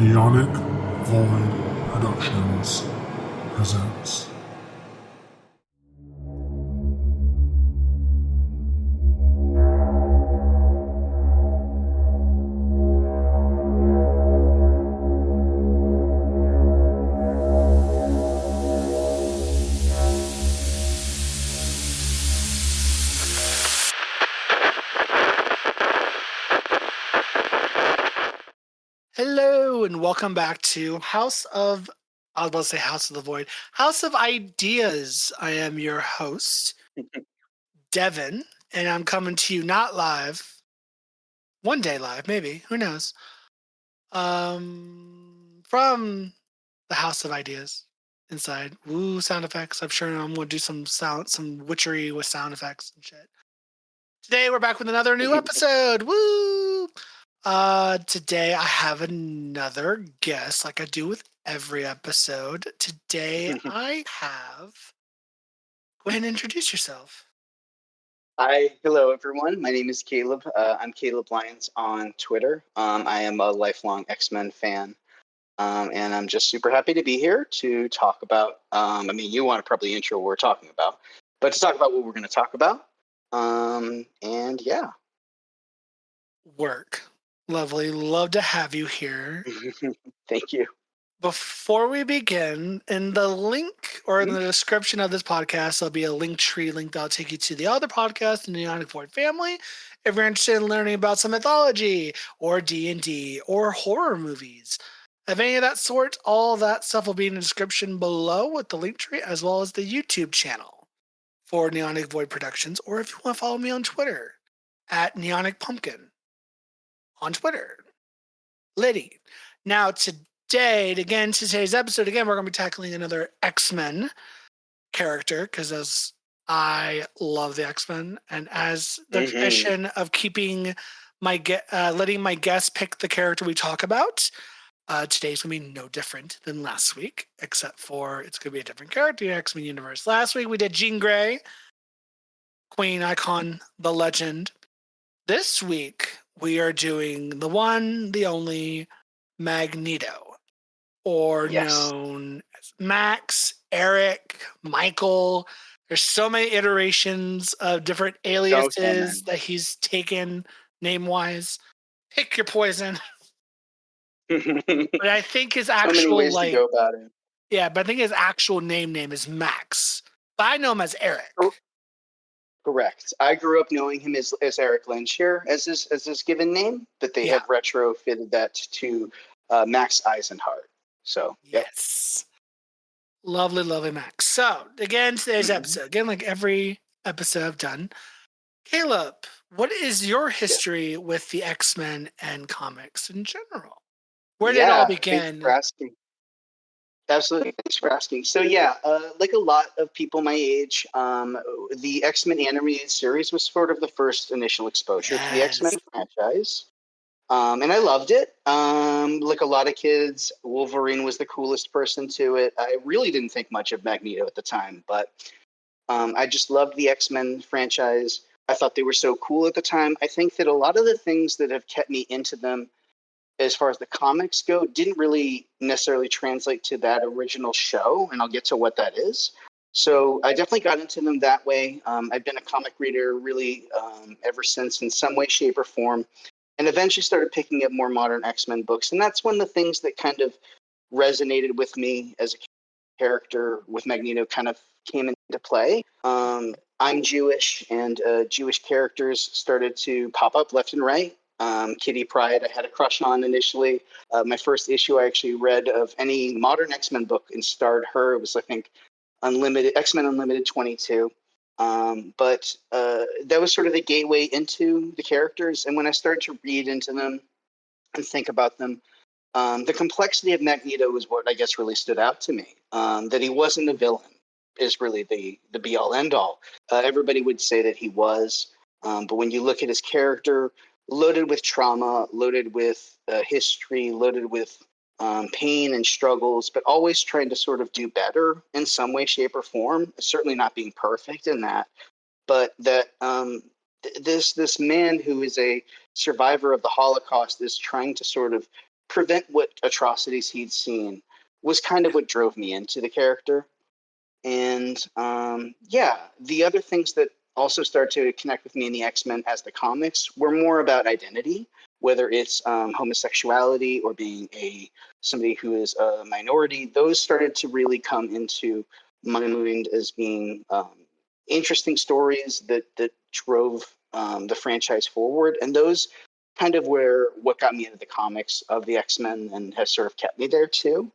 Neonic Void Productions presents. Hello and welcome back to House of the Void. House of Ideas. I am your host, Devin, and I'm coming to you not live. One day live, maybe. Who knows? From the House of Ideas inside. Woo, sound effects. I'm sure I'm gonna do some witchery with sound effects and shit. Today we're back with another new episode. Woo! Today I have another guest, like I do with every episode. Today I have. Go ahead and introduce yourself. Hi, hello everyone. My name is Caleb. I'm CalebLyons on Twitter. I am a lifelong X-Men fan, and I'm just super happy to be here to talk about. You want to probably intro what we're talking about, but to talk about what we're going to talk about. And yeah. Work. Lovely. Love to have you here. Thank you. Before we begin, in the link or in the description of this podcast, there'll be a Linktree link that'll take you to the other podcast in the Neonic Void family. If you're interested in learning about some mythology or D&D or horror movies, of any of that sort, all that stuff will be in the description below with the Linktree, as well as the YouTube channel for Neonic Void Productions. Or if you want to follow me on Twitter, at Neonic Pumpkin on Twitter. Liddy. Now, today's episode, we're going to be tackling another X-Men character, because as I love the X-Men, and as the tradition of keeping letting my guests pick the character we talk about, today's going to be no different than last week, except for it's going to be a different character in the X-Men universe. Last week we did Jean Grey, Queen, Icon, the Legend. This week we are doing the one, the only Magneto, or known as Max, Eric, Michael. There's so many iterations of different aliases that he's taken name-wise. Pick your poison. But I think his actual so many ways to go about it. Yeah, but I think his actual name is Max. But I know him as Eric. Correct. I grew up knowing him as Eric Lynch here as his given name, but they have retrofitted that to Max Eisenhart. So yes, lovely, lovely Max. So again, today's episode, again, like every episode I've done, Caleb, what is your history with the X-Men and comics in general? Where did it all begin? Thanks for asking. Absolutely. Thanks for asking. So like a lot of people my age, the X-Men animated series was sort of the first initial exposure to the X-Men franchise. And I loved it. Like a lot of kids, Wolverine was the coolest person to it. I really didn't think much of Magneto at the time, but I just loved the X-Men franchise. I thought they were so cool at the time. I think that a lot of the things that have kept me into them as far as the comics go, didn't really necessarily translate to that original show, and I'll get to what that is. So I definitely got into them that way. I've been a comic reader really ever since in some way, shape, or form, and eventually started picking up more modern X-Men books. And that's when the things that kind of resonated with me as a character with Magneto kind of came into play. I'm Jewish, and Jewish characters started to pop up left and right. Kitty Pryde, I had a crush on initially. My first issue I actually read of any modern X-Men book and starred her. It was, I think, X-Men Unlimited 22. But that was sort of the gateway into the characters. And when I started to read into them and think about them, the complexity of Magneto was what I guess really stood out to me. That he wasn't a villain is really the be-all, end-all. Everybody would say that he was. But when you look at his character, loaded with trauma, loaded with history, loaded with pain and struggles, but always trying to sort of do better in some way, shape, or form. Certainly not being perfect in that, but that this man who is a survivor of the Holocaust is trying to sort of prevent what atrocities he'd seen was kind of what drove me into the character. And the other things that also started to connect with me in the X-Men as the comics were more about identity, whether it's homosexuality or being somebody who is a minority. Those started to really come into my mind as being interesting stories that drove the franchise forward. And those kind of were what got me into the comics of the X-Men and has sort of kept me there too.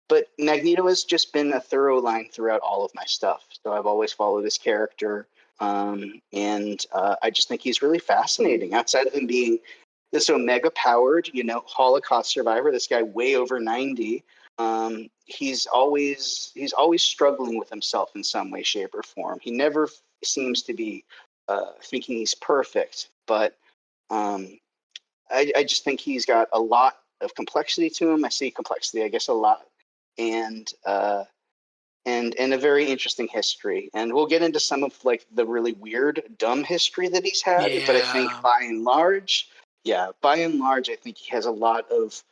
But Magneto has just been a thorough line throughout all of my stuff. So I've always followed his character. I just think he's really fascinating. Outside of him being this omega powered, Holocaust survivor, this guy way over 90, he's always struggling with himself in some way, shape, or form. He never seems to be thinking he's perfect, but I just think he's got a lot of complexity to him. I see complexity, I guess, a lot, and a very interesting history. And we'll get into some of like the really weird, dumb history that he's had. But I think by and large, I think he has a lot of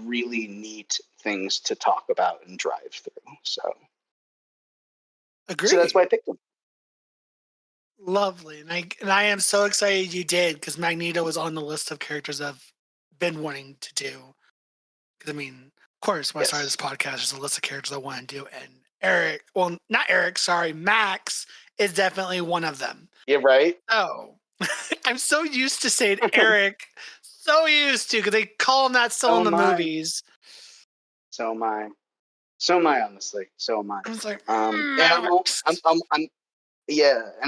really neat things to talk about and drive through. So, Agree. So that's why I picked him. Lovely. And I am so excited you did, because Magneto was on the list of characters I've been wanting to do. Because, I mean, of course, when I started this podcast, there's a list of characters I want to do. And Max is definitely one of them. Yeah, right? Oh, I'm so used to saying Eric. So used to, because they call him that still in the movies. So am I. So am I, honestly. So am I. I was like, and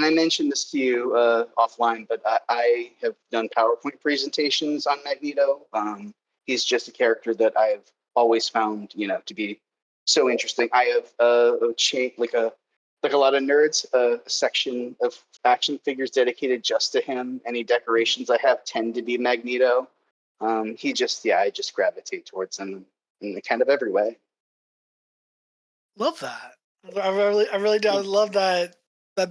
I mentioned this to you offline, but I have done PowerPoint presentations on Magneto. He's just a character that I've always found, to be so interesting. I have like a lot of nerds, a section of action figures dedicated just to him. Any decorations I have tend to be Magneto. I just gravitate towards him in kind of every way. Love that. I really do. I love that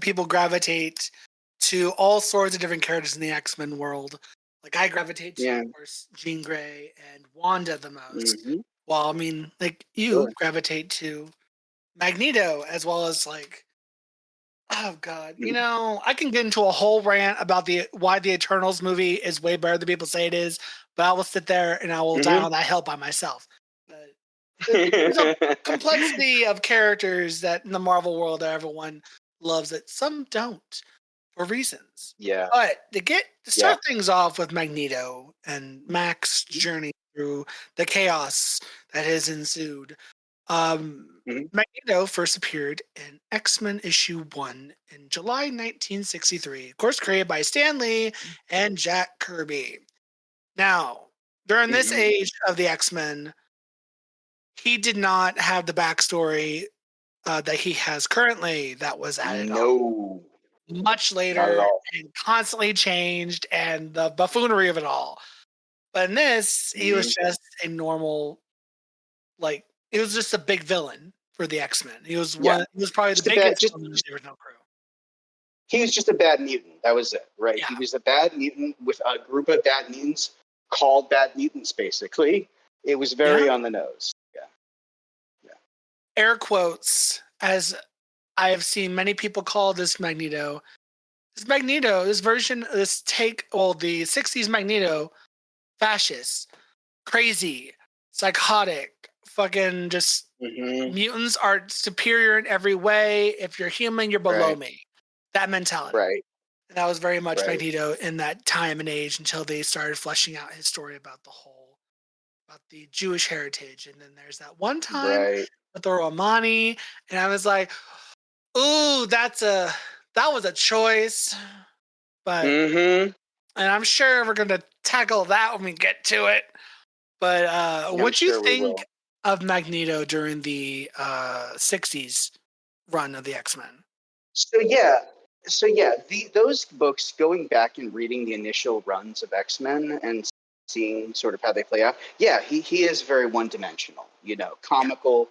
people gravitate to all sorts of different characters in the X-Men world. Like I gravitate to, of course, Jean Grey and Wanda the most. Mm-hmm. Well, I mean, like you gravitate to Magneto as well as like, oh God, I can get into a whole rant about why the Eternals movie is way better than people say it is, but I will sit there and I will die on that hill by myself. But there's a complexity of characters that in the Marvel world that everyone loves that some don't for reasons. Yeah. But to start things off with Magneto and Max's journey through the chaos that has ensued. Magneto first appeared in X-Men issue 1 in July 1963, of course created by Stan Lee and Jack Kirby. Now, during this age of the X-Men, he did not have the backstory that he has currently that was added on much later and constantly changed, and the buffoonery of it all. But in this, he was just a normal, like, it was just a big villain for the X-Men. He was he was probably the biggest villain in the original crew. He was just a bad mutant. That was it, right? Yeah. He was a bad mutant with a group of bad mutants called Bad Mutants, basically. It was very on the nose. Yeah. Air quotes, as I have seen many people call this Magneto. This version, the 60s Magneto, fascist, crazy, psychotic, fucking just mutants are superior in every way. If you're human, you're below me. That mentality. Right. And that was very much Magneto in that time and age until they started fleshing out his story about the Jewish heritage. And then there's that one time with the Romani, and I was like, ooh, that was a choice. But and I'm sure we're gonna tackle that when we get to it. But what do you think of Magneto during the 60s run of the X-Men? Those books, going back and reading the initial runs of X-Men and seeing sort of how they play out, he is very one-dimensional, comical,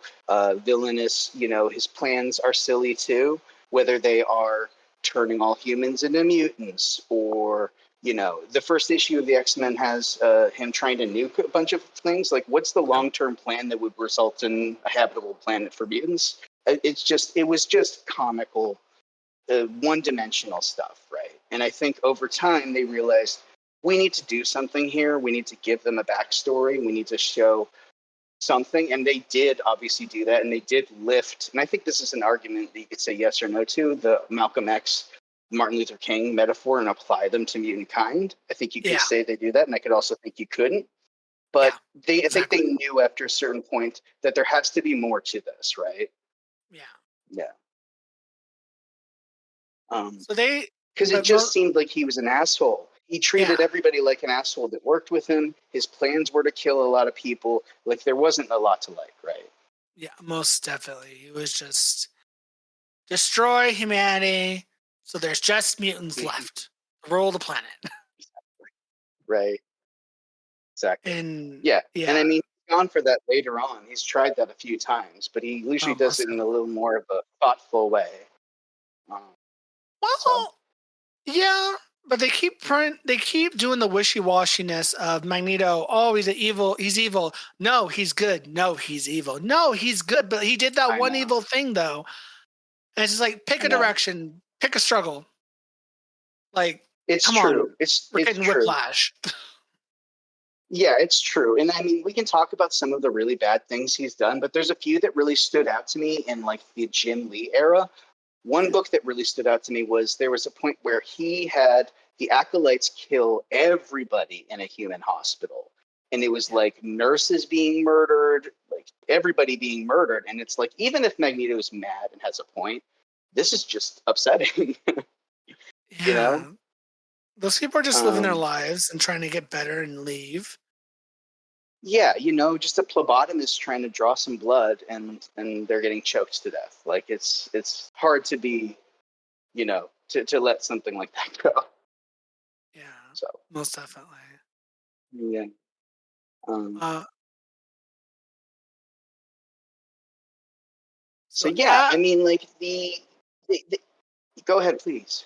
villainous, his plans are silly too, whether they are turning all humans into mutants or, the first issue of the X-Men has him trying to nuke a bunch of things. Like, what's the long-term plan that would result in a habitable planet for mutants? It was just comical, one-dimensional stuff, right? And I think over time they realized we need to do something here. We need to give them a backstory. We need to show something, and they did obviously do that, and they did lift. And I think this is an argument that you could say yes or no to, the Malcolm X, Martin Luther King metaphor, and apply them to mutant kind. I think you could say they do that, and I could also think you couldn't. But I think they knew after a certain point that there has to be more to this, right? Yeah. So because it just seemed like he was an asshole. He treated everybody like an asshole that worked with him. His plans were to kill a lot of people. Like, there wasn't a lot to like, right? Yeah, most definitely. It was just destroy humanity, so there's just mutants left. Rule the planet. Right. Exactly. And and I mean, he's gone for that later on. He's tried that a few times, but he usually does it in a little more of a thoughtful way. Yeah, but they keep doing the wishy-washiness of Magneto. Oh, he's evil. No, he's good. No, he's evil. No, he's good, but he did that one evil thing though. And it's just like, pick a direction, pick a struggle. Like, it's come true. On, we're getting whiplash. Yeah, it's true. And I mean, we can talk about some of the really bad things he's done, but there's a few that really stood out to me in like the Jim Lee era. One book that really stood out to me was there was a point where he had the Acolytes kill everybody in a human hospital. And it was like nurses being murdered, like everybody being murdered. And it's like, even if Magneto is mad and has a point, this is just upsetting. You know? Those people are just living their lives and trying to get better and leave. Yeah, just a phlebotomist trying to draw some blood and they're getting choked to death. Like, it's hard to be, to let something like that go. Yeah. So most definitely. Yeah. So yeah, I mean, like the go ahead, please.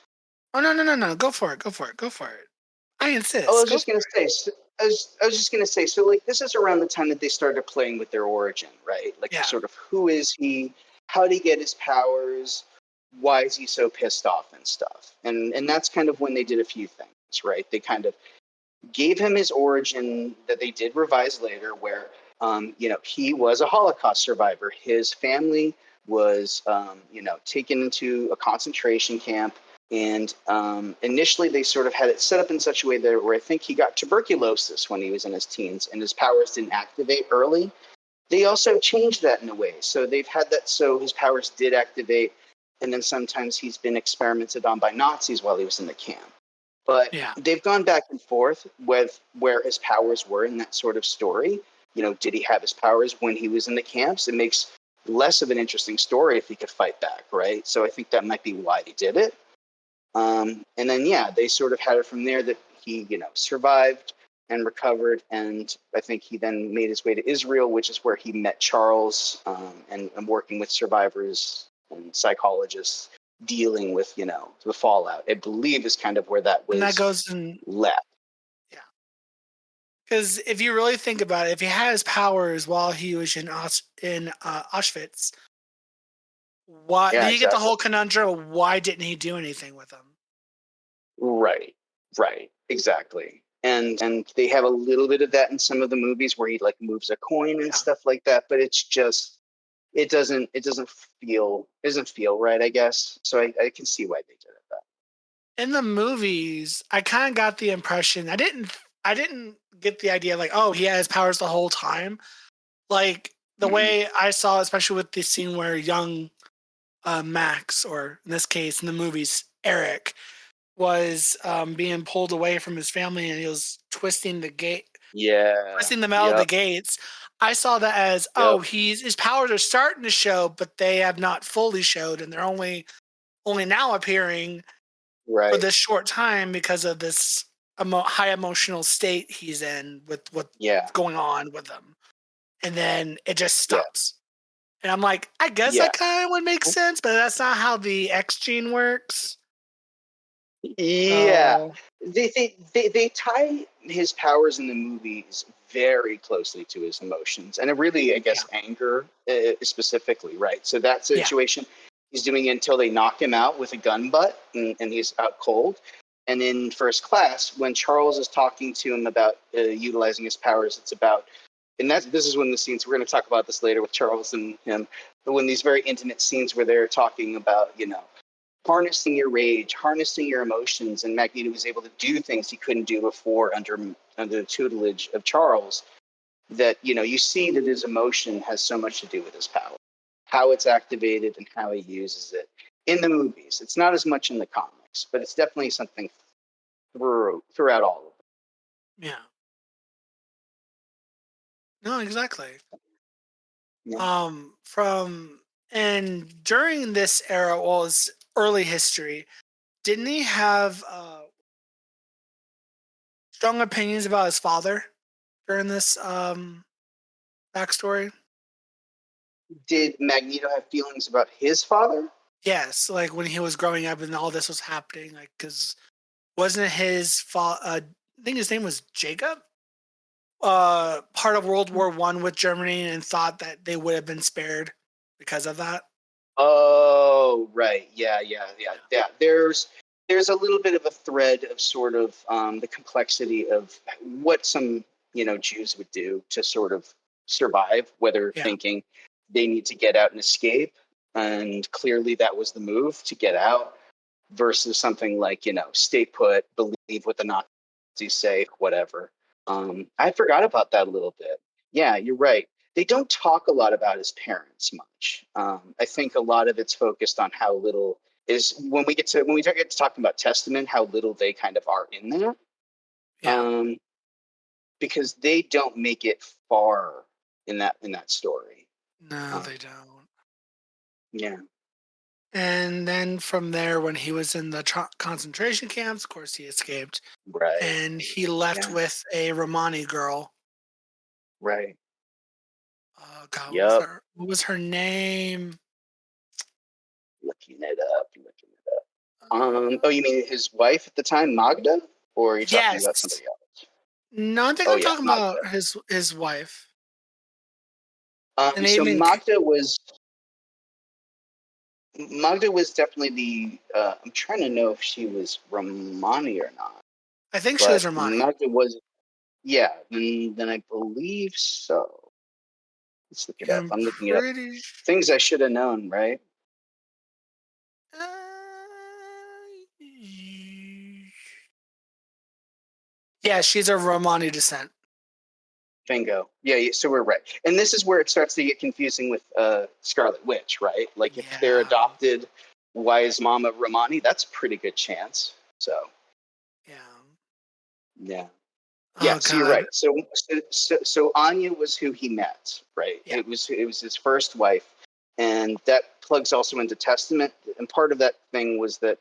Oh no! Go for it. I insist. I was just gonna say. So like, this is around the time that they started playing with their origin, right? Like, sort of, who is he? How did he get his powers? Why is he so pissed off and stuff? And that's kind of when they did a few things, right? They kind of gave him his origin that they did revise later, where he was a Holocaust survivor. His family was taken into a concentration camp. And initially, they sort of had it set up in such a way where I think he got tuberculosis when he was in his teens, and his powers didn't activate early. They also changed that in a way. So they've had that so his powers did activate, and then sometimes he's been experimented on by Nazis while he was in the camp. But they've gone back and forth with where his powers were in that sort of story. Did he have his powers when he was in the camps? It makes less of an interesting story if he could fight back, right? So I think that might be why he did it. And then, they sort of had it from there that he, survived and recovered. And I think he then made his way to Israel, which is where he met Charles, and working with survivors and psychologists dealing with, the fallout. I believe is kind of where that was. And that goes in left. Yeah. Because if you really think about it, if he had his powers while he was in Auschwitz, why do you get the whole conundrum of why didn't he do anything with them? Right, exactly. And they have a little bit of that in some of the movies where he like moves a coin and stuff like that, but it's just it doesn't feel right, I guess. So I can see why they did it that. In the movies, I kind of got the impression I didn't get the idea like, oh, he has powers the whole time. Like the way I saw, especially with the scene where young Max, or in this case in the movies, Eric, was being pulled away from his family and he was twisting the metal of the gates. I saw that as, his powers are starting to show, but they have not fully showed, and they're only now appearing for this short time because of this high emotional state he's in with what's going on with him. And then it just stops. And I'm like, I guess that kind of would make sense, but that's not how the X gene works. Yeah, So they tie his powers in the movies very closely to his emotions, and it really, I yeah, guess, anger specifically, right? So that yeah, situation, he's doing it until they knock him out with a gun butt, and he's out cold. And in First Class, when Charles is talking to him about utilizing his powers, it's about, and this is when the scenes we're going to talk about this later with Charles and him, but when these very intimate scenes where they're talking about, harnessing your rage, harnessing your emotions, and Magneto was able to do things he couldn't do before under the tutelage of Charles. That you see that his emotion has so much to do with his power, how it's activated, and how he uses it in the movies. It's not as much in the comics, but it's definitely something throughout all of yeah. No, exactly. them. From and during this era, well, it's early history. Didn't he have strong opinions about his father during this backstory? Did Magneto have feelings about his father? Yes, like when he was growing up and all this was happening, like because wasn't it his father? I think his name was Jacob. Part of World War One with Germany, and thought that they would have been spared because of that. Oh, right. Yeah. There's a little bit of a thread of sort of the complexity of what some Jews would do to sort of survive, whether Yeah, thinking they need to get out and escape, and clearly that was the move to get out, versus something like stay put, believe what the Nazis say, whatever. I forgot about that a little bit. Yeah, you're right. They don't talk a lot about his parents much. I think a lot of it's focused on how little is when we get to talking about Testament, how little they kind of are in there, yeah. um, because they don't make it far in that story. No, Um, they don't. yeah, And then from there, when he was in the concentration camps, of course, he escaped, right. and he left Yeah, with a Romani girl. right. God, what was Yep. her? What was her name? Looking it up. Looking it up. Uh, Oh, you mean his wife at the time, Magda, or are you talking about yes. somebody else? No, I think Oh I'm yeah, talking Magda. about his wife. And they So even Magda was definitely the. I'm trying to know if she was Romani or not, I think she was but Romani. Magda was. Yeah, then I believe so. Let's look it Yeah, up. I'm I'm looking it up. pretty. Things I should have known, right? Uh, yeah, she's of Romani descent. Bingo. Yeah, so we're right. And this is where it starts to get confusing with Scarlet Witch, right? Like if they're Yeah, adopted, why is Mama Romani? That's a pretty good chance. So yeah. yeah. Yeah, Oh so you're God, right. So Anya was who he met, right? yeah, It was his first wife, and that plugs also into Testament. And part of that thing was that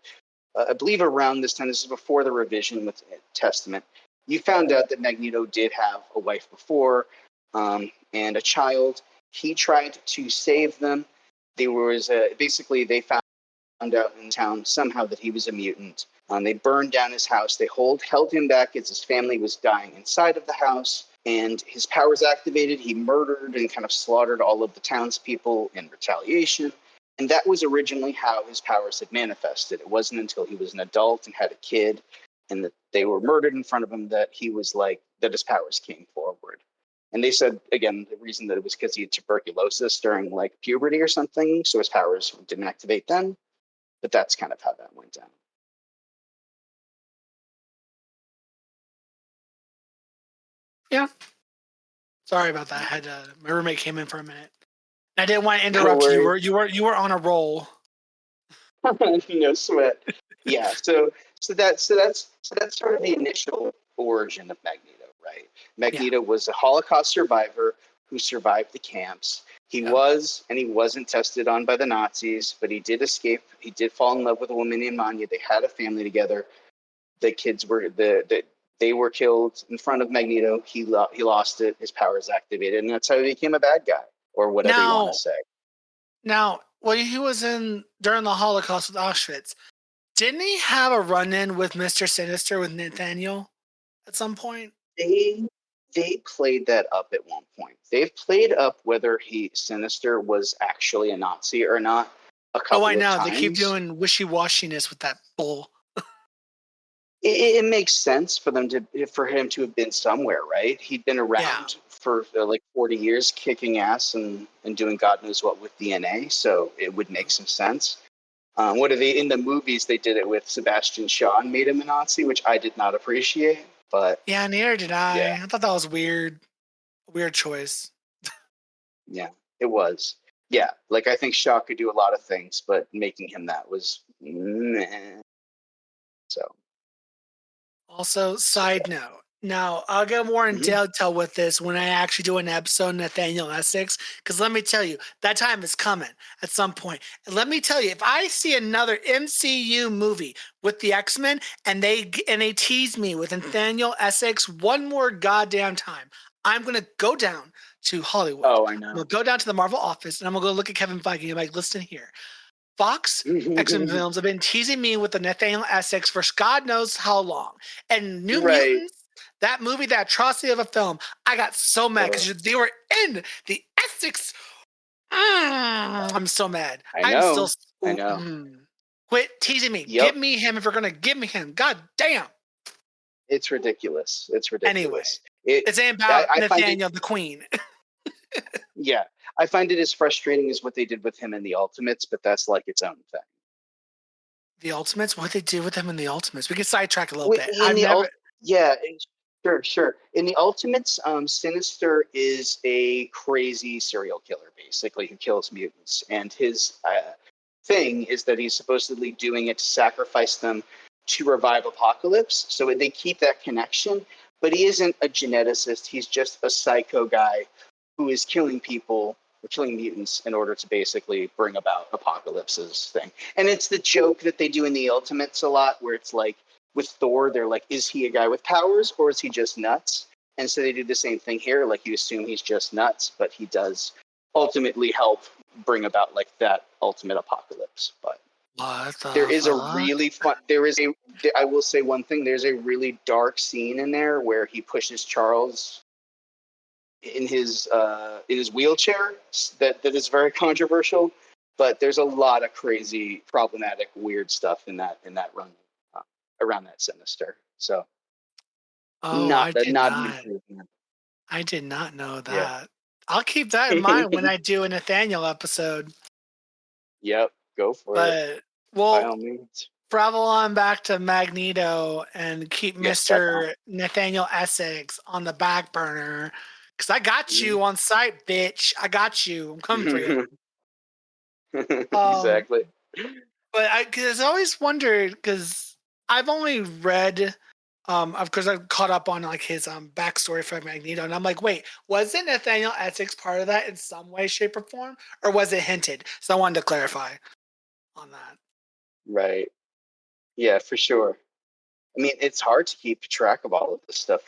I believe around this time, this is before the revision with Testament, you found out that Magneto did have a wife before, and a child. He tried to save them. There was basically they found out in town somehow that he was a mutant. They burned down his house. They held him back as his family was dying inside of the house. And his powers activated. He murdered and kind of slaughtered all of the townspeople in retaliation. And that was originally how his powers had manifested. It wasn't until he was an adult and had a kid and that they were murdered in front of him that he was like, that his powers came forward. And they said, again, the reason that it was because he had tuberculosis during like puberty or something. So his powers didn't activate then. But that's kind of how that went down. yeah. Sorry about that. I had my roommate came in for a minute. I didn't want to No interrupt you. worries. You were on a roll. No sweat. Yeah. So that's sort of the initial origin of Magneto, right? Yeah, Magneto was a Holocaust survivor who survived the camps. He yeah. was, and he wasn't tested on by the Nazis, but he did escape. He did fall in love with a woman named Anya. They had a family together. The kids were they were killed in front of Magneto. He lost it. His powers activated, and that's how he became a bad guy, or whatever you want to Now, say. now, when he was in during the Holocaust with Auschwitz, Didn't he have a run-in with Mr. Sinister with Nathaniel at some point? They played that up at one point. They've played up whether Sinister was actually a Nazi or not a Oh, I couple of know. They keep times. doing wishy-washiness with that bull. It makes sense for him to have been somewhere, right? He'd been Yeah. around for like 40 years, kicking ass and doing God knows what with DNA. So it would make some sense. What are they in the movies? They did it with Sebastian Shaw and made him a Nazi, which I did not appreciate. But Yeah, neither did yeah, I. I thought that was weird. Weird choice. yeah, it was. Yeah, like I think Shaw could do a lot of things, but making him that was meh. So Also, side note. Now, I'll get more in mhm. detail with this when I actually do an episode on Nathaniel Essex. Because let me tell you, that time is coming at some point. And let me tell you, if I see another MCU movie with the X-Men and they tease me with Nathaniel Essex one more goddamn time, I'm gonna go down to Hollywood. Oh, I I'm know. gonna go down to the Marvel office and I'm gonna go look at Kevin Feige and I'm like, listen here. Fox X-Men films have been teasing me with the Nathaniel Essex for God knows how long. And New Right. Mutants, that movie, that atrocity of a film, I got so mad because they were in the Essex. I'm so mad. I I'm still. know. I know. Quit teasing me. Yep. Give me him if you're going to give me him. God damn. It's ridiculous. It's Anyway, ridiculous. it's about I find it. Nathaniel the Queen. Yeah, I find it as frustrating as what they did with him in the Ultimates, but that's like its own thing. The Ultimates? What they do with him in the Ultimates? We can sidetrack a little bit. Yeah, sure. In the Ultimates, Sinister is a crazy serial killer, basically, who kills mutants, and his thing is that he's supposedly doing it to sacrifice them to revive Apocalypse. So they keep that connection, but he isn't a geneticist. He's just a psycho guy who is killing people or killing mutants in order to basically bring about Apocalypse's thing. And it's the joke that they do in the Ultimates a lot, where it's like with Thor, they're like, is he a guy with powers or is he just nuts? And so they do the same thing here. Like you assume he's just nuts, but he does ultimately help bring about like that ultimate apocalypse. But there is a really fun. I will say one thing. There's a really dark scene in there where he pushes Charles in his wheelchair. That is very controversial. But there's a lot of crazy, problematic, weird stuff in that run around that Sinister. So Oh, not I did an not. improvement. I did not know Yeah. that. I'll keep that in mind when I do a Nathaniel episode. Yep. Go for it. But By we'll all means. travel on back to Magneto and keep Yes, definitely. Mr. Nathaniel Essex on the back burner. Because I got you on site, bitch. I got you. I'm coming for you. Exactly. But I always wondered, because I've only read, of course, I've caught up on like his backstory for Magneto, and I'm like, wait, wasn't Nathaniel Essex part of that in some way, shape, or form, or was it hinted? So I wanted to clarify on that. Right. Yeah, for sure. I mean, it's hard to keep track of all of this stuff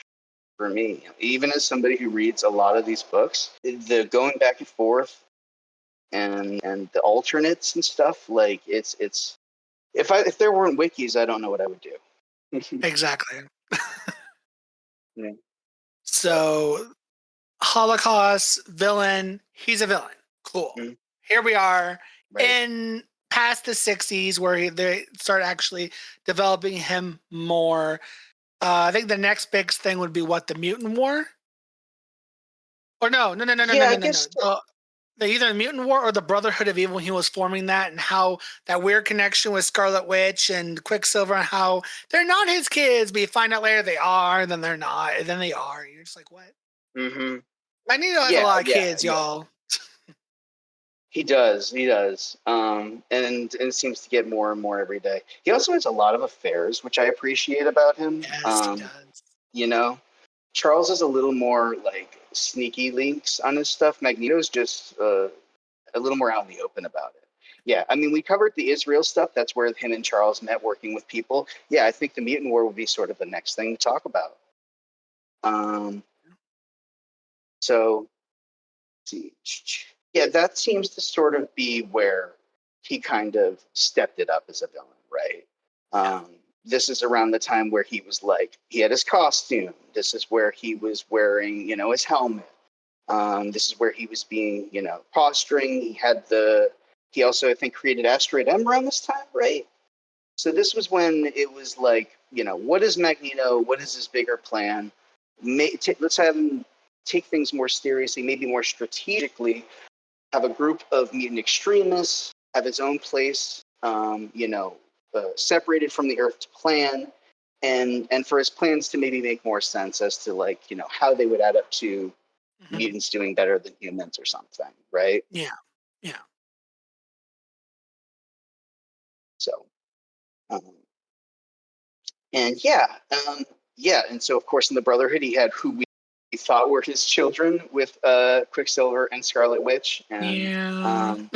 for me. Even as somebody who reads a lot of these books, the going back and forth and the alternates and stuff, like it's if there weren't wikis, I don't know what I would do. Exactly. Yeah. So Holocaust villain, he's a villain. Cool. Mhm. Here we are Right. in past the 60s where they start actually developing him more. I think the next big thing would be what, the Mutant War? Or no. Yeah, I guess so. Either the Mutant War or the Brotherhood of Evil when he was forming that, and how that weird connection with Scarlet Witch and Quicksilver, and how they're not his kids, but you find out later they are, and then they're not, and then they are. You're just like, what? Mm-hmm. Magneto has a Yeah, lot of yeah, kids, yeah. y'all. He does. And it seems to get more and more every day. He also has a lot of affairs, which I appreciate about him. Yes, he does. You know, Charles is a little more like sneaky links on his stuff. Magneto's just a little more out in the open about it. Yeah, I mean, we covered the Israel stuff. That's where him and Charles met working with people. Yeah, I think the Mutant War will be sort of the next thing to talk about. So, let's see. Yeah, that seems to sort of be where he kind of stepped it up as a villain, right? This is around the time where he was like, he had his costume. This is where he was wearing, his helmet. This is where he was being, posturing. He also, I think, created Asteroid M around this time, right? So this was when it was like, what is Magneto? What is his bigger plan? Let's have him take things more seriously, maybe more strategically, have a group of mutant extremists, have his own place, separated from the Earth to plan, and for his plans to maybe make more sense as to how they would add up to mutants doing better than humans or something, right? Yeah. So, and and so of course in the Brotherhood he had who we thought were his children with Quicksilver and Scarlet Witch, and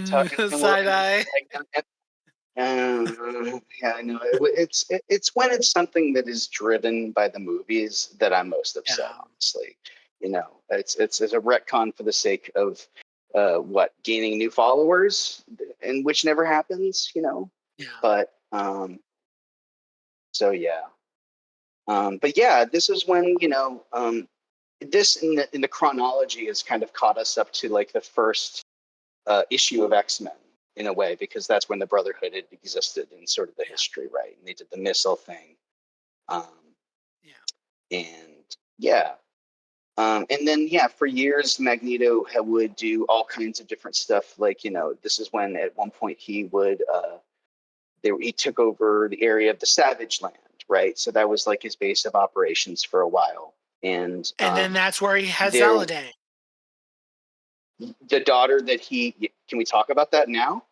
talking Side eye. Yeah, I know. It's when it's something that is driven by the movies that I'm most upset. Honestly, it's a retcon for the sake of gaining new followers, and which never happens. But so yeah, but yeah, this is when this in the chronology has kind of caught us up to like the first issue of X-Men in a way, because that's when the Brotherhood had existed in sort of the history, right? And they did the missile thing. And then for years Magneto would do all kinds of different stuff. Like, this is when at one point he would he took over the area of the Savage Land, right? So that was like his base of operations for a while. And then that's where he has Saladin. The daughter that can we talk about that now?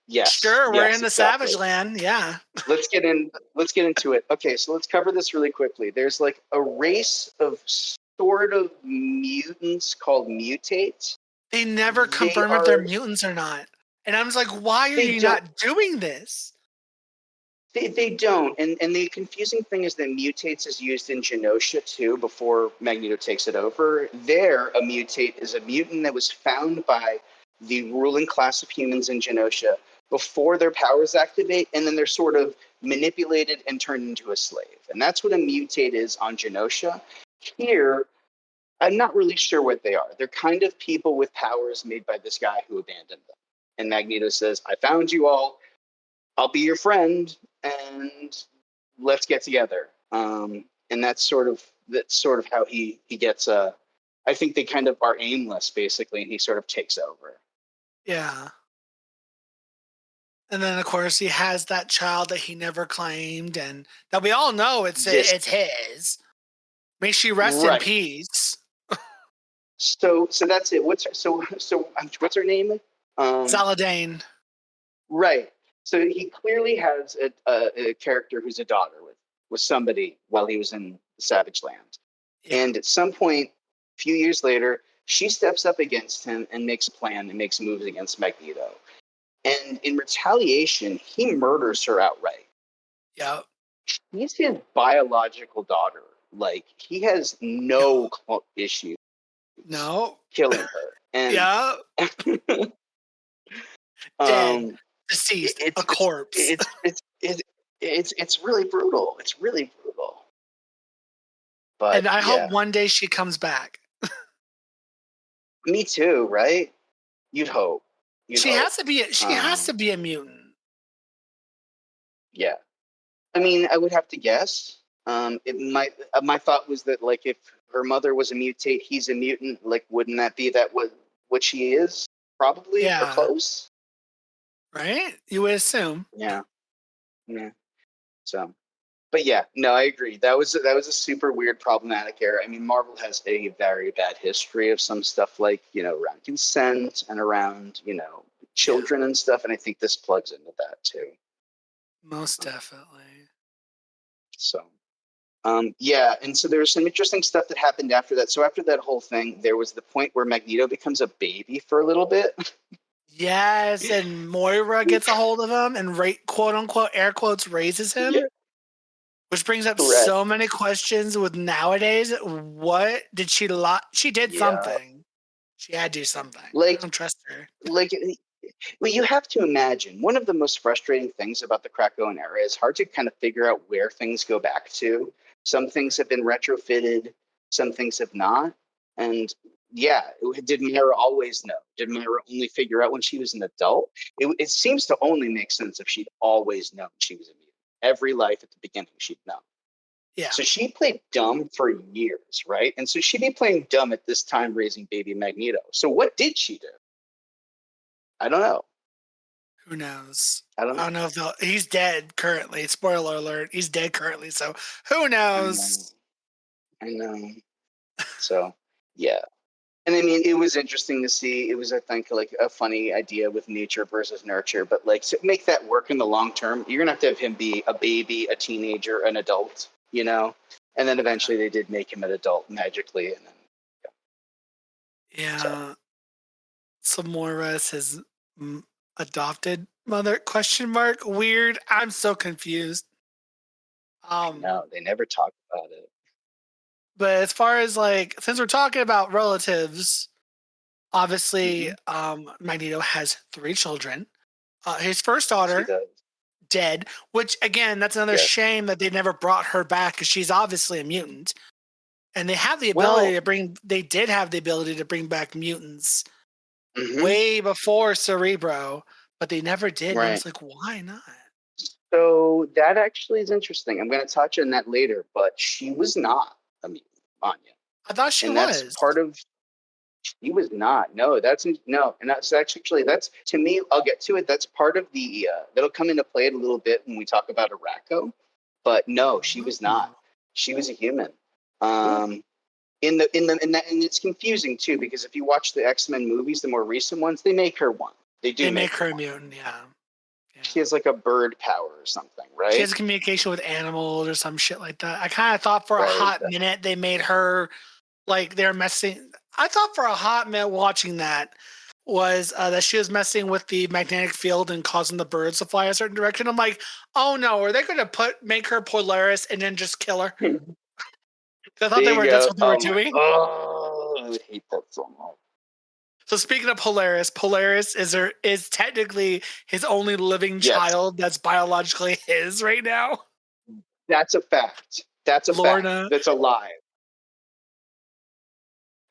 Yes. Sure, we're in the Savage Land. Yeah. Let's get into it. Okay, so let's cover this really quickly. There's like a race of sort of mutants called mutates. They never confirm if they're mutants or not. And I was like, why are you not doing this? They don't. And the confusing thing is that mutates is used in Genosha too before Magneto takes it over. There, a mutate is a mutant that was found by the ruling class of humans in Genosha before their powers activate, and then they're sort of manipulated and turned into a slave. And that's what a mutate is on Genosha. Here, I'm not really sure what they are. They're kind of people with powers made by this guy who abandoned them. And Magneto says, I found you all. I'll be your friend, and let's get together. And that's sort of how he gets. I think they kind of are aimless, basically, and he sort of takes over. Yeah. And then, of course, he has that child that he never claimed, and that we all know it's his. May she rest in peace. So that's it. What's her name? Saladin. Right. So he clearly has a character who's a daughter with somebody while he was in the Savage Land. Yeah. And at some point, a few years later, she steps up against him and makes a plan and makes moves against Magneto. And in retaliation, he murders her outright. Yeah. He's his biological daughter. Like, he has no issue killing her. And dead. Deceased, a corpse. It's really brutal. It's really brutal. But and I hope one day she comes back. Me too, right? You'd hope. She has to be a mutant. Yeah. I mean, I would have to guess. My thought was that, like, if her mother was a mutate, he's a mutant. Like, wouldn't that be what she is? Probably, or close. Right? You would assume. Yeah. So, but yeah, no, I agree. That was a super weird, problematic era. I mean, Marvel has a very bad history of some stuff like, around consent and around, children and stuff. And I think this plugs into that too. Most definitely. So, and so there's some interesting stuff that happened after that. So after that whole thing, there was the point where Magneto becomes a baby for a little bit. Yes, and Moira gets a hold of him and quote unquote air quotes raises him. Yeah. Which brings up so many questions with nowadays. What did she she did something. She had to do something. I Like, don't trust her. like, well, you have to imagine one of the most frustrating things about the Krakoan era is hard to kind of figure out where things go back to. Some things have been retrofitted, some things have not. And yeah, did Mara always know? Did Mara only figure out when she was an adult? It seems to only make sense if she'd always known she was a mutant. Every life at the beginning, she'd known. Yeah. So she played dumb for years, right? And so she'd be playing dumb at this time raising baby Magneto. So what did she do? I don't know. Who knows? I don't know. If he's dead currently. Spoiler alert. He's dead currently. So who knows? I know. So, yeah. And I mean, it was interesting to see. It was, I think, like a funny idea with nature versus nurture. But like, to make that work in the long term, you're going to have him be a baby, a teenager, an adult, you know? And then eventually they did make him an adult magically. And then, yeah. So Moira's his adopted mother? Question mark. Weird. I'm so confused. No, they never talked about it. But as far as like, since we're talking about relatives, obviously, Magneto has 3 children. His first daughter dead, which again, that's another shame that they never brought her back because she's obviously a mutant, and they have the ability to bring. They did have the ability to bring back mutants way before Cerebro, but they never did. Right. And I was like, why not? So that actually is interesting. I'm going to touch on that later, but she was not a mutant, Anya. I thought she was. That's part of. He was not. No, and that's actually to me. I'll get to it. That's part of the that'll come into play a little bit when we talk about Araco. But no, she was not. She was a human. And it's confusing too because if you watch the X-Men movies, the more recent ones, they make her one. They make her a mutant. Yeah. She has like a bird power or something, right? She has communication with animals or some shit like that. I kind of thought for a hot minute they made her like they're messing. I thought for a hot minute watching that was that she was messing with the magnetic field and causing the birds to fly a certain direction. I'm like, oh no, are they going to make her Polaris and then just kill her? I thought that's what they were doing. I would hate that so much. So speaking of Polaris is technically his only living child that's biologically his right now. That's a fact. That's a Lorna. fact. That's alive.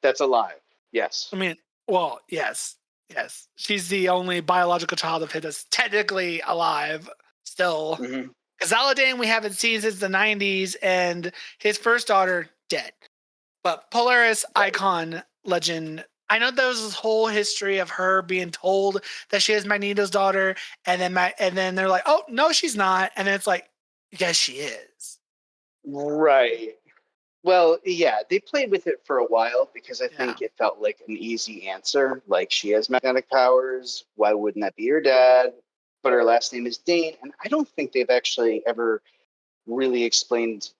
That's alive. Yes. I mean, well, yes. She's the only biological child of his that's technically alive still. Because Aladane we haven't seen since the 90s, and his first daughter dead. But Polaris, icon, legend. I know there was this whole history of her being told that she is Magneto's daughter, and then they're like, oh no, she's not, and then it's like, yes, she is. Right. Well, yeah, they played with it for a while because I think it felt like an easy answer. Like, she has magnetic powers. Why wouldn't that be her dad? But her last name is Dane. And I don't think they've actually ever really explained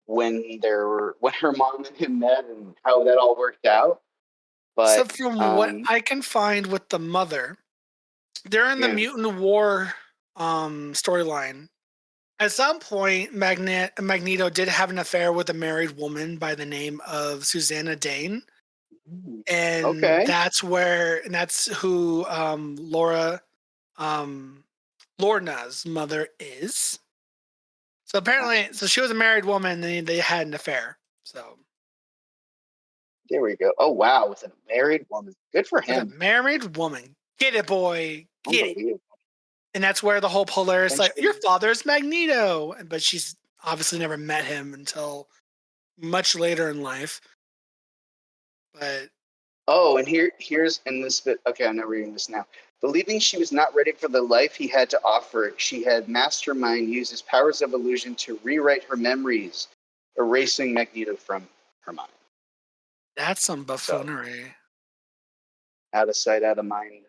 when her mom and him met and how that all worked out. But so from what I can find with the mother, they're in the Mutant War storyline. At some point, Magneto did have an affair with a married woman by the name of Susanna Dane. And that's who Lorna's mother is. So apparently, she was a married woman and they had an affair. So there we go. Oh, wow. With a married woman. Good for him. With a married woman. Get it, boy. Get it. And that's where the whole Polaris, like, your father's Magneto. But she's obviously never met him until much later in life. But and here's in this bit. Okay, I'm not reading this now. Believing she was not ready for the life he had to offer, she had Mastermind use his powers of illusion to rewrite her memories, erasing Magneto from her mind. That's some buffoonery. Out of sight, out of mind.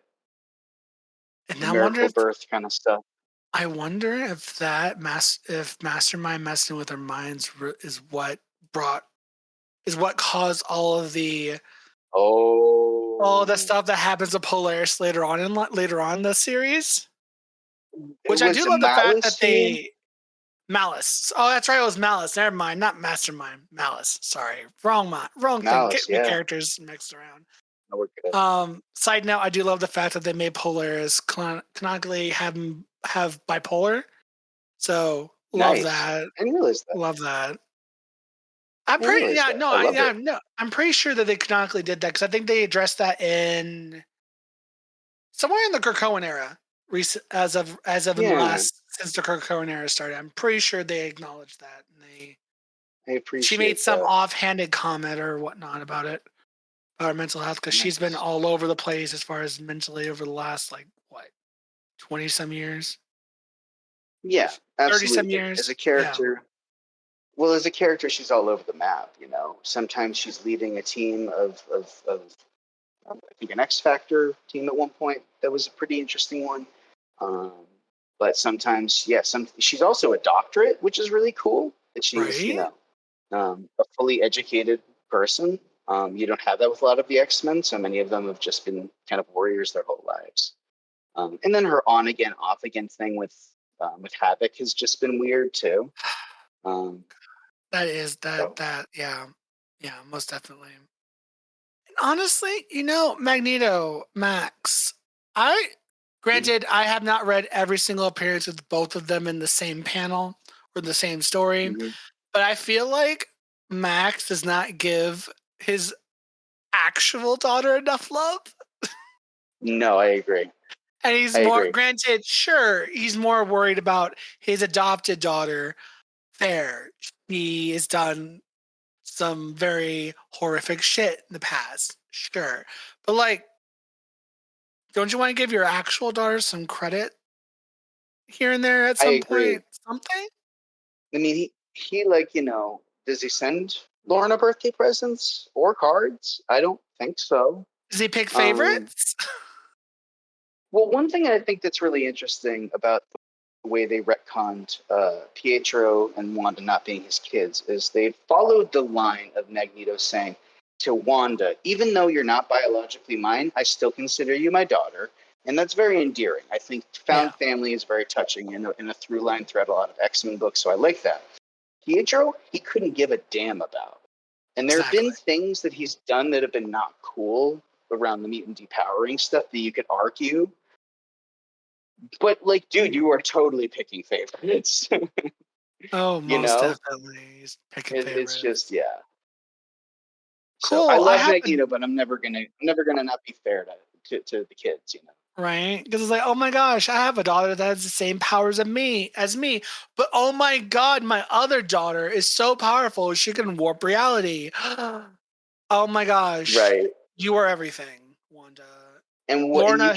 And I wonder if birth kind of stuff. I wonder if if Mastermind messing with our minds is what caused all of the stuff that happens to Polaris later on in the series. Which I do love the fact that Malice. Oh, that's right. It was Malice. Never mind. Not Mastermind. Malice. Sorry. Wrong Malice, thing. Get my characters mixed around. No, we're good. Side note, I do love the fact that they made Polaris canonically have bipolar. So love Nice. that. I didn't realize that. Love that. I didn't realize that. I love it. No. I'm pretty sure that they canonically did that because I think they addressed that in somewhere in the Krakoan era. As of in the last since the Krakoan era started, I'm pretty sure they acknowledged that. And I appreciate she made some that. offhanded comment or whatnot about it, about her mental health, because she's been all over the place as far as mentally over the last 20 some years. Yeah, absolutely. 30 some years. As a character, well, as a character, she's all over the map. You know, sometimes she's leading a team of I think an X Factor team at one point. That was a pretty interesting one. But sometimes, she's also a doctorate, which is really cool. That she's, Right? A fully educated person. You don't have that with a lot of the X-Men. So many of them have just been kind of warriors their whole lives. And then her on again, off again thing with Havoc has just been weird too. That is yeah, most definitely. Honestly, Magneto, Max, granted, I have not read every single appearance of both of them in the same panel or the same story, but I feel like Max does not give his actual daughter enough love. No, I agree. And he's granted, sure, he's more worried about his adopted daughter. Fair. He has done some very horrific shit in the past. Sure. But don't you want to give your actual daughter some credit here and there at some point? Something? I mean, he does he send Lauren birthday presents or cards? I don't think so. Does he pick favorites? Well, one thing I think that's really interesting about the way they retconned Pietro and Wanda not being his kids is they followed the line of Magneto saying to Wanda, even though you're not biologically mine, I still consider you my daughter. And that's very endearing. I think found family is very touching in a through line thread a lot of X-Men books, so I like that. Pietro, he couldn't give a damn about. And there have been things that he's done that have been not cool around the mutant depowering stuff that you could argue. But dude, you are totally picking favorites. Oh, most definitely. He's picking favorites. It's just Cool. So I love Magneto, but I'm never gonna not be fair to the kids, Right? Because it's like, oh my gosh, I have a daughter that has the same powers as me. But oh my god, my other daughter is so powerful, she can warp reality. Oh my gosh. Right. You are everything, Wanda. And Lorna,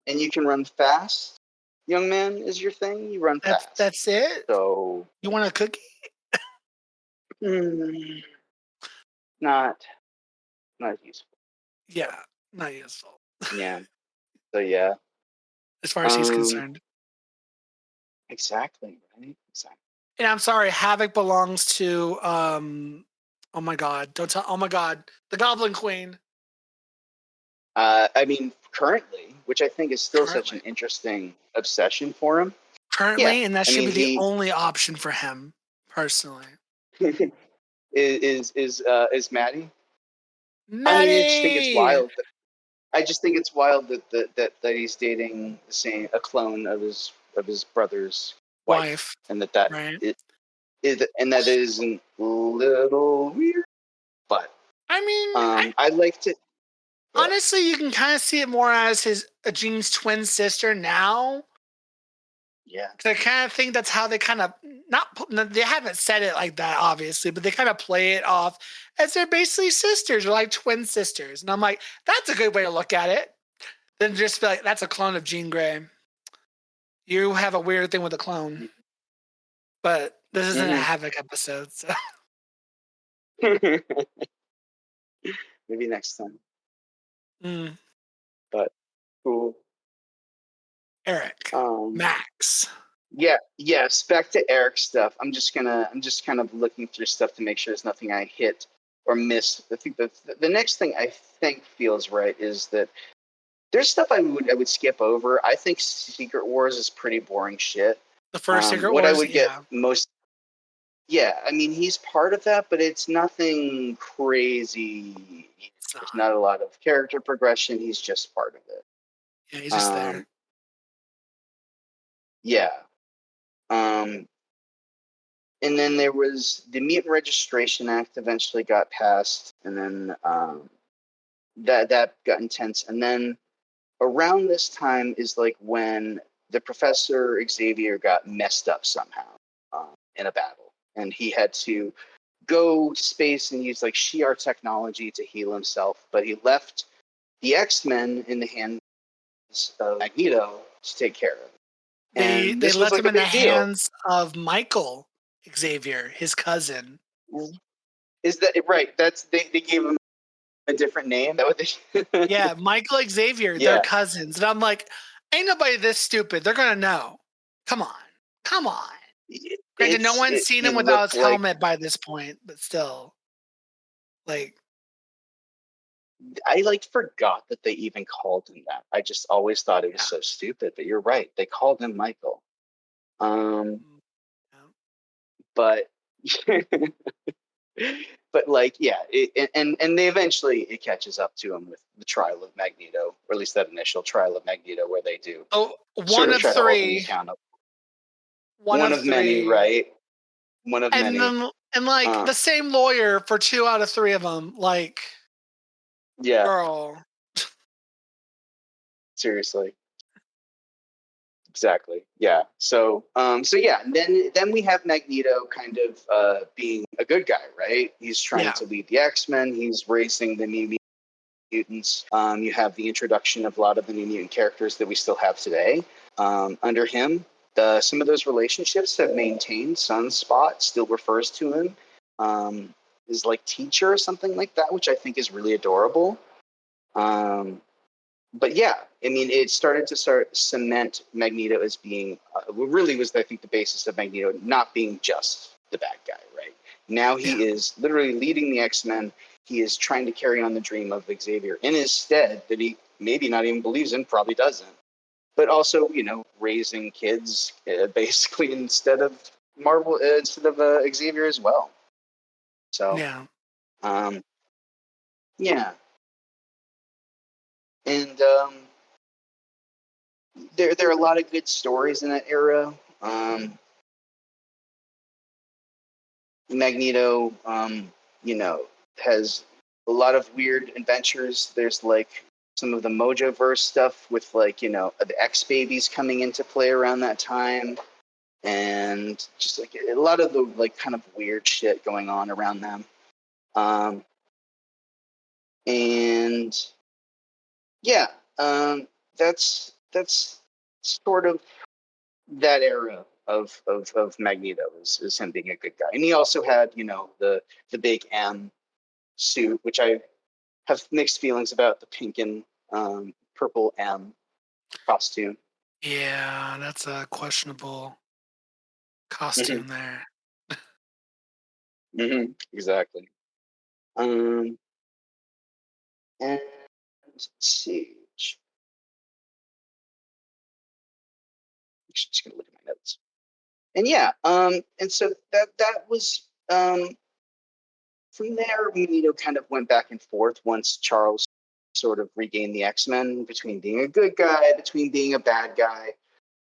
you can run fast, young man, is your thing. You run fast. That's it? So you want a cookie? Not useful. Yeah, not useful. Yeah. So yeah. As far as he's concerned. Exactly, right? Exactly. And I'm sorry, Havoc belongs to oh my god, the Goblin Queen. I mean, currently, which I think is still such an interesting obsession for him. Currently, and that should be the only option for him, personally. is Maddie? Maddie! I mean, I just think it's wild. I just think it's wild that he's dating a clone of his brother's wife. And that right. and that isn't a little weird. But I mean, I liked it. Honestly, you can kind of see it more as Jean's twin sister now. Yeah. I kind of think that's how they kind of they haven't said it like that, obviously, but they kind of play it off as they're basically sisters or like twin sisters. And I'm like, that's a good way to look at it. Then just be like, that's a clone of Jean Grey. You have a weird thing with a clone. But this isn't a Havoc episode, so. Maybe next time. But cool. Eric. Max. Yeah, yes. Back to Eric's stuff. I'm just kind of looking through stuff to make sure there's nothing I hit or miss. I think the next thing I think feels right is that there's stuff I would skip over. I think Secret Wars is pretty boring shit. The first Secret Wars, I would get most. Yeah, I mean he's part of that, but it's nothing crazy. There's not a lot of character progression. He's just part of it. Yeah, he's just there. Yeah. And then there was the Mutant Registration Act eventually got passed, and then that got intense. And then around this time is like when the Professor Xavier got messed up somehow in a battle, and he had to go to space and use like Shi'ar technology to heal himself, but he left the X-Men in the hands of Magneto to take care of him. They And this was left like him a in the big deal. hands of Michael Xavier, his cousin. Is that right? That's they gave him a different name. That what they Yeah, Michael Xavier, Yeah. they're cousins. And I'm like, ain't nobody this stupid. They're gonna know. Come on. Granted, no one's seen he him without looked his helmet by this point, but still. Like, I like forgot that they even called him that. I just always thought it was so stupid, but you're right. They called him Michael. But but like and they eventually it catches up to him with the trial of Magneto, or at least that initial trial of Magneto where they do one of try to hold him three. accountable. One of many, three. right? One of and many. Then, and like the same lawyer for 2 out of 3 of them. Like, yeah, girl. seriously. Exactly. Yeah. So yeah. Then we have Magneto kind of being a good guy, right? He's trying to lead the X-Men. He's raising the new mutants. You have the introduction of a lot of the new mutant characters that we still have today. Under him, some of those relationships have maintained. Sunspot still refers to him as like teacher or something like that, which I think is really adorable. But yeah, I mean, it started to cement Magneto as being really was, I think, the basis of Magneto not being just the bad guy, right? Now he is literally leading the X-Men. He is trying to carry on the dream of Xavier in his stead that he maybe not even believes in, probably doesn't. But also, raising kids basically instead of Xavier as well. So, yeah. And there are a lot of good stories in that era. Magneto, has a lot of weird adventures. There's like some of the Mojoverse stuff with like, the X babies coming into play around that time. And just like a lot of the like kind of weird shit going on around them. And yeah, that's sort of that era of Magneto is him being a good guy. And he also had, the big M suit, which I have mixed feelings about the pink and purple M costume. Yeah, that's a questionable costume there. Exactly. And let's see. I'm just gonna look at my notes. And yeah, and so that was from there. Magneto kind of went back and forth once Charles sort of regained the X-Men, between being a good guy, between being a bad guy.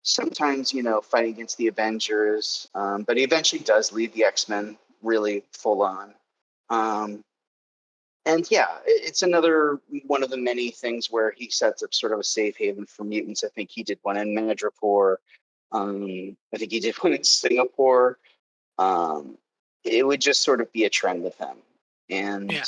Sometimes, fighting against the Avengers, but he eventually does lead the X-Men really full on. And yeah, it's another one of the many things where he sets up sort of a safe haven for mutants. I think he did one in Madripoor. I think he did one in Singapore. It would just sort of be a trend with him. And yeah.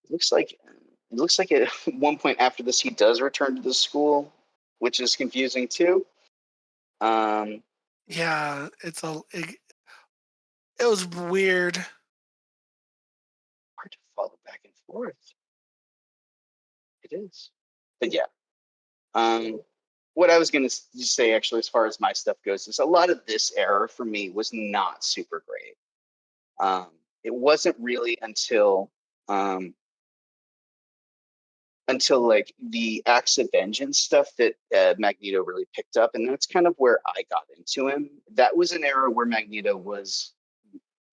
It looks like at one point after this he does return to the school, which is confusing too. Yeah, it was weird. Hard to follow back and forth. It is, but yeah. What I was going to say, actually, as far as my stuff goes, is a lot of this era for me was not super great. It wasn't really until until like the Acts of Vengeance stuff that Magneto really picked up, and that's kind of where I got into him. That was an era where Magneto was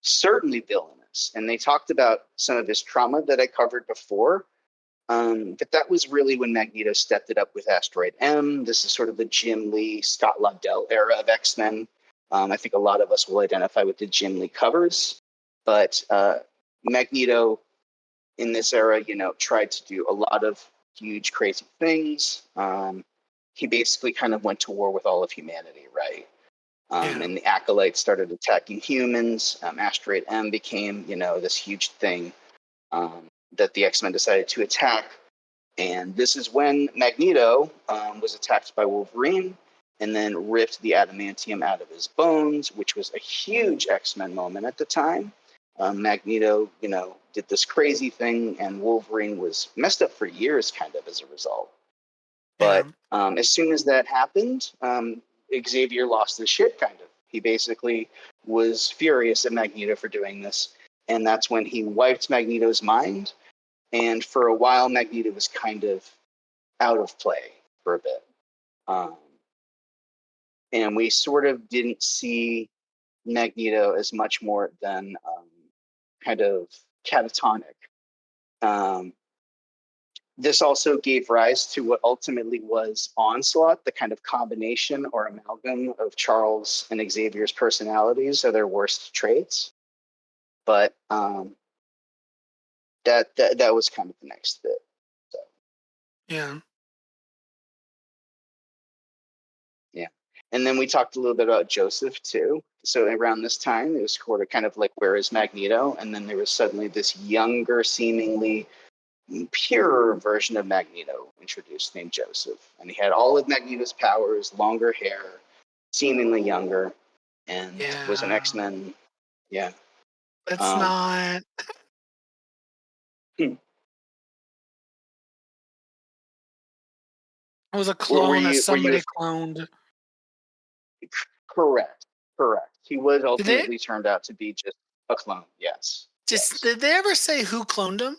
certainly villainous, and they talked about some of his trauma that I covered before. But that was really when Magneto stepped it up with Asteroid M. This is sort of the Jim Lee, Scott Lobdell era of X-Men. I think a lot of us will identify with the Jim Lee covers, but Magneto in this era, tried to do a lot of huge, crazy things. He basically kind of went to war with all of humanity, right? And the Acolytes started attacking humans. Asteroid M became, this huge thing that the X-Men decided to attack. And this is when Magneto was attacked by Wolverine and then ripped the adamantium out of his bones, which was a huge X-Men moment at the time. Magneto, did this crazy thing, and Wolverine was messed up for years, kind of as a result. But as soon as that happened, Xavier lost his shit, kind of. He basically was furious at Magneto for doing this, and that's when he wiped Magneto's mind. And for a while, Magneto was kind of out of play for a bit. And we sort of didn't see Magneto as much more than kind of catatonic. This also gave rise to what ultimately was Onslaught, the kind of combination or amalgam of Charles and Xavier's personalities or their worst traits. But that was kind of the next bit. So. Yeah. Yeah. And then we talked a little bit about Joseph too. So around this time, it was sort of kind of like, where is Magneto? And then there was suddenly this younger, seemingly purer version of Magneto introduced named Joseph. And he had all of Magneto's powers, longer hair, seemingly younger, and was an X-Men. Yeah. It's not. It was a clone that somebody cloned. Correct. He was ultimately turned out to be just a clone. Yes. Did they ever say who cloned him?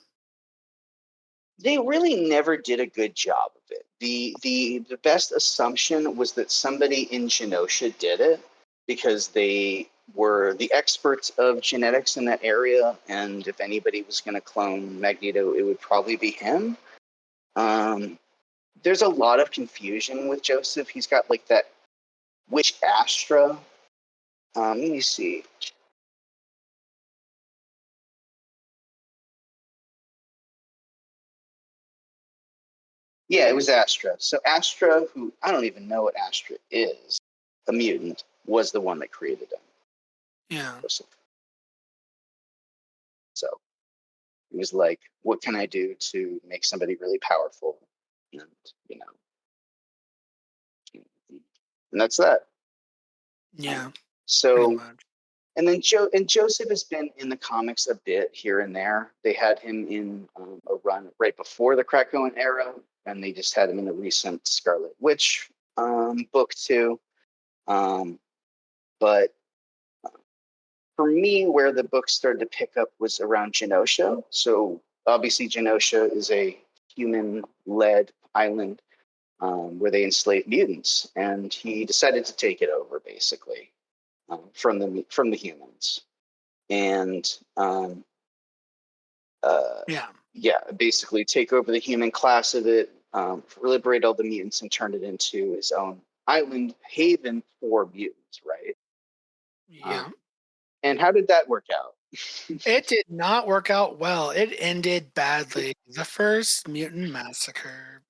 They really never did a good job of it. The best assumption was that somebody in Genosha did it because they were the experts of genetics in that area, and if anybody was going to clone Magneto, it would probably be him. There's a lot of confusion with Joseph. He's got like that witch Astra. Let me see. Yeah, it was Astra. So Astra, who I don't even know what Astra is, a mutant, was the one that created him. Yeah. So it was like, what can I do to make somebody really powerful? And, and that's that. Yeah. So, and then Joseph has been in the comics a bit here and there. They had him in a run right before the Krakoan era, and they just had him in the recent Scarlet Witch book too. But for me, where the book started to pick up was around Genosha. So obviously Genosha is a human-led island where they enslave mutants, and he decided to take it over basically from the humans, and basically take over the human class of it, liberate all the mutants, and turn it into his own island haven for mutants, right? Yeah. And how did that work out? It did not work out well. It ended badly. The first mutant massacre.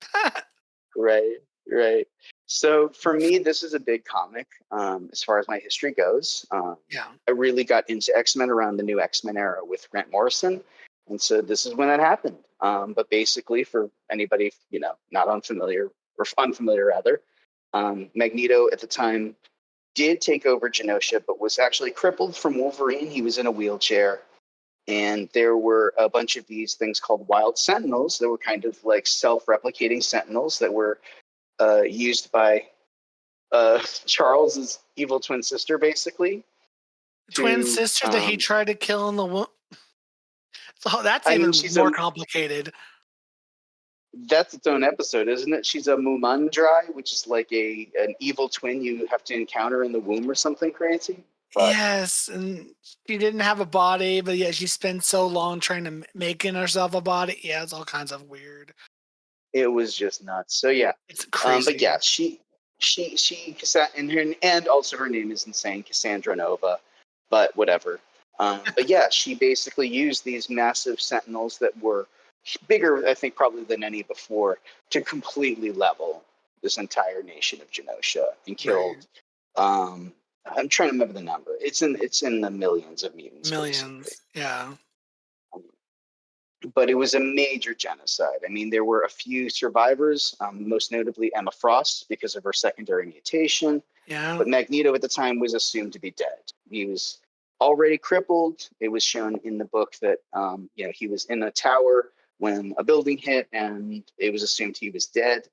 Right. So for me, this is a big comic as far as my history goes. I really got into X-Men around the new X-Men era with Grant Morrison. And so this is when that happened. But basically, for anybody, not unfamiliar rather, Magneto at the time did take over Genosha, but was actually crippled from Wolverine. He was in a wheelchair. And there were a bunch of these things called Wild Sentinels that were kind of like self-replicating Sentinels that were used by Charles's evil twin sister, basically. Twin sister that he tried to kill in the womb. So that's even more complicated. That's its own episode, isn't it? She's a Mumandrai, which is like an evil twin you have to encounter in the womb or something crazy. But Yes, and she didn't have a body, but yeah, she spent so long trying to making herself a body. Yeah, it's all kinds of weird. it was just nuts. So yeah, It's crazy. but yeah, she and also her name is insane, Cassandra Nova, but whatever. But yeah, she basically used these massive sentinels that were bigger, I think, probably than any before, to completely level this entire nation of Genosha and killed. Right. I'm trying to remember the number. It's in the millions of mutants, basically. Millions. Yeah. But it was a major genocide. I mean, there were a few survivors, most notably Emma Frost because of her secondary mutation. Yeah. But Magneto at the time was assumed to be dead. He was already crippled. It was shown in the book that he was in a tower when a building hit, and it was assumed he was dead.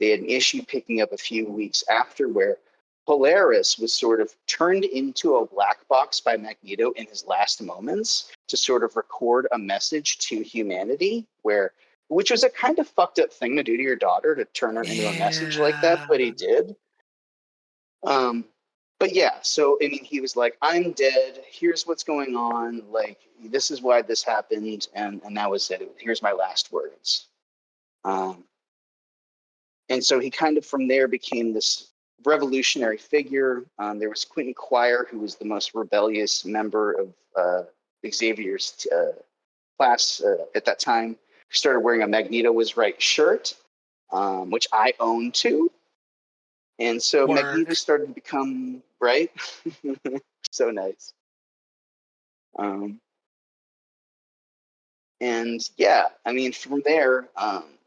They had an issue picking up a few weeks after where Polaris was sort of turned into a black box by Magneto in his last moments to sort of record a message to humanity, which was a kind of fucked up thing to do to your daughter, to turn her into a message like that, Yeah. but he did. But yeah, so I mean, he was like, "I'm dead. Here's what's going on. Like, this is why this happened," and that was it. Here's my last words. Um, and so he kind of from there became this revolutionary figure. There was Quentin Quire, who was the most rebellious member of Xavier's class at that time, who started wearing a Magneto was right shirt, which I own too. And so Magneto Work. started to become right. So nice. And yeah, I mean, from there,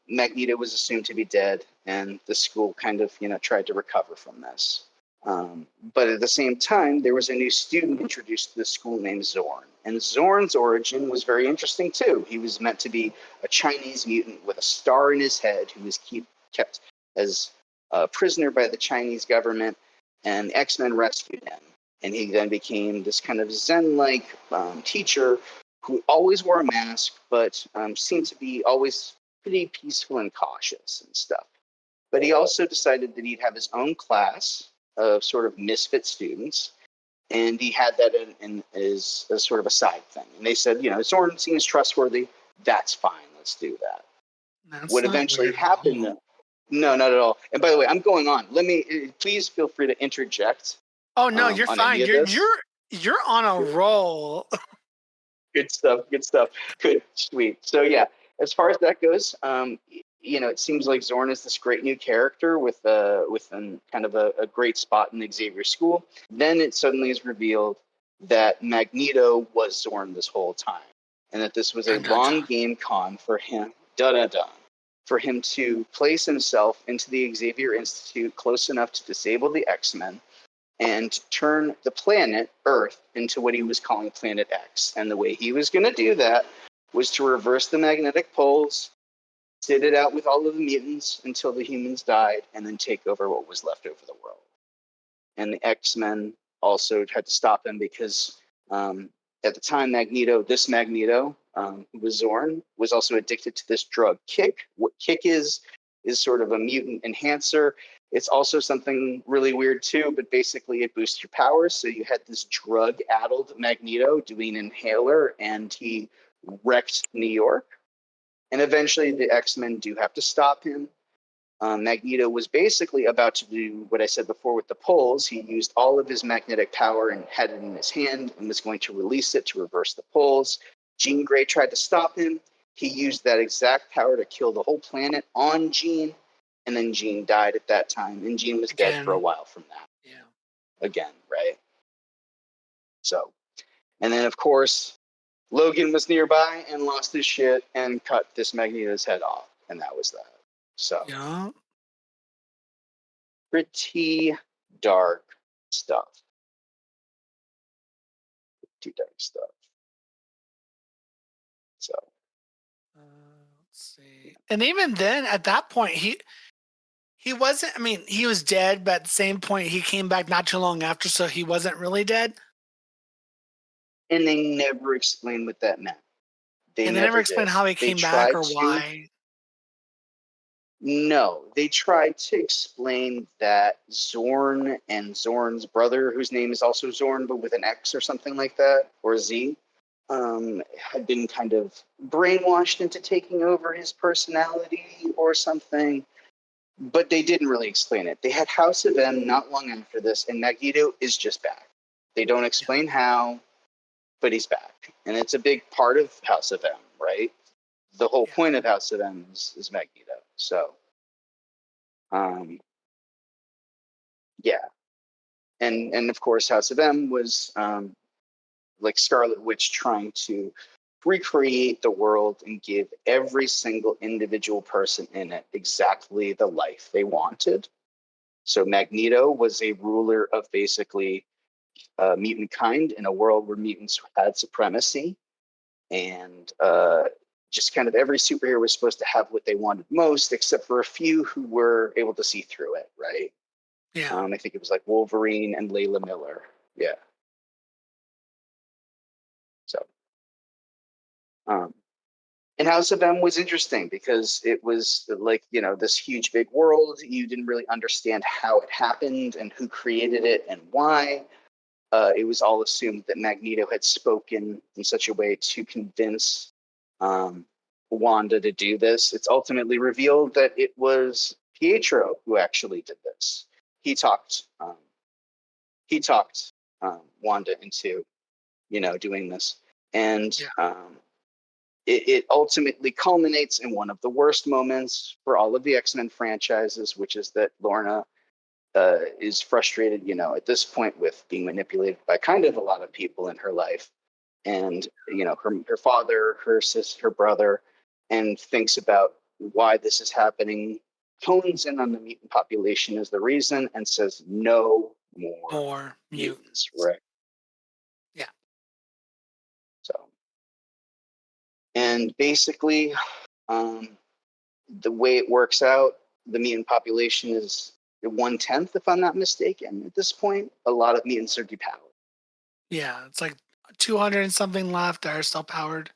Magneto was assumed to be dead, and the school kind of, tried to recover from this. But at the same time, there was a new student introduced to the school named Zorn. And Zorn's origin was very interesting too. He was meant to be a Chinese mutant with a star in his head who was kept as a prisoner by the Chinese government, and X-Men rescued him. And he then became this kind of Zen-like teacher who always wore a mask, but seemed to be always pretty peaceful and cautious and stuff. But he also decided that he'd have his own class of sort of misfit students, and he had that in as sort of a side thing. And they said, Zorn seems trustworthy. That's fine. Let's do that. That's What not eventually weird at all. happened? No, not at all. And by the way, I'm going on. Please feel free to interject. Oh no, you're On fine. any of this. You're on a roll. Good stuff. Good stuff. Good. Sweet. So yeah, as far as that goes, it seems like Zorn is this great new character with kind of a great spot in Xavier School. Then it suddenly is revealed that Magneto was Zorn this whole time, and that this was a Dun, dun, long dun. game con for him. Da da da. For him to place himself into the Xavier Institute close enough to disable the X-Men and turn the planet Earth into what he was calling Planet X. And the way he was going to do that was to reverse the magnetic poles, sit it out with all of the mutants until the humans died, and then take over what was left over the world. And the X-Men also had to stop him because at the time, Magneto, who was Zorn, was also addicted to this drug, Kick. What Kick is sort of a mutant enhancer. It's also something really weird too, but basically it boosts your powers. So you had this drug-addled Magneto doing inhaler, and he wrecked New York. And eventually the X-Men do have to stop him. Magneto was basically about to do what I said before with the poles. He used all of his magnetic power and had it in his hand and was going to release it to reverse the poles. Jean Grey tried to stop him. He used that exact power to kill the whole planet on Jean, and then Jean died at that time, and Jean was dead for a while from that. Yeah. Again, right? So, and then of course, Logan was nearby and lost his shit and cut this Magneto's head off, and that was that. So, Yeah. pretty dark stuff. Pretty dark stuff. So, Let's see. And even then, at that point, he wasn't. I mean, he was dead, but at the same point, he came back not too long after, so he wasn't really dead. and they never explained what that meant. They never explained how he came back or why. No, they tried to explain that Zorn and Zorn's brother, whose name is also Zorn, but with an X or something like that, or Z, had been kind of brainwashed into taking over his personality or something. But they didn't really explain it. They had House of M not long after this, and Magneto is just back. They don't explain how, but he's back. And it's a big part of House of M, right? The whole point of House of M is Magneto. So, yeah. And of course, House of M was like Scarlet Witch trying to recreate the world and give every single individual person in it exactly the life they wanted. So Magneto was a ruler of basically mutant kind in a world where mutants had supremacy, and just kind of every superhero was supposed to have what they wanted most, except for a few who were able to see through it, right? Yeah. I think it was like Wolverine and Layla Miller. Yeah. So, and House of M was interesting because it was like, this huge big world. You didn't really understand how it happened and who created it and why. It was all assumed that Magneto had spoken in such a way to convince Wanda to do this. It's ultimately revealed that it was Pietro who actually did this. He talked Wanda into, doing this, and it ultimately culminates in one of the worst moments for all of the X-Men franchises, which is that Lorna is frustrated, at this point with being manipulated by kind of a lot of people in her life, and her father, her sister, her brother, and thinks about why this is happening, hones in on the mutant population as the reason, and says no more mutants, right? Yeah. So, and basically, the way it works out, the mutant population is 1/10, if I'm not mistaken. At this point, a lot of mutants are depowered. Yeah, it's like 200 and something left that are still powered.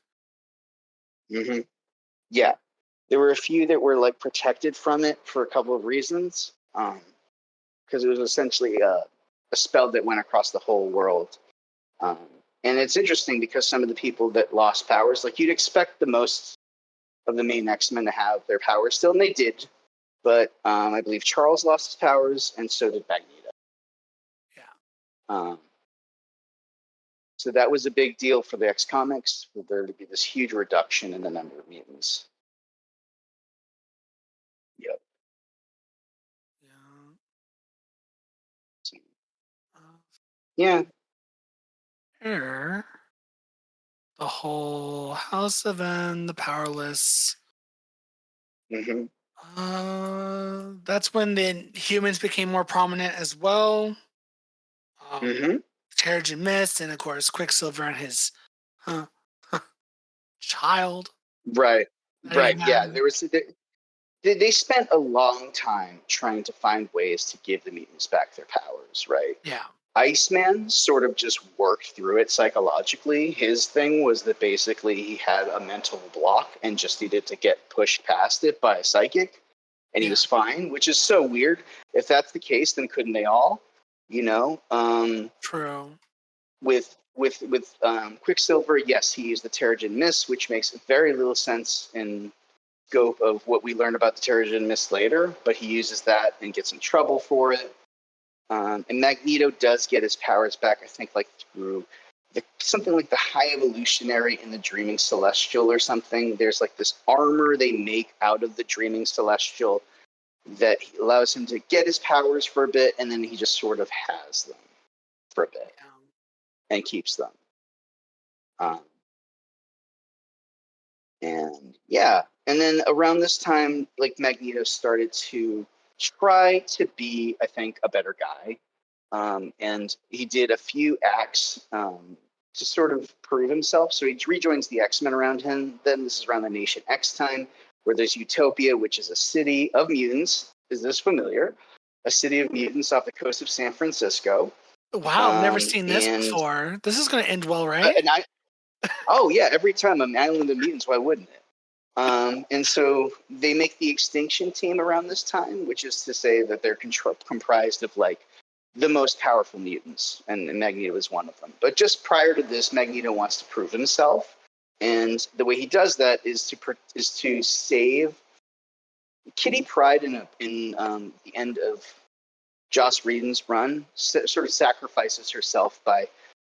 Mm-hmm. Yeah, there were a few that were like protected from it for a couple of reasons, because it was essentially a spell that went across the whole world. Um, and it's interesting because some of the people that lost powers, like you'd expect the most of the main X-Men to have their powers still, and they did. But I believe Charles lost his powers, and so did Magneto. Yeah. So that was a big deal for the X comics, for there to be this huge reduction in the number of mutants. Yep. Yeah. So, yeah. Here, the whole House of M, the Powerless. Mm-hmm. That's when the humans became more prominent as well. Mm-hmm. Terrigen Mist, and of course Quicksilver and his child. Right. Right. Yeah. Had. There was. They spent a long time trying to find ways to give the mutants back their powers. Right. Yeah. Iceman sort of just worked through it psychologically. His thing was that basically he had a mental block and just needed to get pushed past it by a psychic, and he was fine, which is so weird. If that's the case, then couldn't they all? True. With Quicksilver, yes, he used the Terrigen Mist, which makes very little sense in scope of what we learn about the Terrigen Mist later, but he uses that and gets in trouble for it. And Magneto does get his powers back, I think, like through something like the High Evolutionary in the Dreaming Celestial or something. There's like this armor they make out of the Dreaming Celestial that allows him to get his powers for a bit, and then he just sort of has them for a bit and keeps them. And yeah, and then around this time, like Magneto started to try to be, I think, a better guy. And he did a few acts to sort of prove himself. So he rejoins the X-Men around him. Then this is around the Nation X time, where there's Utopia, which is a city of mutants. Is this familiar? A city of mutants off the coast of San Francisco. Wow, I've never seen this and, before. This is going to end well, right? And oh yeah, every time an island of mutants, why wouldn't it? And so they make the Extinction Team around this time, which is to say that they're comprised of like the most powerful mutants, and Magneto is one of them. But just prior to this, Magneto wants to prove himself, and the way he does that is to save Kitty Pryde in the end of Joss Whedon's run. Sort of sacrifices herself by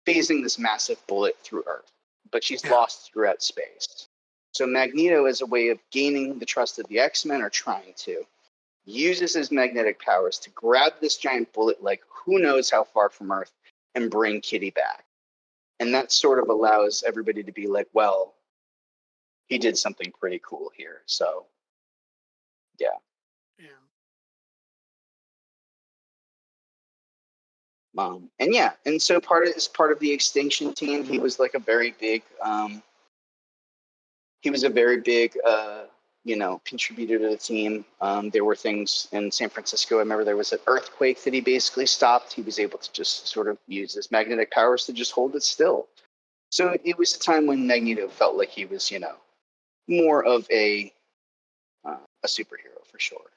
phasing this massive bullet through Earth, but she's lost throughout space. So Magneto, as a way of gaining the trust of the X-Men, or trying to, uses his magnetic powers to grab this giant bullet, like who knows how far from Earth, and bring Kitty back. And that sort of allows everybody to be like, well, he did something pretty cool here. So, yeah. Yeah. And so part of the Extinction Team, he was like a very big contributor to the team. There were things in San Francisco. I remember there was an earthquake that he basically stopped. He was able to just sort of use his magnetic powers to just hold it still. So it was a time when Magneto felt like he was, more of a superhero for sure.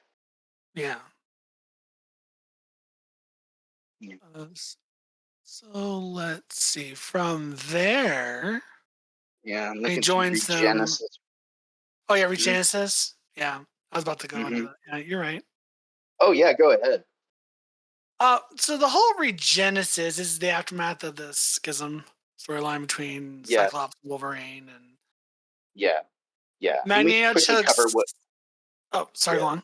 Yeah. Yeah. So let's see. From there, Yeah, I'm he looking joins through them. Regenesis. Oh yeah, Regenesis. Yeah, I was about to go Mm-hmm. into that. Yeah, you're right. Oh yeah, go ahead. So the whole Regenesis is the aftermath of the Schism storyline between Cyclops and Wolverine, and Yeah. And we can Magneto quickly took. cover what. Oh, sorry, go on.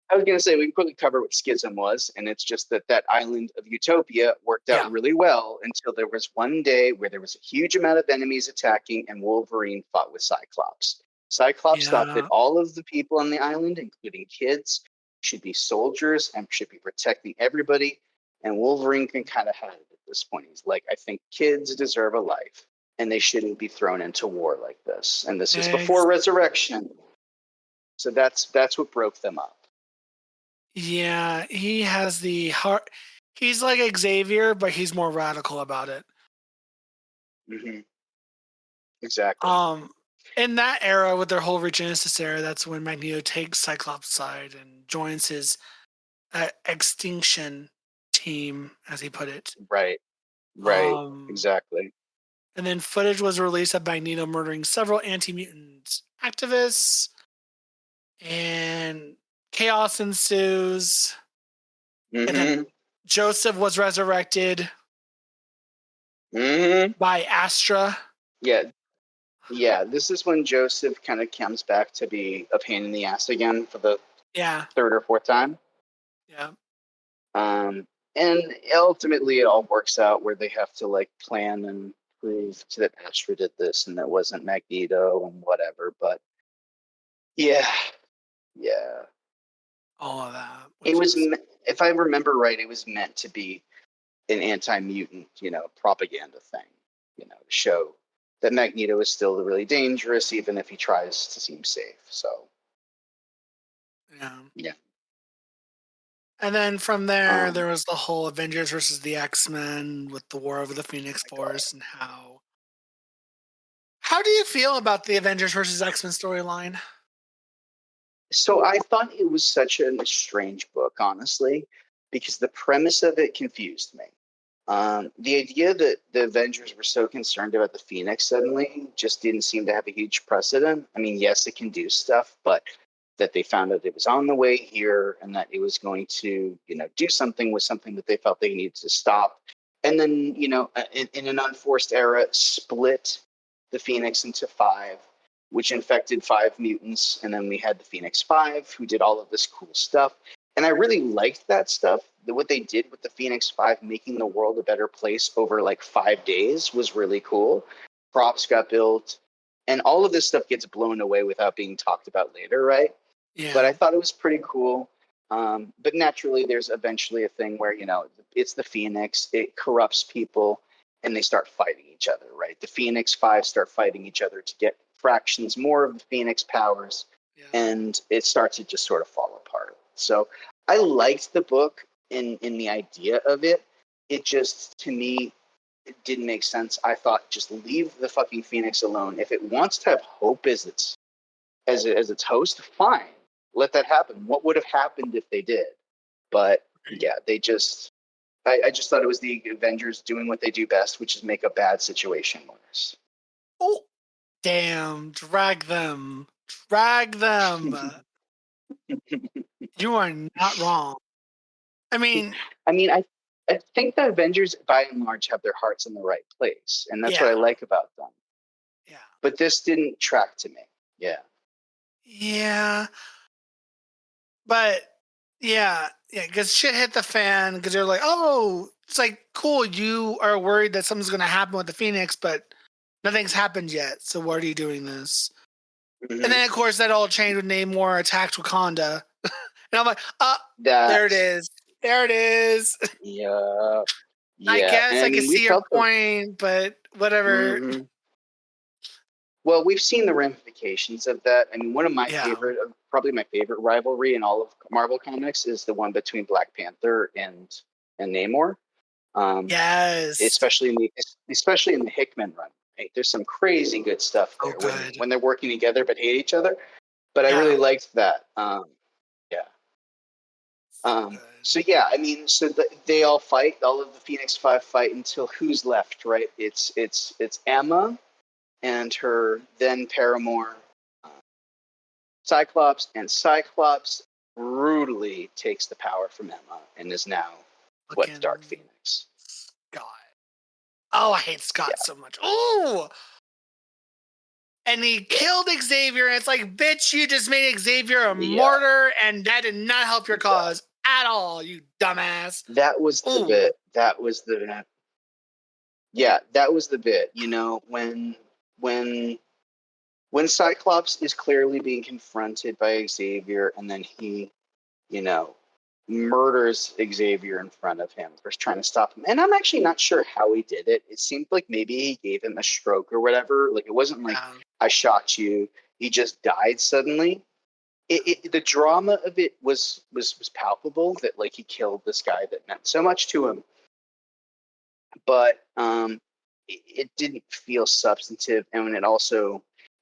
I was going to say we can quickly cover what Schism was, and it's just that island of Utopia worked out really well until there was one day where there was a huge amount of enemies attacking, and Wolverine fought with Cyclops. Cyclops thought that all of the people on the island, including kids, should be soldiers and should be protecting everybody, and Wolverine can kind of have it at this point. He's like, I think kids deserve a life, and they shouldn't be thrown into war like this. And this is before Resurrection. So that's what broke them up. Yeah, he has the heart. He's like Xavier, but he's more radical about it. Mm-hmm. Exactly. In that era, with their whole Regenesis era, that's when Magneto takes Cyclops' side and joins his Extinction Team, as he put it. Right. Exactly. And then footage was released of Magneto murdering several anti-mutant activists, and chaos ensues. Mm-hmm. And then Joseph was resurrected by Astra. Yeah. This is when Joseph kind of comes back to be a pain in the ass again for the third or fourth time. Yeah. And ultimately it all works out where they have to like plan and prove that Astra did this and that wasn't Magneto and whatever. But yeah. All of that. It was, if I remember right, it was meant to be an anti-mutant, propaganda thing, to show that Magneto is still really dangerous, even if he tries to seem safe. So, yeah. And then from there, there was the whole Avengers versus the X-Men with the War over the Phoenix Force and how. How do you feel about the Avengers versus X-Men storyline? So I thought it was such a strange book, honestly, because the premise of it confused me. The idea that the Avengers were so concerned about the Phoenix suddenly just didn't seem to have a huge precedent. I mean, yes, it can do stuff, but that they found out it was on the way here and that it was going to, do something with something that they felt they needed to stop. And then, in an unforced era, split the Phoenix into 5, which infected 5 mutants. And then we had the Phoenix 5, who did all of this cool stuff. And I really liked that stuff. What they did with the Phoenix 5, making the world a better place over like 5 days, was really cool. Props got built. And all of this stuff gets blown away without being talked about later, right? Yeah. But I thought it was pretty cool. But naturally, there's eventually a thing where, it's the Phoenix. It corrupts people, and they start fighting each other, right? The Phoenix 5 start fighting each other to get fractions more of the Phoenix powers, and it starts to just sort of fall apart. So I liked the book in the idea of it. It just, to me, it didn't make sense. I thought, just leave the fucking Phoenix alone. If it wants to have hope as its as its host, fine, let that happen. What would have happened if they did? But yeah, they just. I just thought it was the Avengers doing what they do best, which is make a bad situation worse. Oh, damn! Drag them. Drag them. You are not wrong. I mean, I think the Avengers, by and large, have their hearts in the right place, and that's what I yeah. like about them. Yeah. But this didn't track to me. Yeah. Yeah. But yeah, because shit hit the fan because they're like, oh, it's like, cool, you are worried that something's going to happen with the Phoenix, but nothing's happened yet. So why are you doing this? Mm-hmm. And then, of course, that all changed when Namor attacked Wakanda. And I'm like, there it is. There it is. Yeah. Yeah. I guess and I can see your point, but whatever. Mm-hmm. Well, we've seen the ramifications of that. I mean, one of my favorite, probably my favorite rivalry in all of Marvel Comics is the one between Black Panther and Namor. Yes. Especially in the Hickman run. Right? There's some crazy good stuff there when they're working together but hate each other. But I really liked that. So yeah, I mean, they all fight. All of the Phoenix Five fight until who's left, right? It's Emma and her then paramour, Cyclops, and Cyclops brutally takes the power from Emma and is now the Dark Phoenix. God. Oh, I hate Scott so much. Oh, and he killed Xavier, and it's like, bitch, you just made Xavier a martyr, and that did not help your cause at all, you dumbass. That was the bit. That was the bit. You know, when Cyclops is clearly being confronted by Xavier, and then he, murders Xavier in front of him for trying to stop him. And I'm actually not sure how he did it. It seemed like maybe he gave him a stroke or whatever. Like, it wasn't like, I shot you. He just died suddenly. The drama of it was palpable, that like he killed this guy that meant so much to him. But it didn't feel substantive. And when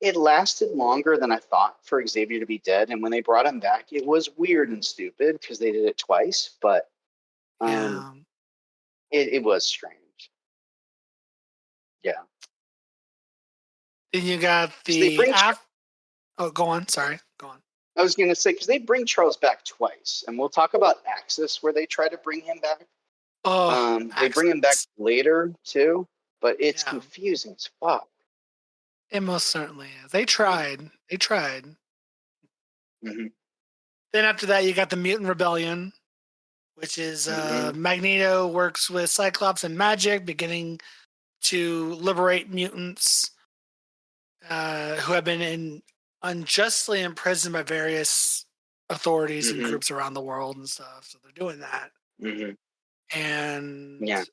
it lasted longer than I thought for Xavier to be dead. And when they brought him back, it was weird and stupid because they did it twice. But it was strange. Yeah. Then you got go on. Sorry. Go on. I was going to say, because they bring Charles back twice. And we'll talk about Axis, where they try to bring him back. They bring him back later, too. But it's confusing as fuck. It most certainly is. They tried. Mm-hmm. Then after that, you got the Mutant Rebellion, which is Magneto works with Cyclops and Magic, beginning to liberate mutants who have been unjustly imprisoned by various authorities and groups around the world and stuff. So they're doing that. Mm-hmm. And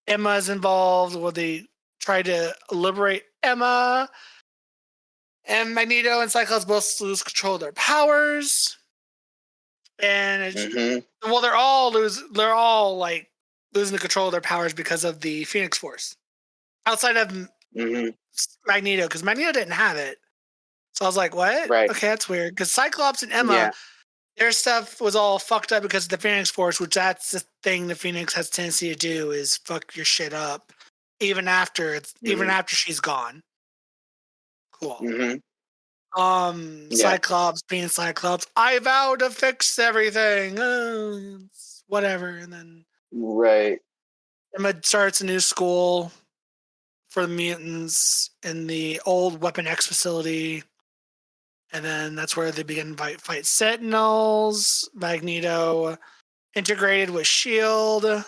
Emma's involved. Well, they try to liberate Emma. And Magneto and Cyclops both lose control of their powers. And they're all like losing the control of their powers because of the Phoenix Force. Outside of Magneto, because Magneto didn't have it. So I was like, what? Right. Okay, that's weird. Because Cyclops and Emma, their stuff was all fucked up because of the Phoenix Force, which that's the thing the Phoenix has a tendency to do, is fuck your shit up. Even after she's gone. Cool. Cyclops being Cyclops, I vow to fix everything. Whatever. And then Emma starts a new school for the mutants in the old Weapon X facility. And then that's where they begin to fight Sentinels, Magneto, integrated with S.H.I.E.L.D.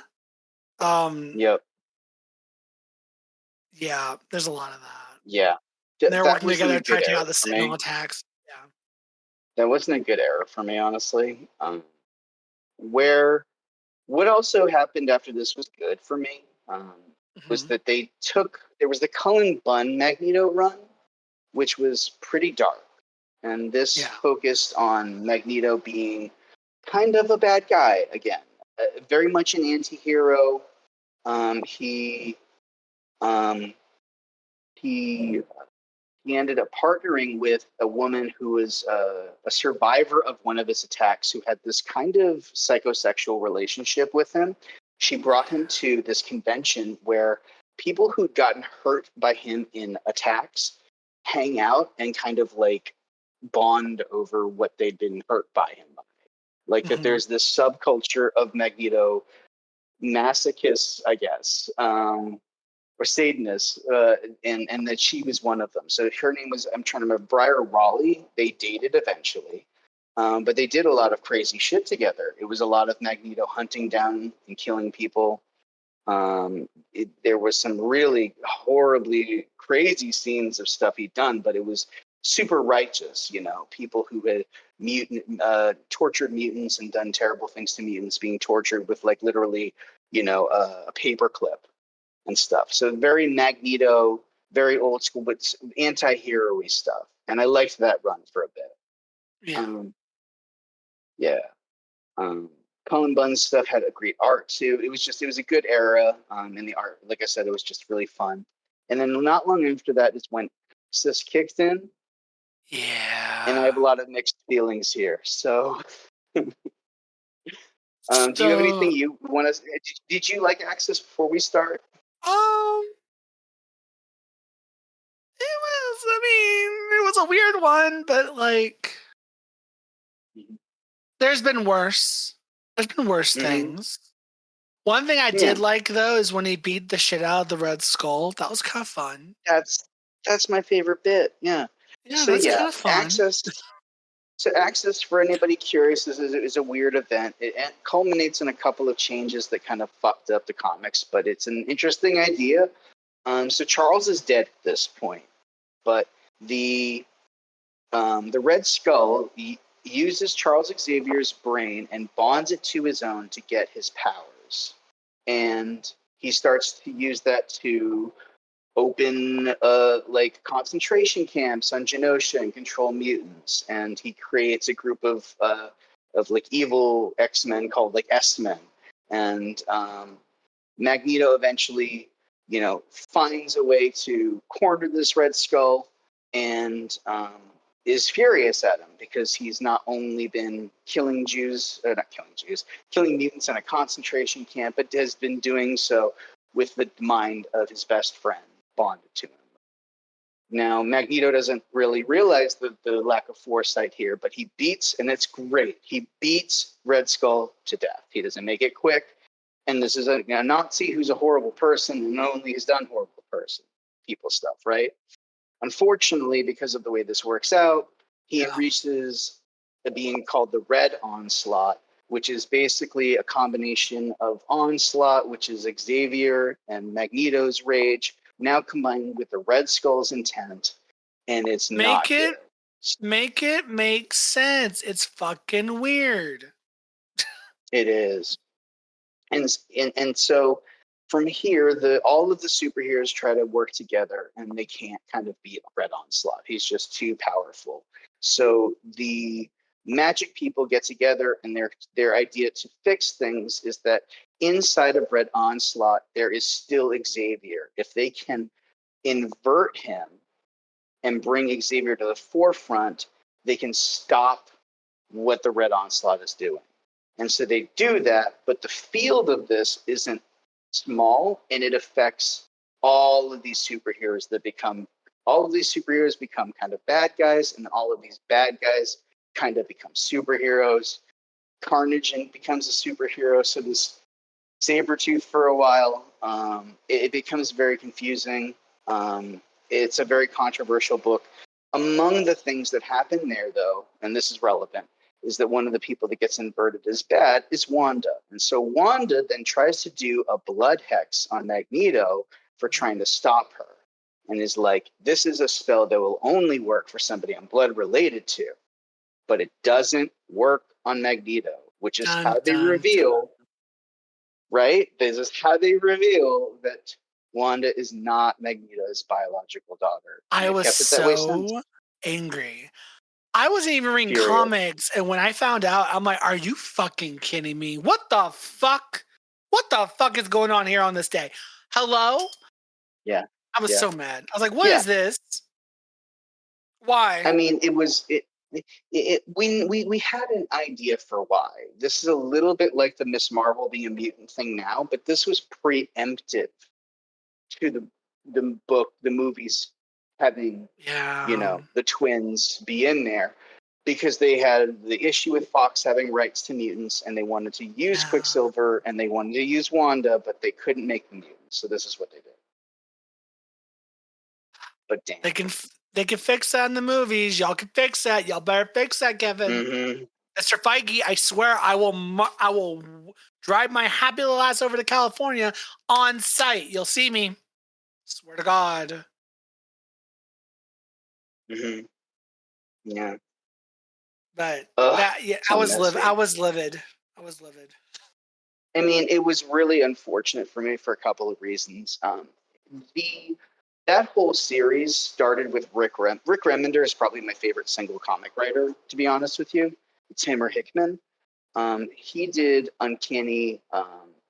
Yeah, there's a lot of that. Yeah. They're working together to try to take out the Sentinel attacks. Yeah. That wasn't a good era for me, honestly. What also happened after this was good for me was that there was the Cullen Bunn Magneto run, which was pretty dark. And this focused on Magneto being kind of a bad guy again, very much an anti-hero. He he ended up partnering with a woman who was a survivor of one of his attacks, who had this kind of psychosexual relationship with him. She brought him to this convention where people who'd gotten hurt by him in attacks hang out and kind of like bond over what they'd been hurt by him by. Like that there's this subculture of Magneto masochists, I guess, or Satanists, and that she was one of them. So her name was, I'm trying to remember, Briar Raleigh. They dated eventually, but they did a lot of crazy shit together. It was a lot of Magneto hunting down and killing people. There was some really horribly crazy scenes of stuff he'd done, but it was super righteous, you know, people who had tortured mutants and done terrible things to mutants being tortured with like literally, you know, a paperclip and stuff. So very Magneto, very old school, but anti-hero-y stuff. And I liked that run for a bit. Cullen Bunn's stuff had a great art too. It was a good era. And the art, like I said, it was just really fun. And then not long after that is when Sis kicked in. Yeah. And I have a lot of mixed feelings here. So do you have anything you want to? Did you like Axis before we start? It was a weird one, but like, there's been worse. There's been worse things. One thing I did like though is when he beat the shit out of the Red Skull. That was kind of fun. That's my favorite bit. Yeah. Yeah, that's kind of fun. Access for anybody curious is a weird event. It culminates in a couple of changes that kind of fucked up the comics, but it's an interesting idea. So Charles is dead at this point, but the Red Skull uses Charles Xavier's brain and bonds it to his own to get his powers, and he starts to use that to open like concentration camps on Genosha and control mutants, and he creates a group of like evil X-Men called like S-Men, and Magneto eventually, you know, finds a way to corner this Red Skull and is furious at him because he's not only been killing mutants in a concentration camp, but has been doing so with the mind of his best friend bonded to him. Now, Magneto doesn't really realize the lack of foresight here, but he beats, and it's great, he beats Red Skull to death. He doesn't make it quick, and this is a Nazi who's a horrible person and only has done horrible people stuff, right? Unfortunately, because of the way this works out, he reaches being called the Red Onslaught, which is basically a combination of Onslaught, which is Xavier and Magneto's rage, now combined with the Red Skull's intent, and it's not good. Make it make sense. It's fucking weird. It is. And so from here, all of the superheroes try to work together, and they can't kind of beat Red Onslaught. He's just too powerful. So the magic people get together, and their idea to fix things is that inside of Red Onslaught, there is still Xavier. If they can invert him and bring Xavier to the forefront, they can stop what the Red Onslaught is doing. And so they do that, but the field of this isn't small, and it affects all of these superheroes become kind of bad guys, and all of these bad guys kind of become superheroes. Carnage becomes a superhero, so this Sabretooth for a while, it becomes very confusing. It's a very controversial book. Among the things that happen there, though, and this is relevant, is that one of the people that gets inverted as bad is Wanda. And so Wanda then tries to do a blood hex on Magneto for trying to stop her, and is like, this is a spell that will only work for somebody I'm blood related to. But it doesn't work on Magneto, which is how they reveal, right? This is how they reveal that Wanda is not Magneto's biological daughter. I was so angry. I wasn't even reading comics, and when I found out, I'm like, are you fucking kidding me? What the fuck? What the fuck is going on here on this day? Hello? Yeah. I was so mad. I was like, what is this? Why? I mean, we had an idea for why. This is a little bit like the Miss Marvel being a mutant thing now, but this was preemptive to the movies having, Yeah. the twins be in there because they had the issue with Fox having rights to mutants and they wanted to use Yeah. Quicksilver and they wanted to use Wanda, but they couldn't make the mutants. So this is what they did. But damn. They can fix that in the movies. Y'all can fix that. Y'all better fix that, Kevin. Mm-hmm. Mr. Feige, I swear I will drive my happy little ass over to California on site. You'll see me. Swear to God. Mm-hmm. Yeah. But Ugh, I so was livid. messy. I was livid. I mean, it was really unfortunate for me for a couple of reasons. That whole series started with Rick Remender is probably my favorite single comic writer, to be honest with you. It's him or Hickman. He did Uncanny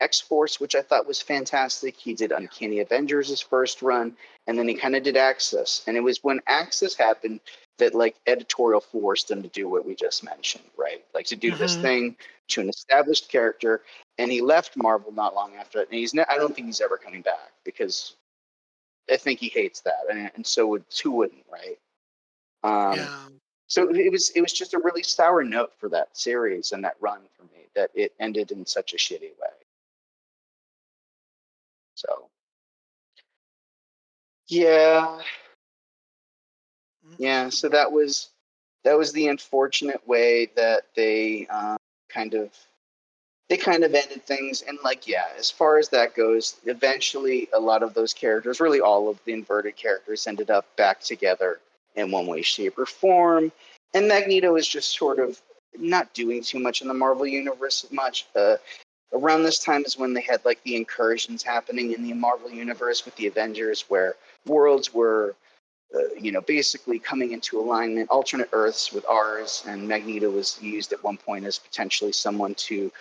X-Force, which I thought was fantastic. He did Uncanny Avengers his first run, and then he kind of did Axis. And it was when Axis happened that like editorial forced him to do what we just mentioned, right? Like to do this thing to an established character. And he left Marvel not long after it. And I don't think he's ever coming back because I think he hates that, and so who wouldn't, right? Yeah. So it was just a really sour note for that series and that run for me that it ended in such a shitty way. So yeah. So that was the unfortunate way that they kind of ended things. And like, yeah, as far as that goes, eventually a lot of those characters, really all of the inverted characters, ended up back together in one way, shape, or form. And Magneto is just sort of not doing too much in the Marvel universe much. Around this time is when they had like the incursions happening in the Marvel universe with the Avengers, where worlds were basically coming into alignment, alternate Earths with ours, and Magneto was used at one point as potentially someone to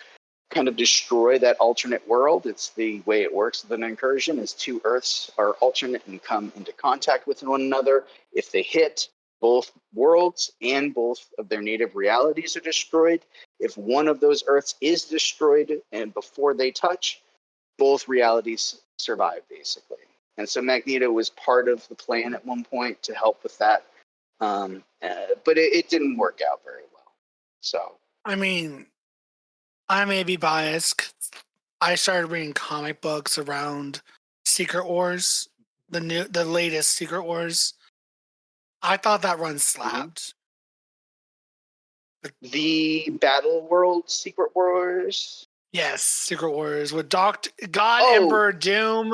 kind of destroy that alternate world. It's the way it works with an incursion is two Earths are alternate and come into contact with one another. If they hit, both worlds and both of their native realities are destroyed. If one of those Earths is destroyed and before they touch, both realities survive, basically. And so Magneto was part of the plan at one point to help with that. But it didn't work out very well. So, I mean, I may be biased. I started reading comic books around Secret Wars, the latest Secret Wars. I thought that run slapped. The Battle World Secret Wars. Yes, Secret Wars with God Oh. Emperor Doom.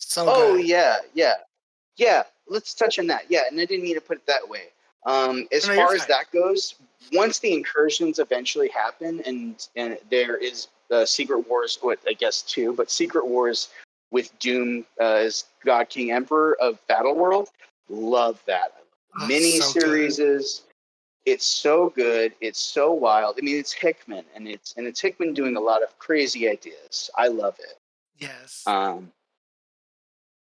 So Oh good. yeah. Let's touch on that. Yeah, and I didn't mean to put it that way. As No, you're far as fine. that goes, once the incursions eventually happen, and there is Secret Wars, what I guess 2, but Secret Wars with Doom as God King Emperor of Battle World. Love that. Mini So good. series. It's so good. It's so wild. I mean, it's Hickman, and it's Hickman doing a lot of crazy ideas. I love it. Yes.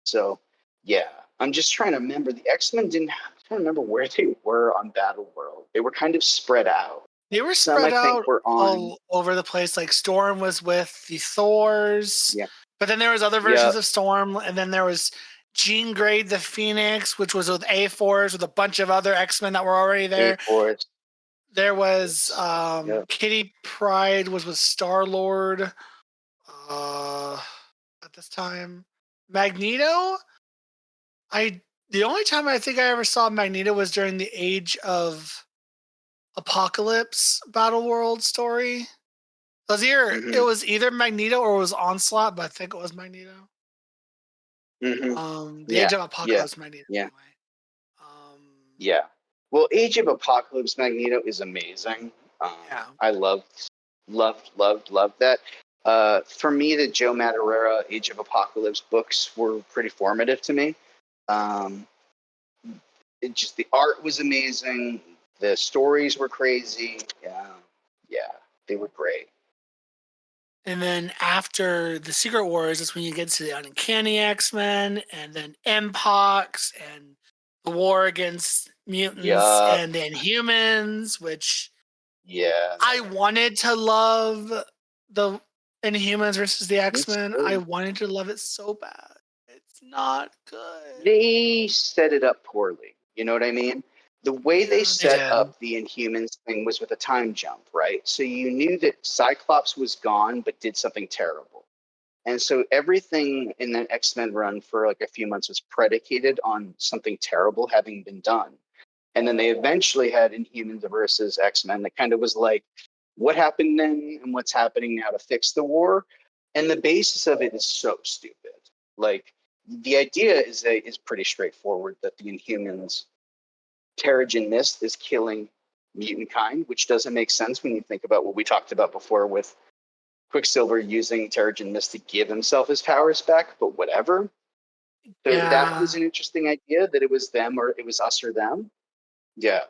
So yeah, I'm just trying to remember. The X-Men didn't. I'm trying to remember where they were on Battle World. They were kind of spread out. They were Some I spread think out were on. all over the place. Like Storm was with the Thors, Yeah. but then there was other Yeah. versions of Storm, and then there was Jean Grey the Phoenix, which was with A-Force with a bunch of other X-Men that were already there. A-Force. There was Kitty Pryde was with Star-Lord at this time. Magneto, the only time I think I ever saw Magneto was during the Age of Apocalypse Battle World story. It was either Magneto or it was Onslaught, but I think it was Magneto. The Age of Apocalypse Magneto. Yeah. Anyway. Yeah. Well, Age of Apocalypse Magneto is amazing. I loved that. For me, the Joe Madureira Age of Apocalypse books were pretty formative to me. The art was amazing. The stories were crazy. Yeah, they were great. And then after the Secret Wars, that's when you get to the Uncanny X-Men, and then Mpox, and the war against mutants and the Inhumans, which I wanted to love the Inhumans versus the X-Men. I wanted to love it so bad. It's not good. They set it up poorly. You know what I mean? The way they set up the Inhumans thing was with a time jump, right? So you knew that Cyclops was gone, but did something terrible. And so everything in the X-Men run for like a few months was predicated on something terrible having been done. And then they eventually had Inhumans versus X-Men that kind of was like, what happened then and what's happening now to fix the war? And the basis of it is so stupid. Like, the idea is pretty straightforward, that the Inhumans, Terrigen Mist is killing mutant kind, which doesn't make sense when you think about what we talked about before with Quicksilver using Terrigen Mist to give himself his powers back, but whatever. So that was an interesting idea, that it was them or it was us or them. Yeah.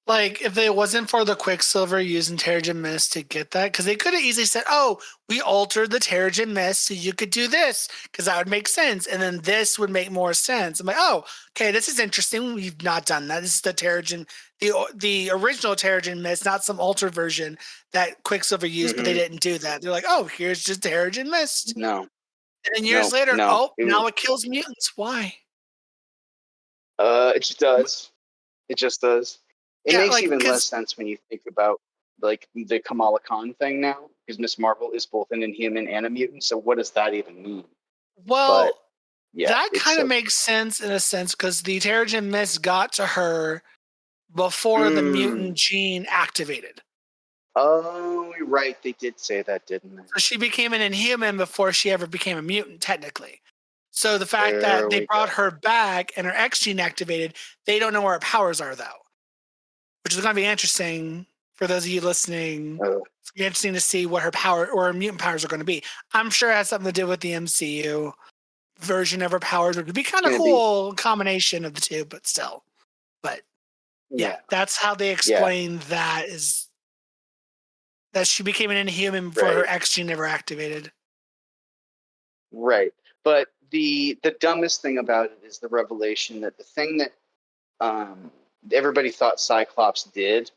Like, if it wasn't for the Quicksilver using Terrigen Mist to get that, because they could have easily said, oh, we altered the Terrigen Mist so you could do this, because that would make sense. And then this would make more sense. I'm like, oh, okay, this is interesting. We've not done that. This is the Terrigen, the original Terrigen Mist, not some altered version that Quicksilver used, but they didn't do that. They're like, oh, here's just Terrigen Mist. No. And then years later, now it kills mutants. Why? It just does. It just does. It makes even less sense when you think about like the Kamala Khan thing now, because Miss Marvel is both an Inhuman and a mutant. So what does that even mean? Well, that kind of makes sense in a sense, because the Terrigen Mist got to her before the mutant gene activated. Oh, you're right. They did say that, didn't they? So she became an Inhuman before she ever became a mutant, technically. So the fact that they brought her back and her X gene activated, they don't know where her powers are, though. Which is going to be interesting for those of you listening. It's going to be interesting to see what her power or her mutant powers are going to be. I'm sure it has something to do with the MCU version of her powers. It would be kind of cool combination of the two, but still. But yeah, that's how they explain that, is that she became an Inhuman before her X gene never activated. Right. But the dumbest thing about it is the revelation that the thing that everybody thought Cyclops did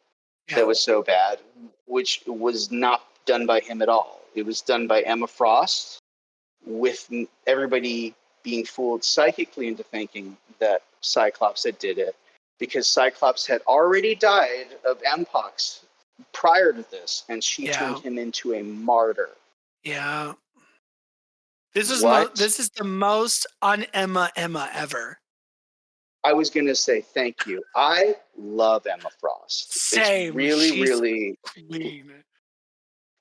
that was so bad, which was not done by him at all. It was done by Emma Frost, with everybody being fooled psychically into thinking that Cyclops had did it, because Cyclops had already died of Mpox prior to this, and she turned him into a martyr. Yeah. This is the most un-Emma Emma I was going to say thank you. I love Emma Frost. Same. It's really,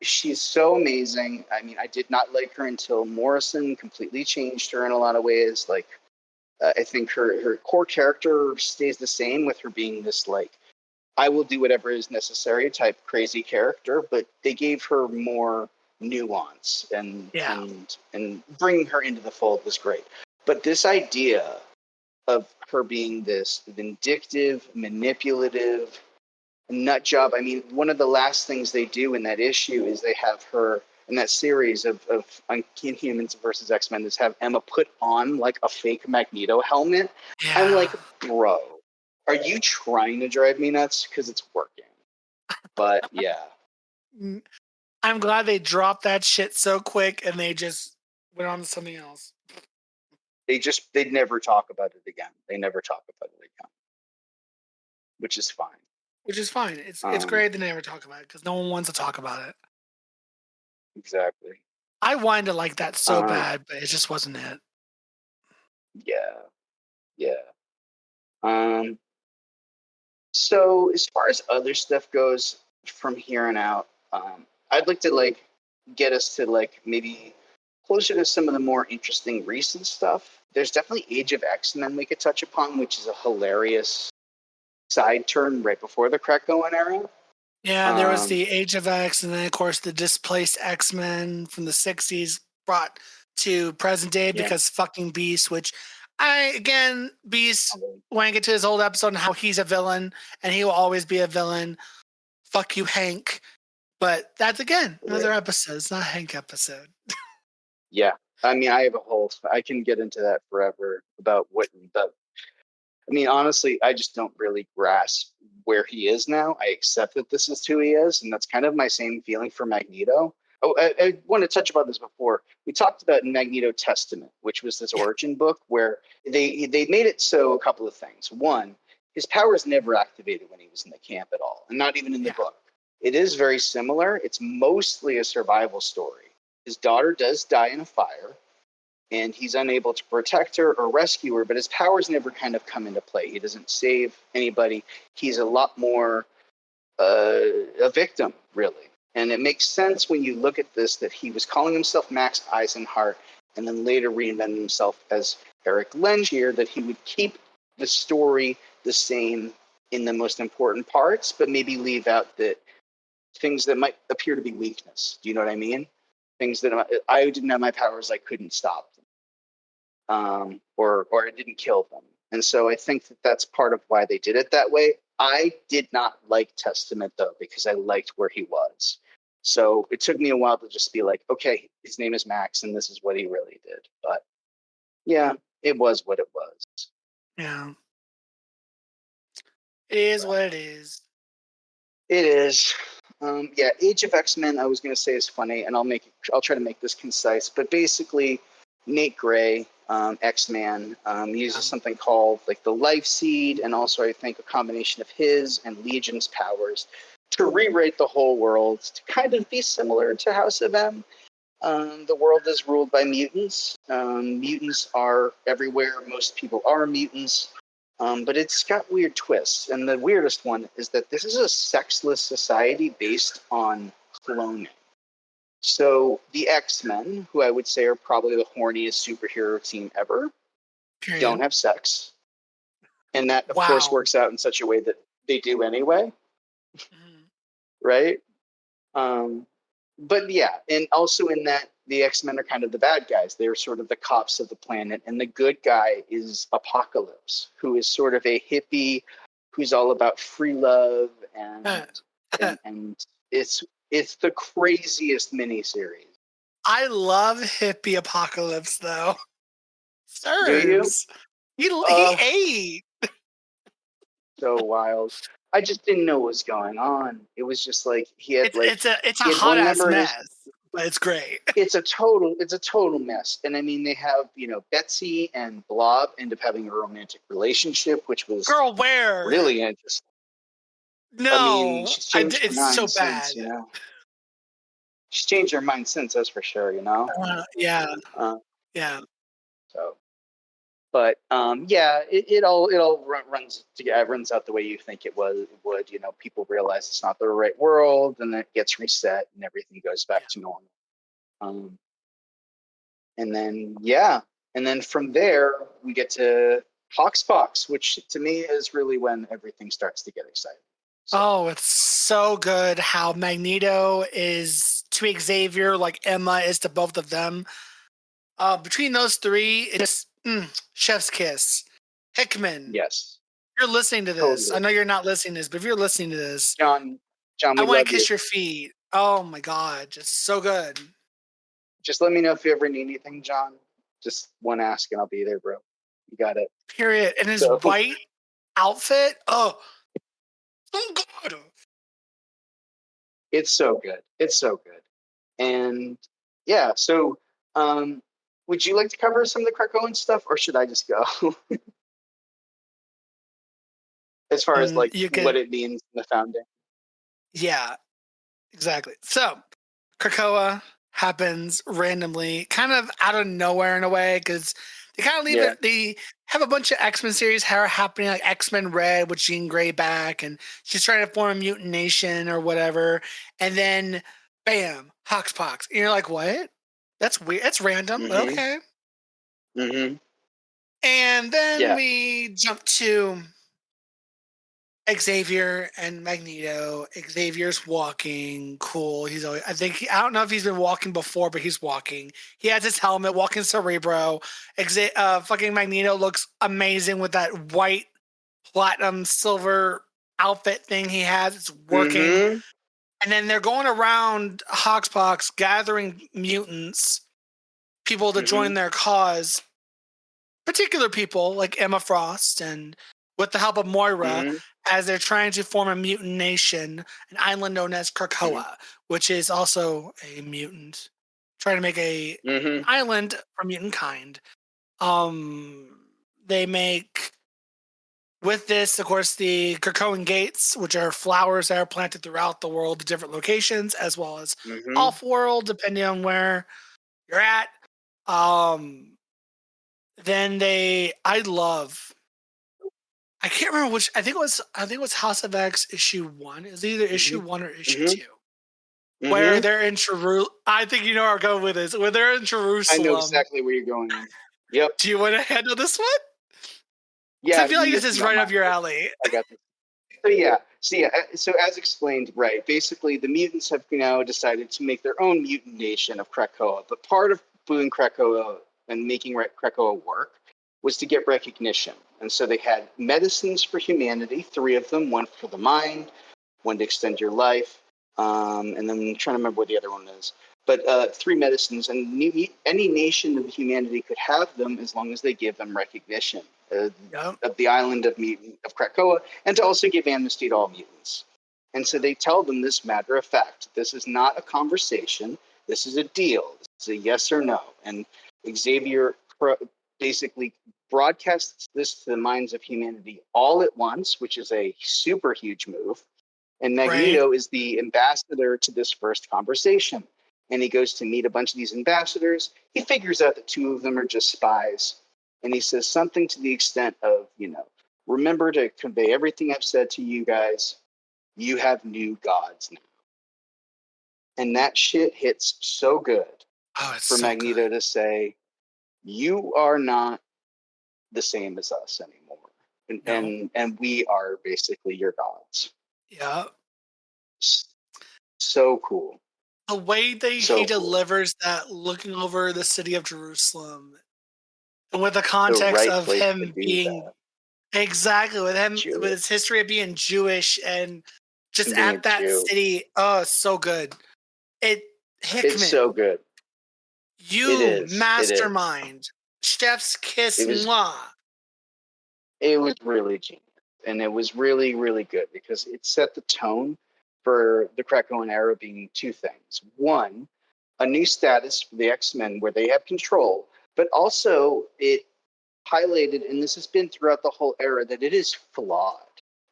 she's so amazing. I mean, I did not like her until Morrison completely changed her in a lot of ways. Like, I think her core character stays the same, with her being this, like, I will do whatever is necessary type crazy character, but they gave her more nuance and bringing her into the fold was great. But this idea of her being this vindictive, manipulative nut job. I mean, one of the last things they do in that issue is they have her in that series of Inhumans versus X-Men, is have Emma put on like a fake Magneto helmet. Yeah. I'm like, bro, are you trying to drive me nuts? Because it's working. But yeah. I'm glad they dropped that shit so quick and they just went on to something else. They'd never talk about it again. They never talk about it again. Which is fine. It's great they never talk about it, because no one wants to talk about it. Exactly. I wanted to like that so bad, but it just wasn't it. Yeah. So as far as other stuff goes from here on out, I'd like to like get us to like maybe closer to some of the more interesting recent stuff. There's definitely Age of X-Men we could touch upon, which is a hilarious side turn right before the Krakoan era. Yeah, there was the Age of X, and then of course the displaced X-Men from the 60s brought to present day because fucking Beast, which Beast, when I get to his old episode and how he's a villain and he will always be a villain. Fuck you, Hank. But that's again another episode. It's not a Hank episode. Yeah. I mean, I can get into that forever about honestly, I just don't really grasp where he is now. I accept that this is who he is, and that's kind of my same feeling for Magneto. Oh, I want to touch about this before. We talked about Magneto Testament, which was this origin book where they made it so a couple of things. One, his powers never activated when he was in the camp at all, and not even in the book. It is very similar. It's mostly a survival story. His daughter does die in a fire, and he's unable to protect her or rescue her, but his powers never kind of come into play. He doesn't save anybody. He's a lot more a victim, really. And it makes sense when you look at this that he was calling himself Max Eisenhart and then later reinvented himself as Eric Lengier, that he would keep the story the same in the most important parts, but maybe leave out the things that might appear to be weakness. Do you know what I mean? Things that I didn't have my powers, I couldn't stop them, or it didn't kill them. And so I think that that's part of why they did it that way. I did not like Testament, though, because I liked where he was. So it took me a while to just be like, okay, his name is Max, and this is what he really did. But yeah, it was what it was. Yeah. It is what it is. It is. Yeah, Age of X-Men, I was going to say, is funny, and I'll try to make this concise. But basically, Nate Gray, X-Man, uses something called like the Life Seed, and also I think a combination of his and Legion's powers to rewrite the whole world to kind of be similar to House of M. The world is ruled by mutants. Mutants are everywhere. Most people are mutants. But it's got weird twists. And the weirdest one is that this is a sexless society based on cloning. So the X-Men, who I would say are probably the horniest superhero team ever, don't have sex. And that, of course, works out in such a way that they do anyway. Right? But yeah, and also in that the X-Men are kind of the bad guys. They're sort of the cops of the planet. And the good guy is Apocalypse, who is sort of a hippie who's all about free love. And it's the craziest miniseries. I love hippie Apocalypse, though. Serves. Do you? He ate. So wild. I just didn't know what was going on. It was just like he had it's a hot ass mess, but it's great. It's a total mess. And I mean, they have, Betsy and Blob end up having a romantic relationship, which was really interesting. No, I mean, she's changed her mind so since, bad. She's changed her mind since, that's for sure, Yeah. So, but yeah, it all runs out the way you think it would. People realize it's not the right world, and then it gets reset, and everything goes back to normal. And then from there we get to Hoxpox, which to me is really when everything starts to get exciting. So. It's so good how Magneto is to Xavier like Emma is to both of them. Between those three, it's chef's kiss. Hickman. Yes. You're listening to this. Totally. I know you're not listening to this, but if you're listening to this, John, I want to kiss your feet. Oh my God, just so good. Just let me know if you ever need anything, John. Just one ask and I'll be there, bro. You got it. Period. And his white outfit, so good. It's so good. It's so good. And yeah, so would you like to cover some of the Krakoan stuff, or should I just go? As far as what it means in the founding. Yeah, exactly. So Krakoa happens randomly, kind of out of nowhere in a way, because they kind of leave it. They have a bunch of X-Men series happening, like X-Men Red with Jean Grey back, and she's trying to form a mutant nation or whatever. And then, bam, Hoxpox. And you're like, what? That's weird. That's random. Mm-hmm. Okay. Mm-hmm. And then we jump to Xavier and Magneto. Xavier's walking. Cool. He's always, I don't know if he's been walking before, but he's walking. He has his helmet, walking Cerebro. Fucking Magneto looks amazing with that white platinum silver outfit thing he has. It's working. Mm-hmm. And then they're going around Hoxpox gathering mutants. people to join their cause. Particular people like Emma Frost, and with the help of Moira, as they're trying to form a mutant nation, an island known as Krakoa, which is also a mutant, trying to make an island for mutant kind. They make, with this, of course, the Krakoan gates, which are flowers that are planted throughout the world at different locations, as well as off-world, depending on where you're at. Then I can't remember which. I think it was House of X issue 1. Is either issue 1 or issue 2, where they're in Jerusalem. I think you know where I'm going with this. Where they're in Jerusalem. I know exactly where you're going. Yep. Do you want to handle this one? Yeah. I feel like this is right up your alley. I got this. So as explained, right, basically the mutants have now decided to make their own mutant nation of Krakoa. But part of doing Krakoa and making Krakoa work was to get recognition. And so they had medicines for humanity, 3 of them, 1 for the mind, 1 to extend your life, and then I'm trying to remember what the other one is. But 3 medicines, and any nation of humanity could have them as long as they give them recognition of the island of Krakoa, and to also give amnesty to all mutants. And so they tell them this matter of fact. This is not a conversation. This is a deal. It's a yes or no. And Xavier basically broadcasts this to the minds of humanity all at once, which is a super huge move. And Magneto is the ambassador to this first conversation. And he goes to meet a bunch of these ambassadors. He figures out that 2 of them are just spies. And he says something to the extent of, remember to convey everything I've said to you guys. You have new gods now. And that shit hits so good for Magneto to say, you are not the same as us anymore. And we are basically your gods. Yeah. So cool. The way he delivers that, looking over the city of Jerusalem, and with the context of him being with his history of being Jewish and just at that city. Oh, so good. Hickman. It's so good. Mastermind. Chef's kiss. It was really genius. And it was really, really good because it set the tone for the Krakoan era being 2 things. 1, a new status for the X-Men where they have control, but also it highlighted, and this has been throughout the whole era, that it is flawed.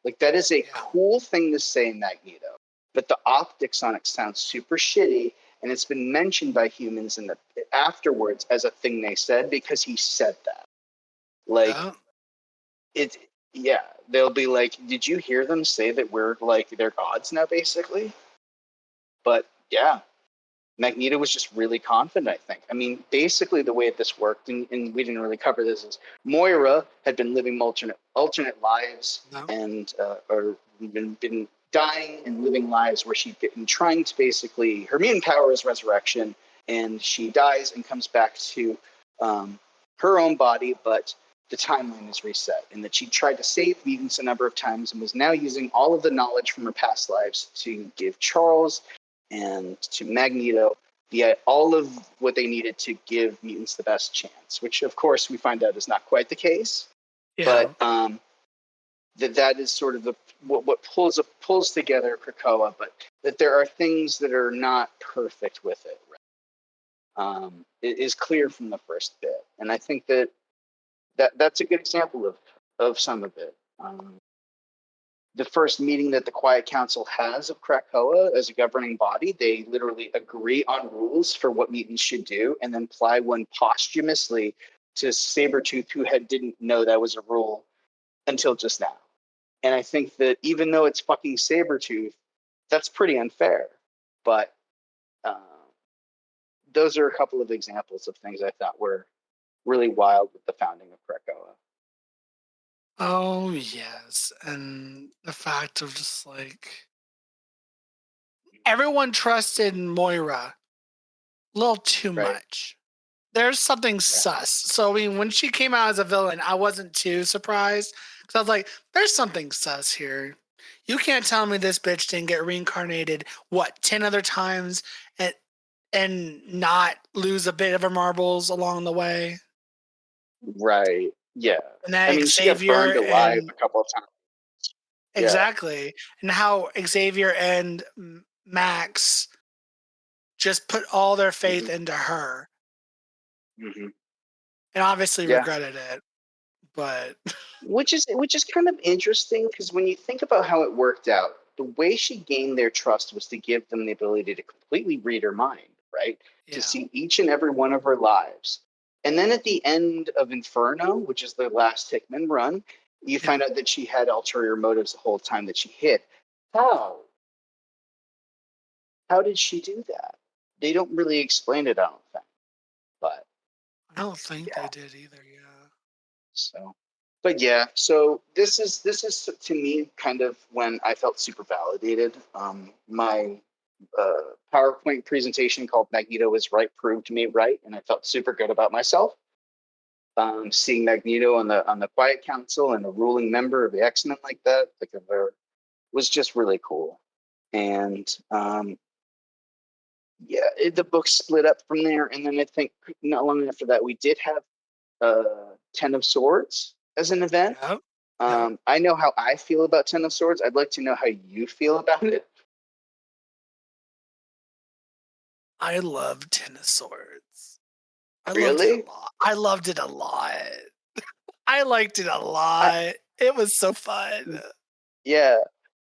Like, that is a cool thing to say, Magneto, but the optics on it sound super shitty, and it's been mentioned by humans afterwards as a thing they said because he said that. Like, they'll be like, did you hear them say that we're like their gods now, basically? But yeah, Magneto was just really confident, I think. I mean, basically the way this worked, and we didn't really cover this, is Moira had been living alternate lives and or been dying and living lives where she'd been trying to basically, her mutant power is resurrection, and she dies and comes back to her own body, but the timeline is reset, and that she tried to save mutants a number of times and was now using all of the knowledge from her past lives to give Charles and to Magneto all of what they needed to give mutants the best chance, which of course we find out is not quite the case. But that is sort of what pulls together Krakoa, but that there are things that are not perfect with it. Right? It is clear from the first bit, and I think that's a good example of some of it. The first meeting that the Quiet Council has of Krakoa as a governing body, they literally agree on rules for what mutants should do and then apply one posthumously to Sabretooth, who didn't know that was a rule until just now. And I think that even though it's fucking Sabretooth, that's pretty unfair. But those are a couple of examples of things I thought were really wild with the founding of Krakoa. Oh, yes. And the fact of just like everyone trusted Moira a little too much. There's something sus. So, I mean, when she came out as a villain, I wasn't too surprised because I was like, there's something sus here. You can't tell me this bitch didn't get reincarnated, 10 other times? And and not lose a bit of her marbles along the way. Right. Yeah. And that I mean, she got Xavier burned alive and a couple of times. Yeah. exactly, and how Xavier and Max just put all their faith Hmm. into her, Hmm. and obviously Yeah. regretted it. But Which is kind of interesting because when you think about how it worked out, the way she gained their trust was to give them the ability to completely read her mind, right? To yeah, see each and every one of her lives. And then at the end of Inferno, which is the last Hickman run, you yeah, find out that she had ulterior motives the whole time that she hid. How? How did she do that? They don't really explain it, I don't think. But I don't think they yeah. did either. Yeah, So, but yeah, so this is to me kind of when I felt super validated. My PowerPoint presentation called "Magneto is Right" proved me right, and I felt super good about myself. Seeing Magneto on the Quiet Council and a ruling member of the X-Men like that, was just really cool. And yeah, the book split up from there, and then I think not long after that we did have Ten of Swords as an event. yep, yep. I know how I feel about Ten of Swords. I'd like to know how you feel about it. I love Tennis Swords. I loved it a Really? lot. I loved it a lot. I liked it a I, lot. It was so fun. yeah.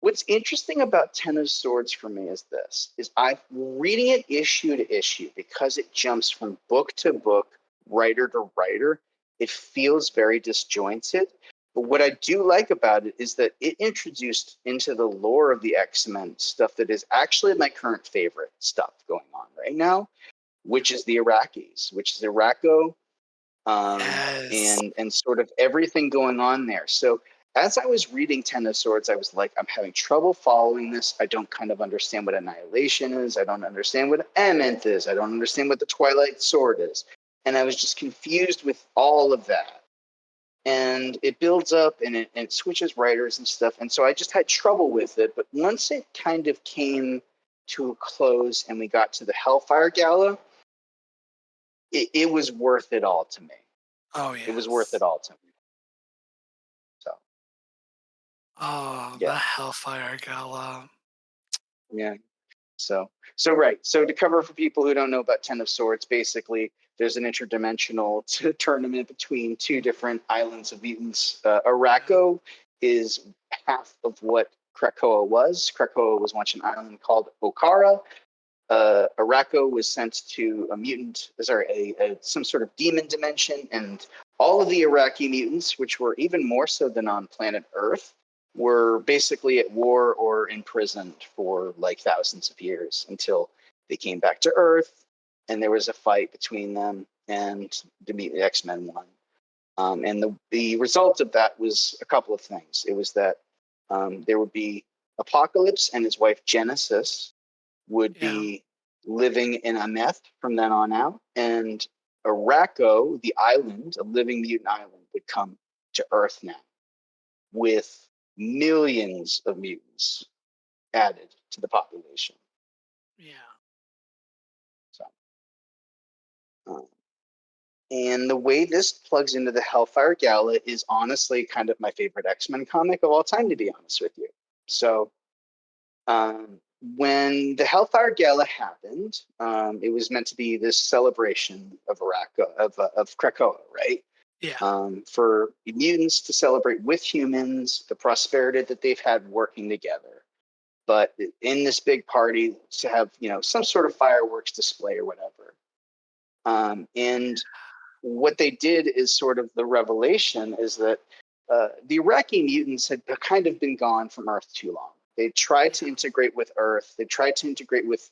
What's interesting about Ten of Swords for me is this: is I'm reading it issue to issue because it jumps from book to book, writer to writer. It feels very disjointed. But what I do like about it is that it introduced into the lore of the X-Men stuff that is actually my current favorite stuff going on right now, which is the Iraqis, which is Iraqo, Yes. and sort of everything going on there. So as I was reading Ten of Swords, I was like, I'm having trouble following this. I don't kind of understand what Annihilation is. I don't understand what Ament is. I don't understand what the Twilight Sword is. And I was just confused with all of that. And it builds up and it switches writers and stuff. And so I just had trouble with it. But once it kind of came to a close and we got to the Hellfire Gala, it was worth it all to me. Oh, It was worth it yes. all to me. So Oh, yeah, the Hellfire Gala. yeah. So right. So to cover for people who don't know about Ten of Swords, basically there's an interdimensional tournament between two different islands of mutants. Yep. Araco is half of what Krakoa was. Krakoa was once an island called Okara. Araco was sent to a mutant, sorry, some sort of demon dimension, and all of the Iraqi mutants, which were even more so than on planet Earth, were basically at war or imprisoned for like thousands of years until they came back to Earth, and there was a fight between them, and the X-Men won. And the result of that was a couple of things. It was that there would be Apocalypse and his wife Genesis would Yeah. be living in Ameth from then on out. And Araco, the island, a living mutant island, would come to Earth now with millions of mutants added to the population. Yeah. So, um, and the way this plugs into the Hellfire Gala is honestly kind of my favorite X-Men comic of all time, to be honest with you. So Um, when the Hellfire Gala happened, it was meant to be this celebration of of Krakoa, right? Yeah. For mutants to celebrate with humans the prosperity that they've had working together. But in this big party, to have some sort of fireworks display or whatever. And what they did is sort of the revelation is that the Iraqi mutants had kind of been gone from Earth too long. They tried to Yeah. integrate with Earth. They tried to integrate with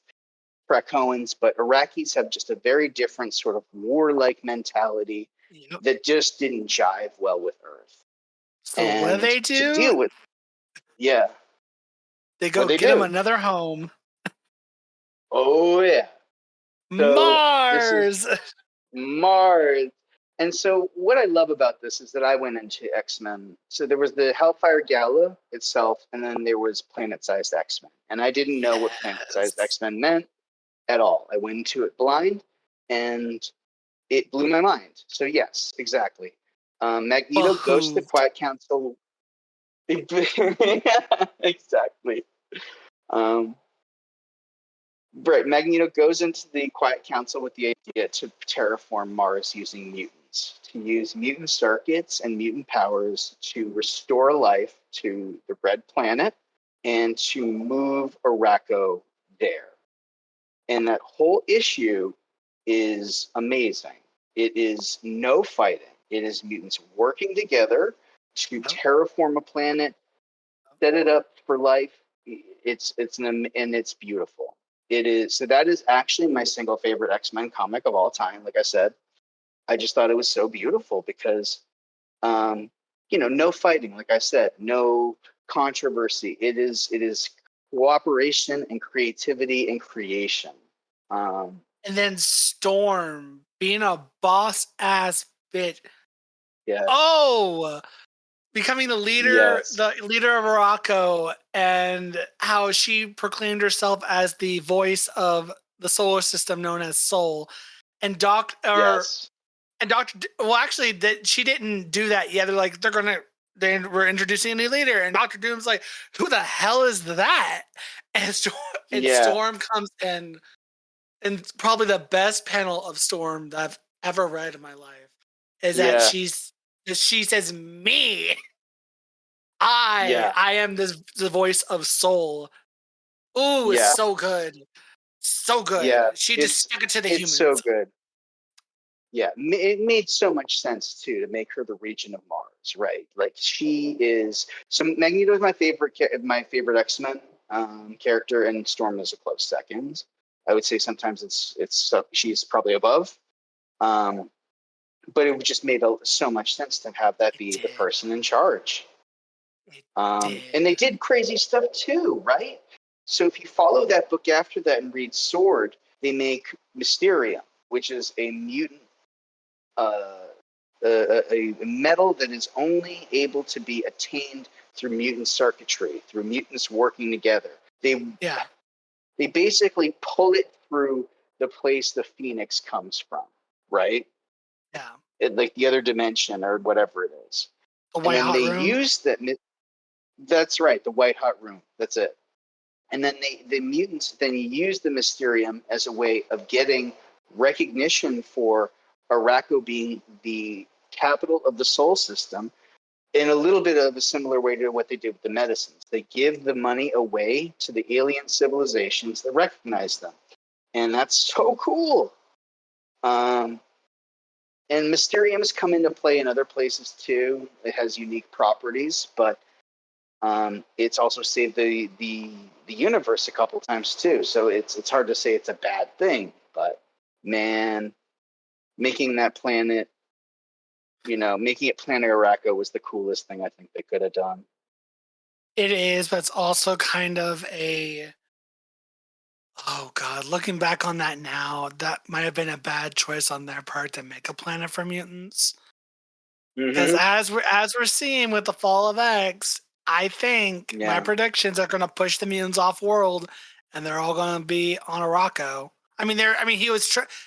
Krakoans, but Iraqis have just a very different sort of warlike mentality Yep. that just didn't jive well with Earth. So what do And they to do? deal with, yeah, They what go they get them do? another home. Oh yeah. So this is Mars. Mars. And so what I love about this is that I went into X-Men. So there was the Hellfire Gala itself, and then there was Planet-Sized X-Men. And I didn't know what Planet-Sized Yes. X-Men meant. at all. I went into it blind, and it blew my mind. So yes, exactly. Magneto goes to the Behooved. Quiet Council. Exactly. Um, right. Magneto goes into the Quiet Council with the idea to terraform Mars using mutants, to use mutant circuits and mutant powers to restore life to the Red Planet and to move Arakko there. And that whole issue is amazing. It is no fighting. It is mutants working together to terraform a planet, set it up for life. And it's beautiful. It is, so that is actually my single favorite X-Men comic of all time. Like I said, I just thought it was so beautiful because no fighting, like I said, no controversy. It is cooperation and creativity and creation. And then Storm being a boss ass bitch. Yeah. Oh, becoming the leader Yes. of Morocco, and how she proclaimed herself as the voice of the solar system known as Soul. And Yes. well, actually, she didn't do that yet. They're like, we're introducing a new leader, and Doctor Doom's like, who the hell is that? And Yeah. Storm comes in, and probably the best panel of Storm that I've ever read in my life is that Yeah. she says, me, Yeah. I am the voice of Soul. Ooh, it's Yeah. so good. So Yeah. good. She just stuck it to the It's so humans. good. Yeah, it made so much sense too to make her the region of Mars, right? Like she is. So Magneto is my favorite X-Men character, and Storm is a close second. I would say sometimes she's probably above, um, but it just made so much sense to have that be the person in charge. It And they did. did crazy stuff too, right? So if you follow that book after that and read Sword, they make Mysterium, which is a mutant, a metal that is only able to be attained through mutant circuitry, through mutants working together. Yeah. They basically pull it through the place the Phoenix comes from, right? Yeah. Like the other dimension or whatever it is. The And white then hot they room. use that. That's right, the white hot room. That's it. And then the mutants then use the Mysterium as a way of getting recognition for Arakko being the capital of the Sol system in a little bit of a similar way to what they did with the medicines. They give the money away to the alien civilizations that recognize them. And that's so cool. And Mysterium's come into play in other places too. It has unique properties, but it's also saved the universe a couple times too. So it's hard to say it's a bad thing, but man, making that planet, making it Planet Arakko was the coolest thing I think they could have done. It is, but it's also kind of oh God, looking back on that now, that might have been a bad choice on their part to make a planet for mutants. Because Mm-hmm. as we're seeing with the fall of X, I think my Yeah. predictions are going to push the mutants off world, and they're all going to be on Arakko.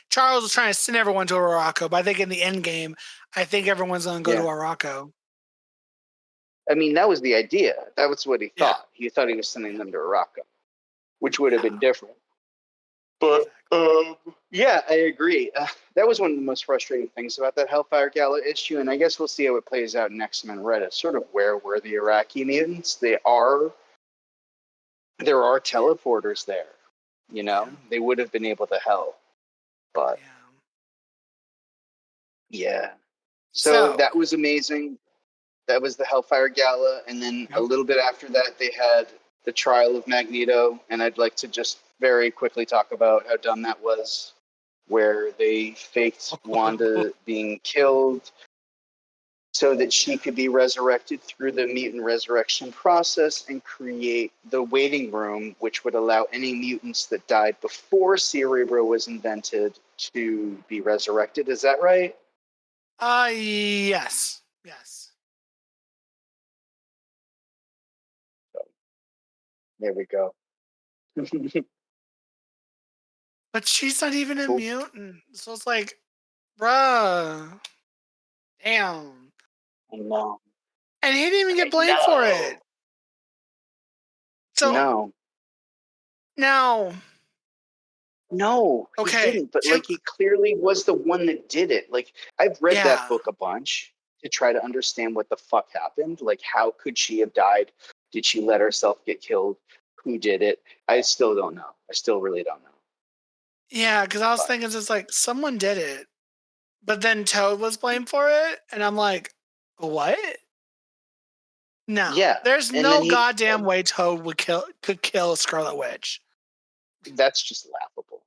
Charles was trying to send everyone to Arakko, but I think in the end game, I think everyone's going to go to Yeah. Arakko. I mean, that was the idea. That was what he Yeah. thought. He thought he was sending them to Arakko, which would have Yeah. been different. But yeah, I agree. That was one of the most frustrating things about that Hellfire Gala issue, and I guess we'll see how it plays out in X-Men Red. It's sort of where were the Iraqi mutants? There are teleporters there. They would have been able to help, but yeah. So So that was amazing. That was the Hellfire Gala, and then a little bit after that, they had the trial of Magneto, and I'd like to just very quickly talk about how dumb that was, where they faked Wanda being killed so that she could be resurrected through the mutant resurrection process and create the waiting room, which would allow any mutants that died before Cerebro was invented to be resurrected. Is that right? yes. So, there we go. But she's not even a Cool. mutant. So it's like, bruh. Damn. I know. And he didn't even get I blamed for it. So No. now, No, he okay, didn't. But like, he clearly was the one that did it. Like, I've read that yeah. book a bunch to try to understand what the fuck happened. Like, how could she have died? Did she let herself get killed? Who did it? I still don't know. I still really don't know. Yeah, because I was But thinking it's like someone did it. But then Toad was blamed for it, and I'm like, what? No. yeah, There's and then no goddamn way Toad could kill a Scarlet Witch. that's just laughable.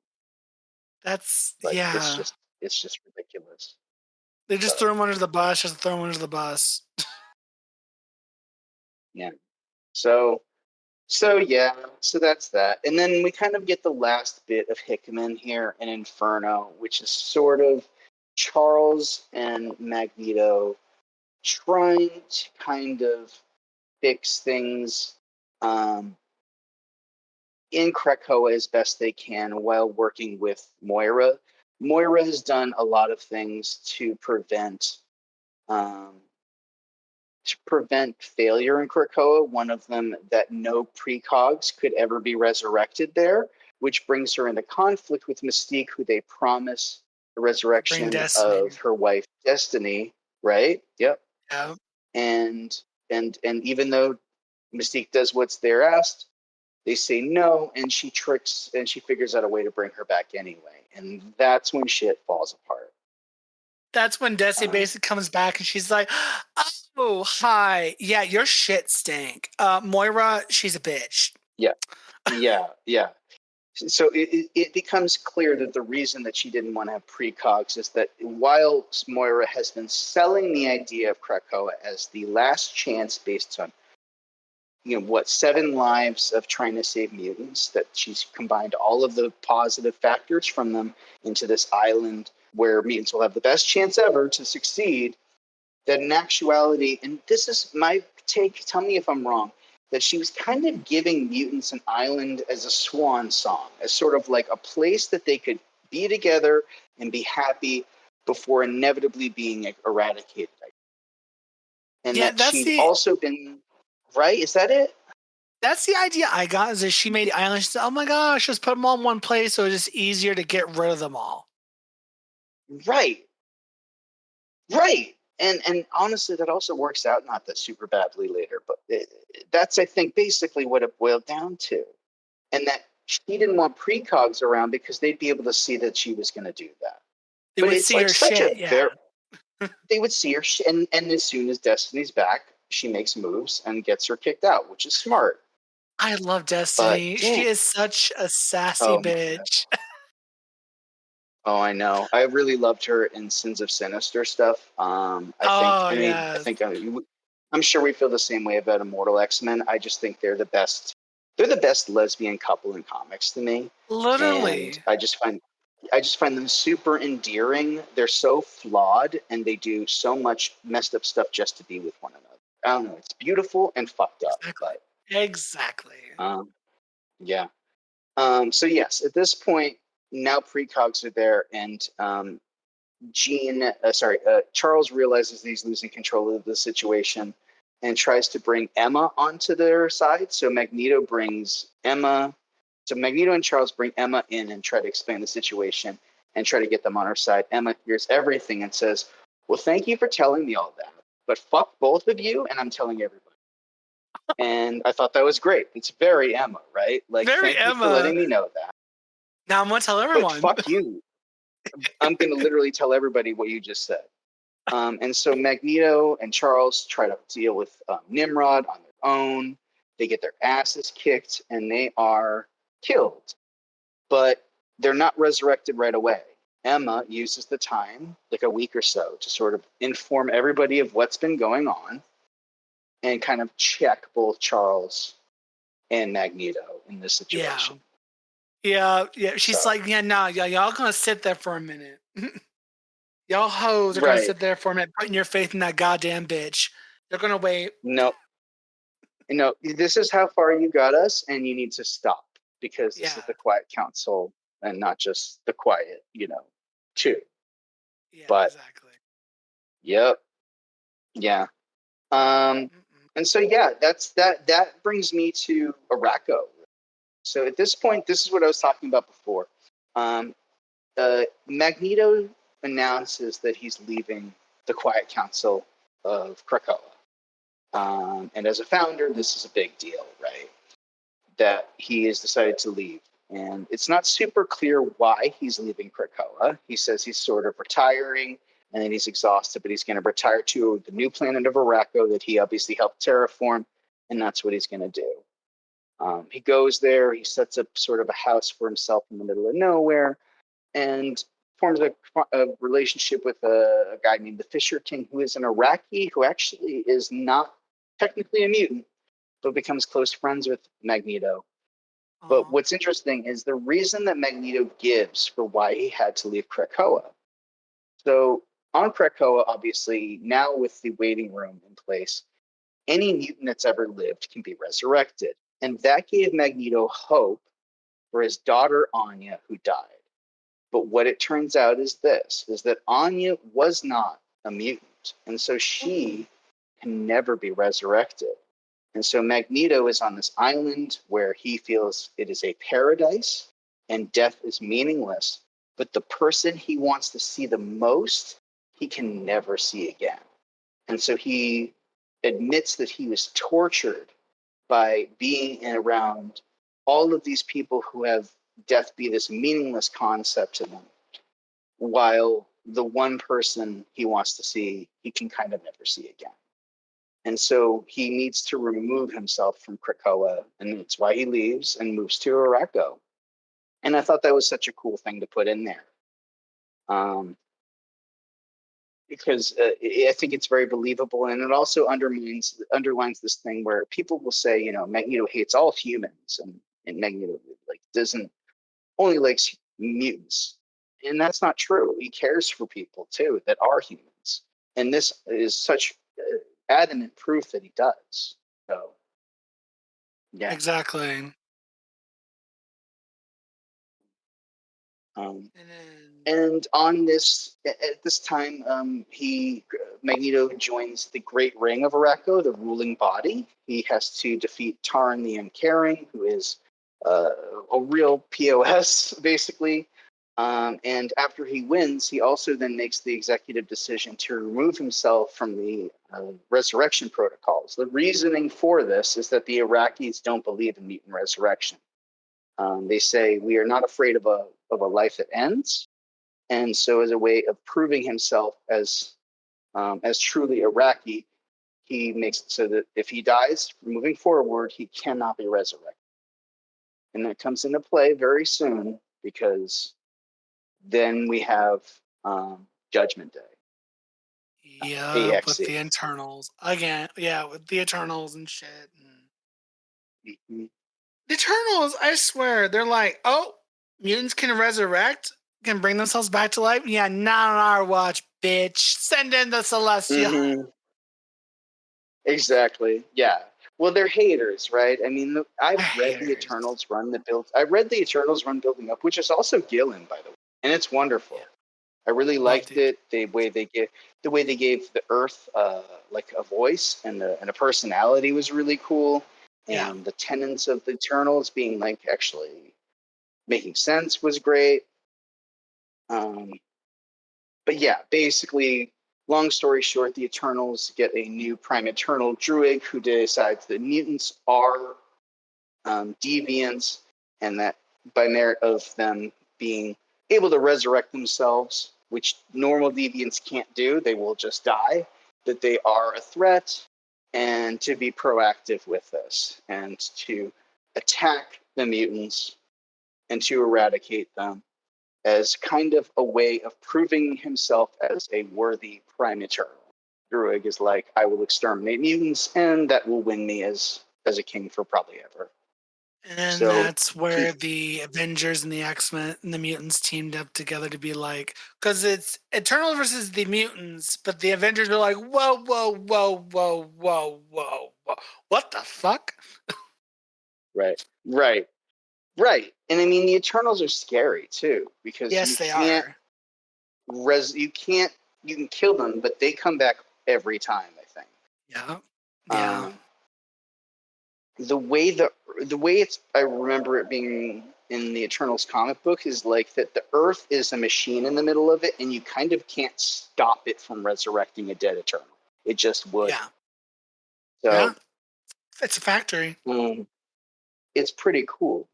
That's Like, yeah. it's just ridiculous. They just threw him under the bus, just throw him under the bus. Yeah. So yeah, so that's that. And then we kind of get the last bit of Hickman here in Inferno, which is sort of Charles and Magneto trying to kind of fix things in Krakoa as best they can while working with Moira. Moira has done a lot of things um, to prevent failure in Krakoa. One of them, that no precogs could ever be resurrected there, which brings her into conflict with Mystique, who they promise the Bring resurrection Destiny. of her wife Destiny. Right? Yep. Yeah. And even though Mystique does what's they're asked, they say no, and she tricks and she figures out a way to bring her back anyway. And that's when shit falls apart. That's when Destiny basically comes back and she's like, oh, hi. Yeah, your shit stank. Moira, she's a bitch. Yeah. So it becomes clear that the reason that she didn't want to have precogs is that while Moira has been selling the idea of Krakoa as the last chance based on 7 lives of trying to save mutants, that she's combined all of the positive factors from them into this island where mutants will have the best chance ever to succeed, that in actuality, and this is my take, tell me if I'm wrong, that she was kind of giving mutants an island as a swan song, as sort of like a place that they could be together and be happy before inevitably being eradicated. And Yeah, that she'd also been, right? Is that it? That's the idea I got, is that she made the island. She said, oh my gosh, just put them all in one place so it's just easier to get rid of them all. Right. And honestly, that also works out not that super badly later, but that's, I think, basically what it boiled down to. And that she didn't want precogs around because they'd be able to see that she was going to do that. They but would it's see like her such shit, a yeah. very, they would see her, and as soon as Destiny's back, she makes moves and gets her kicked out, which is smart. I love Destiny. But she is such a sassy bitch. Oh, I know. I really loved her in Sins of Sinister stuff. I'm sure we feel the same way about Immortal X-Men. I just think they're the best. They're the best lesbian couple in comics to me. Literally. And I just find them super endearing. They're so flawed, and they do so much messed up stuff just to be with one another. I don't know. It's beautiful and fucked up. Exactly. Yeah. So yes, at this point, now precogs are there, and Charles realizes that he's losing control of the situation and tries to bring Emma onto their side. So Magneto and Charles bring Emma in and try to explain the situation and try to get them on our side. Emma hears everything and says, well, thank you for telling me all that, but fuck both of you, and I'm telling everybody. And I thought that was great. It's very Emma, right? Like, very thank Emma. you for letting me know that. Now I'm going to tell everyone. But fuck you. I'm going to literally tell everybody what you just said. And so Magneto and Charles try to deal with Nimrod on their own. They get their asses kicked and they are killed. But they're not resurrected right away. Emma uses the time, like a week or so, to sort of inform everybody of what's been going on and kind of check both Charles and Magneto in this situation. Yeah. She's like, y'all gonna sit there for a minute. Y'all hoes are gonna sit there for a minute, putting your faith in that goddamn bitch. They're gonna wait. No, this is how far you got us, and you need to stop because this is the Quiet Council. and not just the quiet, 2. Yeah, But exactly. yep, yeah. And so that brings me to Arakko. So at this point, this is what I was talking about before. Magneto announces that he's leaving the Quiet Council of Krakoa. And as a founder, this is a big deal, right? That he has decided to leave. And it's not super clear why he's leaving Krakoa. He says he's sort of retiring and then he's exhausted, but he's going to retire to the new planet of Arakko that he obviously helped terraform, and that's what he's going to do. He goes there, he sets up sort of a house for himself in the middle of nowhere, and forms a relationship with a guy named the Fisher King, who is an Iraqi who actually is not technically a mutant, but becomes close friends with Magneto. But what's interesting is the reason that Magneto gives for why he had to leave Krakoa. So on Krakoa, obviously, now with the waiting room in place, any mutant that's ever lived can be resurrected. And that gave Magneto hope for his daughter Anya, who died. But what it turns out is that Anya was not a mutant. And so she can never be resurrected. And so Magneto is on this island where he feels it is a paradise and death is meaningless. But the person he wants to see the most, he can never see again. And so he admits that he was tortured by being around all of these people who have death be this meaningless concept to them, while the one person he wants to see, he can kind of never see again. And so he needs to remove himself from Krakoa, and that's why he leaves and moves to Arakko. And I thought that was such a cool thing to put in there. Because I think it's very believable, and it also underlines this thing where people will say, Magneto hates all humans, and Magneto doesn't only likes mutants, and that's not true. He cares for people too that are humans, and this is such adamant proof that he does. So, yeah, Exactly. um, And then, and on this, at this time, Magneto joins the Great Ring of Arakko, the ruling body. He has to defeat Tarn the Uncaring, who is a real POS, basically. And after he wins, he also then makes the executive decision to remove himself from the resurrection protocols. The reasoning for this is that the Iraqis don't believe in mutant resurrection. They say, we are not afraid of a life that ends. And so as a way of proving himself as truly Iraqi, he makes it so that if he dies moving forward, he cannot be resurrected. And that comes into play very soon, because then we have Judgment Day. yeah, with AXE. the internals again. Yeah, with the Eternals and shit. Mm-hmm. The Eternals, I swear, they're like, oh, mutants can resurrect, can bring themselves back to life. Yeah, not on our watch, bitch. Send in the Celestial. Mm-hmm. Exactly. Yeah. Well, they're haters, right? I mean, I've read the Haters. Eternals run the build. I read the Eternals run building up, which is also Gillen, by the way, and it's wonderful. Yeah, I really loved liked it. it. The way they gave the Earth like a voice and a personality was really cool. Yeah. And the tenets of the Eternals being like actually making sense was great. But yeah, basically, long story short, the Eternals get a new Prime Eternal Druid who decides that mutants are deviants, and that by merit of them being able to resurrect themselves, which normal deviants can't do, they will just die, that they are a threat, and to be proactive with this, and to attack the mutants and to eradicate them as kind of a way of proving himself as a worthy Prime Eternal. Druig is like, I will exterminate mutants, and that will win me as a king for probably ever. And So that's where the Avengers and the X-Men and the mutants teamed up together to be like, because it's Eternal versus the mutants, but the Avengers are like, whoa, whoa, whoa, whoa, whoa, whoa, whoa. What the fuck? right. Right. And I mean, the Eternals are scary too, because Yes, they are. you can kill them, but they come back every time, I think. Yeah. Yeah. The way I remember it being in the Eternals comic book is like that the Earth is a machine in the middle of it, and you kind of can't stop it from resurrecting a dead Eternal. It just would. Yeah. So, Yeah. It's a factory. it's pretty cool.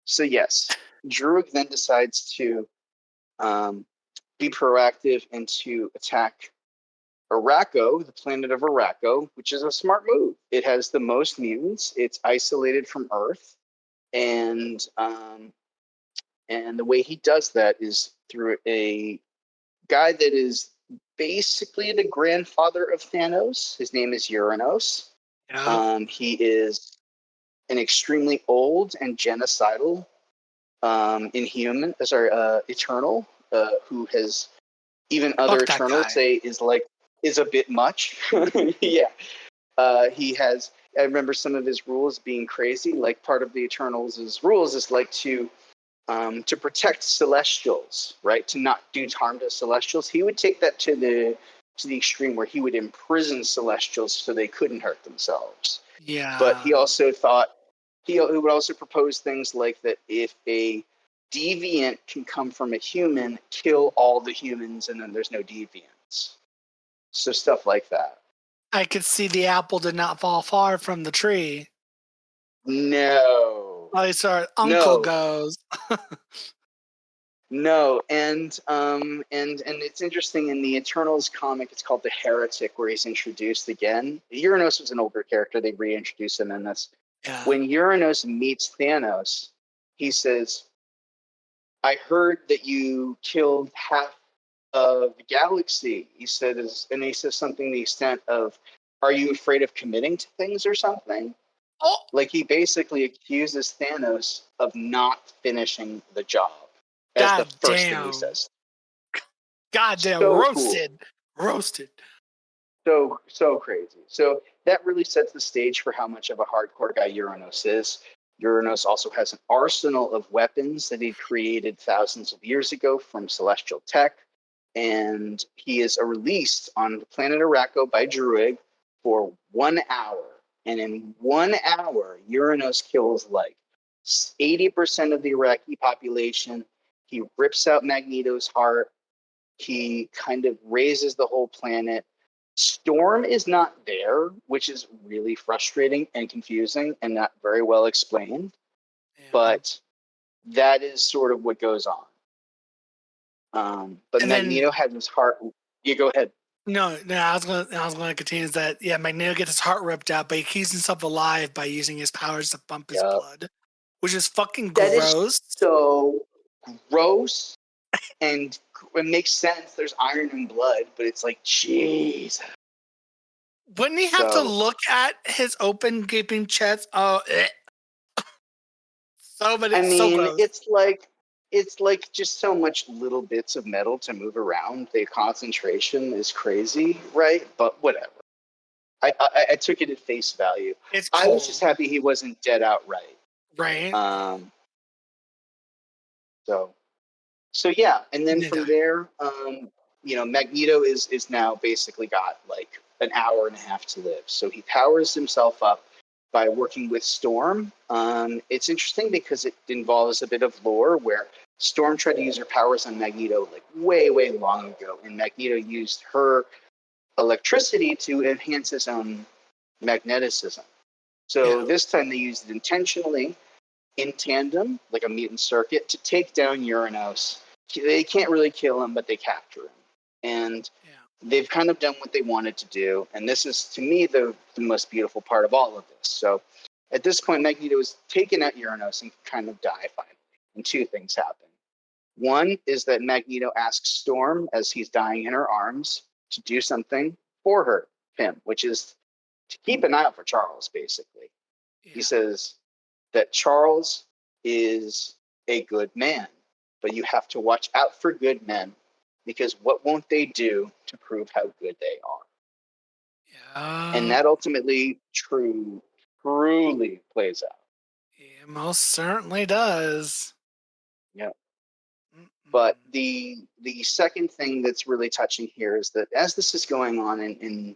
So yes, Druig then decides to be proactive and to attack Araco, the planet of Araco, which is a smart move. It has the most mutants. It's isolated from Earth, and the way he does that is through a guy that is basically the grandfather of Thanos. His name is Uranos. Yeah. He is an extremely old and genocidal Eternal, who has even other Fuck that Eternals guy. say is a bit much. Yeah. He has. I remember some of his rules being crazy. Like part of the Eternals' rules is like to protect Celestials, right? To not do harm to Celestials. He would take that to the extreme where he would imprison Celestials so they couldn't hurt themselves. But Yeah. he also thought he would also propose things like that if a deviant can come from a human, kill all the humans, and then there's no deviants. So stuff like that. I could see the apple did not fall far from the tree. No. I saw Uncle No. goes. No, and it's interesting in the Eternals comic. It's called the Heretic, where he's introduced again. Uranos was an older character. They reintroduced him in this. Yeah. When Uranos meets Thanos, he says, "I heard that you killed half of the galaxy." He says, and he says something to the extent of, "Are you afraid of committing to things or something?" Oh, Like he basically accuses Thanos of not finishing the job as the god first thing he damn. says. God damn. So cool. Roasted. So crazy. So that really sets the stage for how much of a hardcore guy Uranos is. Uranos also has an arsenal of weapons that he created thousands of years ago from celestial tech, and he is released on the planet Araco by Druig for 1 hour. And in 1 hour, Uranos kills like 80% of the Iraqi population. He rips out Magneto's heart. He kind of raises the whole planet. Storm is not there, which is really frustrating and confusing and not very well explained. Yeah. But that is sort of what goes on. But And Magneto then, had his heart. You go ahead. no, I was gonna continue is that Magneto gets his heart ripped out, but he keeps himself alive by using his powers to pump his Yeah. blood, which is fucking That is gross. so gross, and it makes sense. There's iron in blood, but it's like, jeez. Wouldn't he have to look at his open gaping chest? Oh, so I mean, gross. it's like just so much little bits of metal to move around. The concentration is crazy, right? But whatever. I took it at face value. It's I cold. was just happy he wasn't dead outright. Right. So yeah, and then from there, Magneto is now basically got like an hour and a half to live. So he powers himself up by working with Storm. It's interesting because it involves a bit of lore where Storm tried to use her powers on Magneto like way long ago, and Magneto used her electricity to enhance his own magneticism. So this time they used it intentionally in tandem, like a mutant circuit, to take down Uranos. They can't really kill him, but they capture him. And they've kind of done what they wanted to do. And this is, to me, the most beautiful part of all of this. So at this point, Magneto is taken at Uranos and kind of die finally. And two things happen. One is that Magneto asks Storm, as he's dying in her arms, to do something for him, which is to keep an eye out for Charles, basically. Yeah. He says that Charles is a good man, but you have to watch out for good men, because what won't they do to prove how good they are? Yeah. And that ultimately truly plays out. It most certainly does. Yeah. But the second thing that's really touching here is that as this is going on in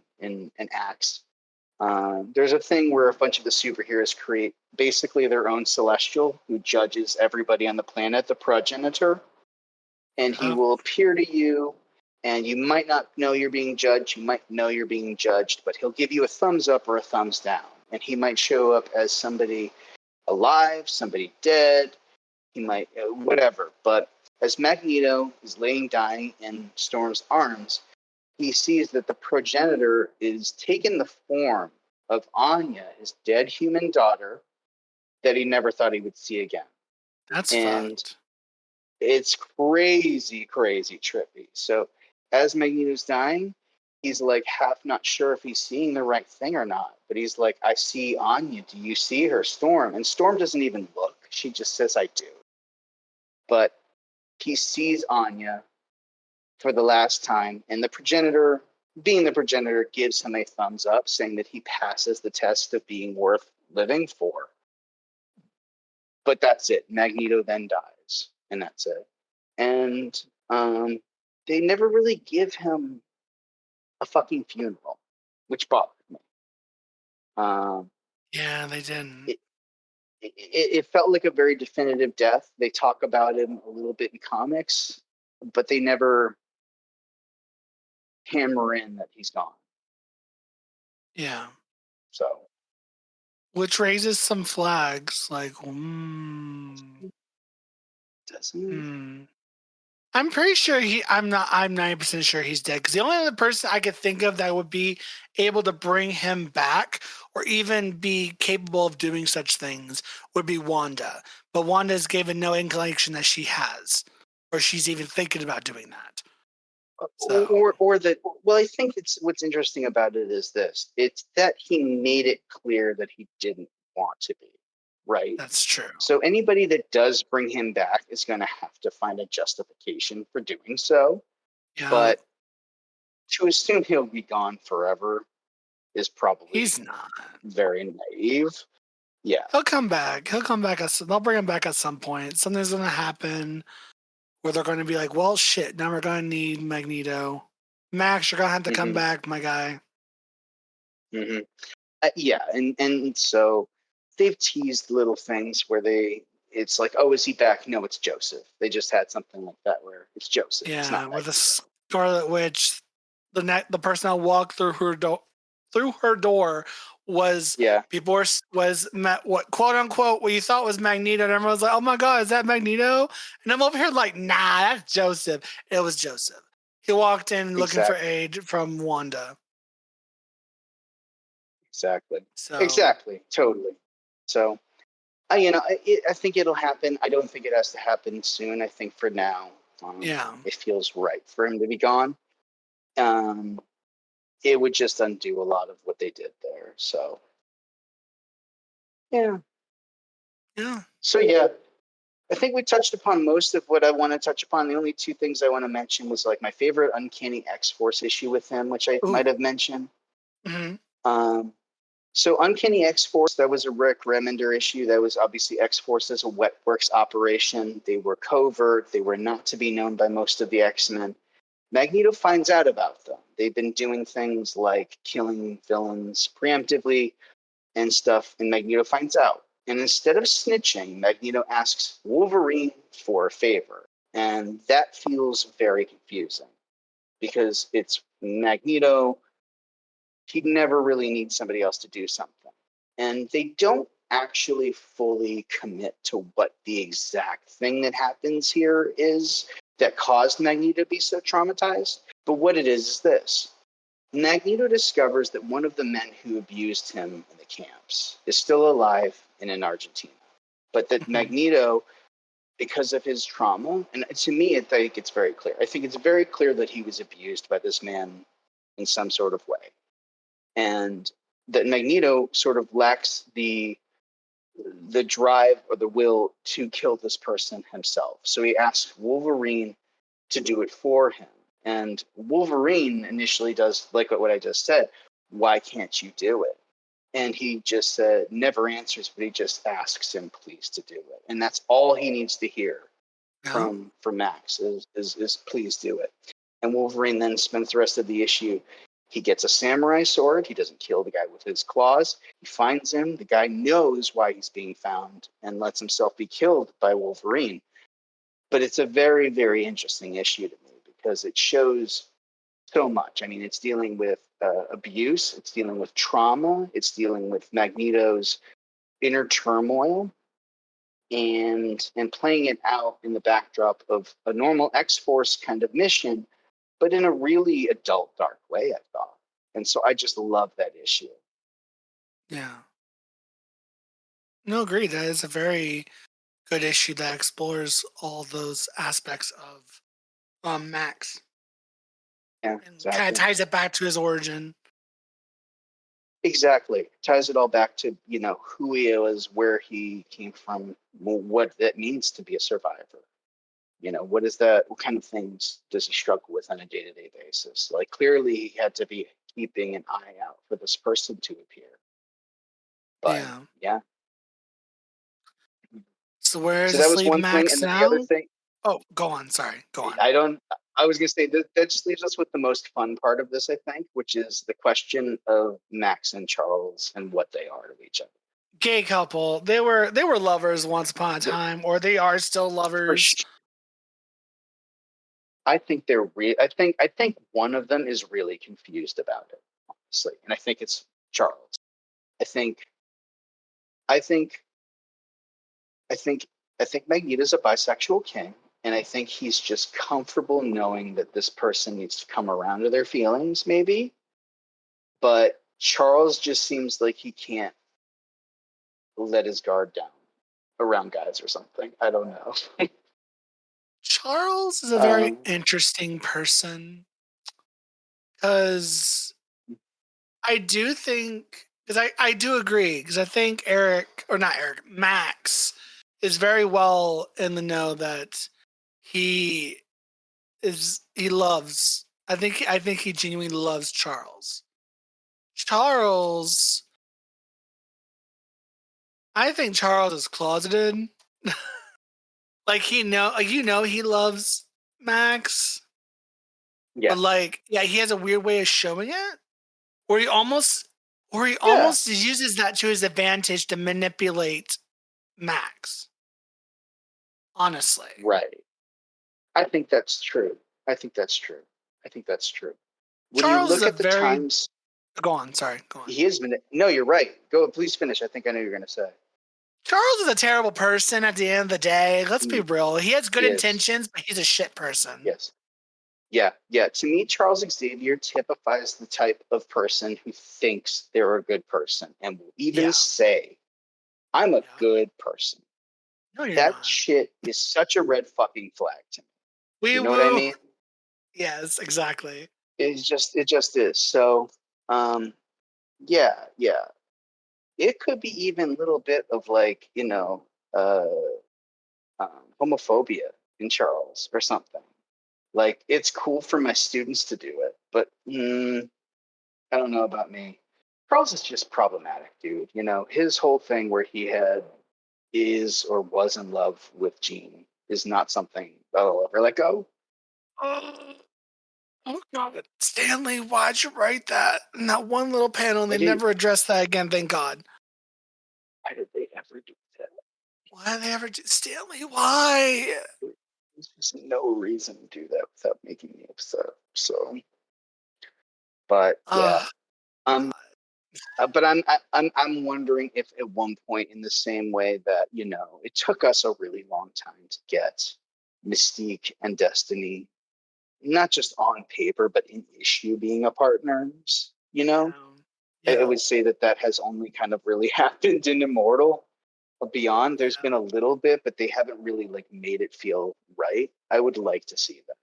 Acts, there's a thing where a bunch of the superheroes create basically their own celestial who judges everybody on the planet, the progenitor, and he will appear to you, and you might not know you're being judged. You might know you're being judged, but he'll give you a thumbs up or a thumbs down, and he might show up as somebody alive, somebody dead. He might whatever, but as Magneto is laying dying in Storm's arms, he sees that the progenitor is taking the form of Anya, his dead human daughter, that he never thought he would see again. That's and fucked. It's crazy, crazy trippy. So as Magneto's dying, he's like half not sure if he's seeing the right thing or not. But he's like, I see Anya. Do you see her, Storm? And Storm doesn't even look. She just says, I do. But he sees Anya for the last time, and the progenitor, being the progenitor, gives him a thumbs up, saying that he passes the test of being worth living for. But that's it. Magneto then dies, and that's it. And they never really give him a fucking funeral, which bothered me. Yeah, they didn't. It felt like a very definitive death. They talk about him a little bit in comics, but they never hammer in that he's gone. Yeah. So, which raises some flags, like, doesn't I'm pretty sure I'm 90% sure he's dead, because the only other person I could think of that would be able to bring him back or even be capable of doing such things would be Wanda. But Wanda's given no inclination that she has, or she's even thinking about doing that. So. or that. Well, I think it's what's interesting about it is this: it's that he made it clear that he didn't want to be, right? That's true. So anybody that does bring him back is going to have to find a justification for doing so. Yeah. But to assume he'll be gone forever is probably He's not very naive. Yeah, he'll come back. They'll bring him back at some point. Something's going to happen where they're going to be like, well, shit, now we're going to need Magneto. Max, you're going to have to come back, my guy. Mm-hmm. Yeah, and so they've teased little things where it's like, oh, is he back? No, it's Joseph. They just had something like that where it's Joseph. Yeah, it's not with the Scarlet Witch, the person that walked through her door was was what quote unquote what you thought was Magneto, and everyone's like, oh my god, is that Magneto? And I'm over here like, nah, that's Joseph. It was Joseph. He walked in looking for aid from Wanda. Exactly, totally. So I think it'll happen. I don't think it has to happen soon. I think for now, it feels right for him to be gone. It would just undo a lot of what they did there. So yeah. So yeah, I think we touched upon most of what I want to touch upon. The only two things I want to mention was like my favorite Uncanny X-Force issue with him, which I might have mentioned. Mm-hmm. So Uncanny X-Force, that was a Rick Remender issue. That was obviously X-Force as a wet works operation. They were covert. They were not to be known by most of the X-Men. Magneto finds out about them. They've been doing things like killing villains preemptively and stuff, and Magneto finds out. And instead of snitching, Magneto asks Wolverine for a favor. And that feels very confusing because it's Magneto. He'd never really need somebody else to do something. And they don't actually fully commit to what the exact thing that happens here is that caused Magneto to be so traumatized. But what it is this. Magneto discovers that one of the men who abused him in the camps is still alive and in Argentina. But that Magneto, because of his trauma, and to me, I think it's very clear. I think it's very clear that he was abused by this man in some sort of way. And that Magneto sort of lacks the drive or the will to kill this person himself. So he asks Wolverine to do it for him. And Wolverine initially does like what I just said. Why can't you do it? And he just never answers, but he just asks him please to do it. And that's all he needs to hear from Max is please do it. And Wolverine then spends the rest of the issue. He gets a samurai sword. He doesn't kill the guy with his claws. He finds him. The guy knows why he's being found and lets himself be killed by Wolverine. But it's a very, very interesting issue to me because it shows so much. I mean, it's dealing with abuse. It's dealing with trauma. It's dealing with Magneto's inner turmoil and playing it out in the backdrop of a normal X-Force kind of mission, but in a really adult, dark way, I thought. And so I just love that issue. Yeah. No, agreed. That is a very good issue that explores all those aspects of Max. Yeah, And exactly. kind of ties it back to his origin. Exactly. Ties it all back to, who he is, where he came from, what that means to be a survivor. What is that? What kind of things does he struggle with on a day-to-day basis? Like, clearly he had to be keeping an eye out for this person to appear. But yeah. So where So does that it was leave one thing. Max And then now? the other thing, Oh, go on. Sorry. Go on. I was going to say that just leaves us with the most fun part of this, I think, which is the question of Max and Charles and what they are to each other. Gay couple. They were lovers once upon a time, or they are still lovers. I think they're I think one of them is really confused about it, honestly, and I think it's Charles. I think Magneto's a bisexual king, and I think he's just comfortable knowing that this person needs to come around to their feelings, maybe. But Charles just seems like he can't let his guard down around guys or something. I don't know. Charles is a very interesting person because I do think, because I do agree, because I think Max is very well in the know that he loves, I think he genuinely loves Charles. I think Charles is closeted. Like he loves Max. Yeah. But he has a weird way of showing it. Where he almost uses that to his advantage to manipulate Max. Honestly. Right. I think that's true. When you look at the times, go on. Sorry, go on. he is. No, you're right. Go. Please finish. I think I know you're going to say. Charles is a terrible person at the end of the day. Let's be real. He has good intentions, but he's a shit person. Yes. Yeah. To me, Charles Xavier typifies the type of person who thinks they're a good person and will even say, "I'm a good person." No, you're that not. Shit is such a red fucking flag to me. You know what I mean? Yes, exactly. It just is. So, yeah. It could be even a little bit of like, homophobia in Charles or something. Like, it's cool for my students to do it, but I don't know about me. Charles is just problematic, dude. His whole thing where he is or was in love with Jean is not something I'll ever let go. Oh God, Stanley, why'd you write that? In that one little panel, and they never addressed that again. Thank God. Why did they ever do that? Why did they ever do Stanley? Why? There's just no reason to do that without making me upset. So, but yeah, but I'm wondering if at one point, in the same way that it took us a really long time to get Mystique and Destiny, not just on paper but in issue, being a partners. I would say that has only kind of really happened in Immortal. Beyond, there's been a little bit, but they haven't really made it feel right. I would like to see that.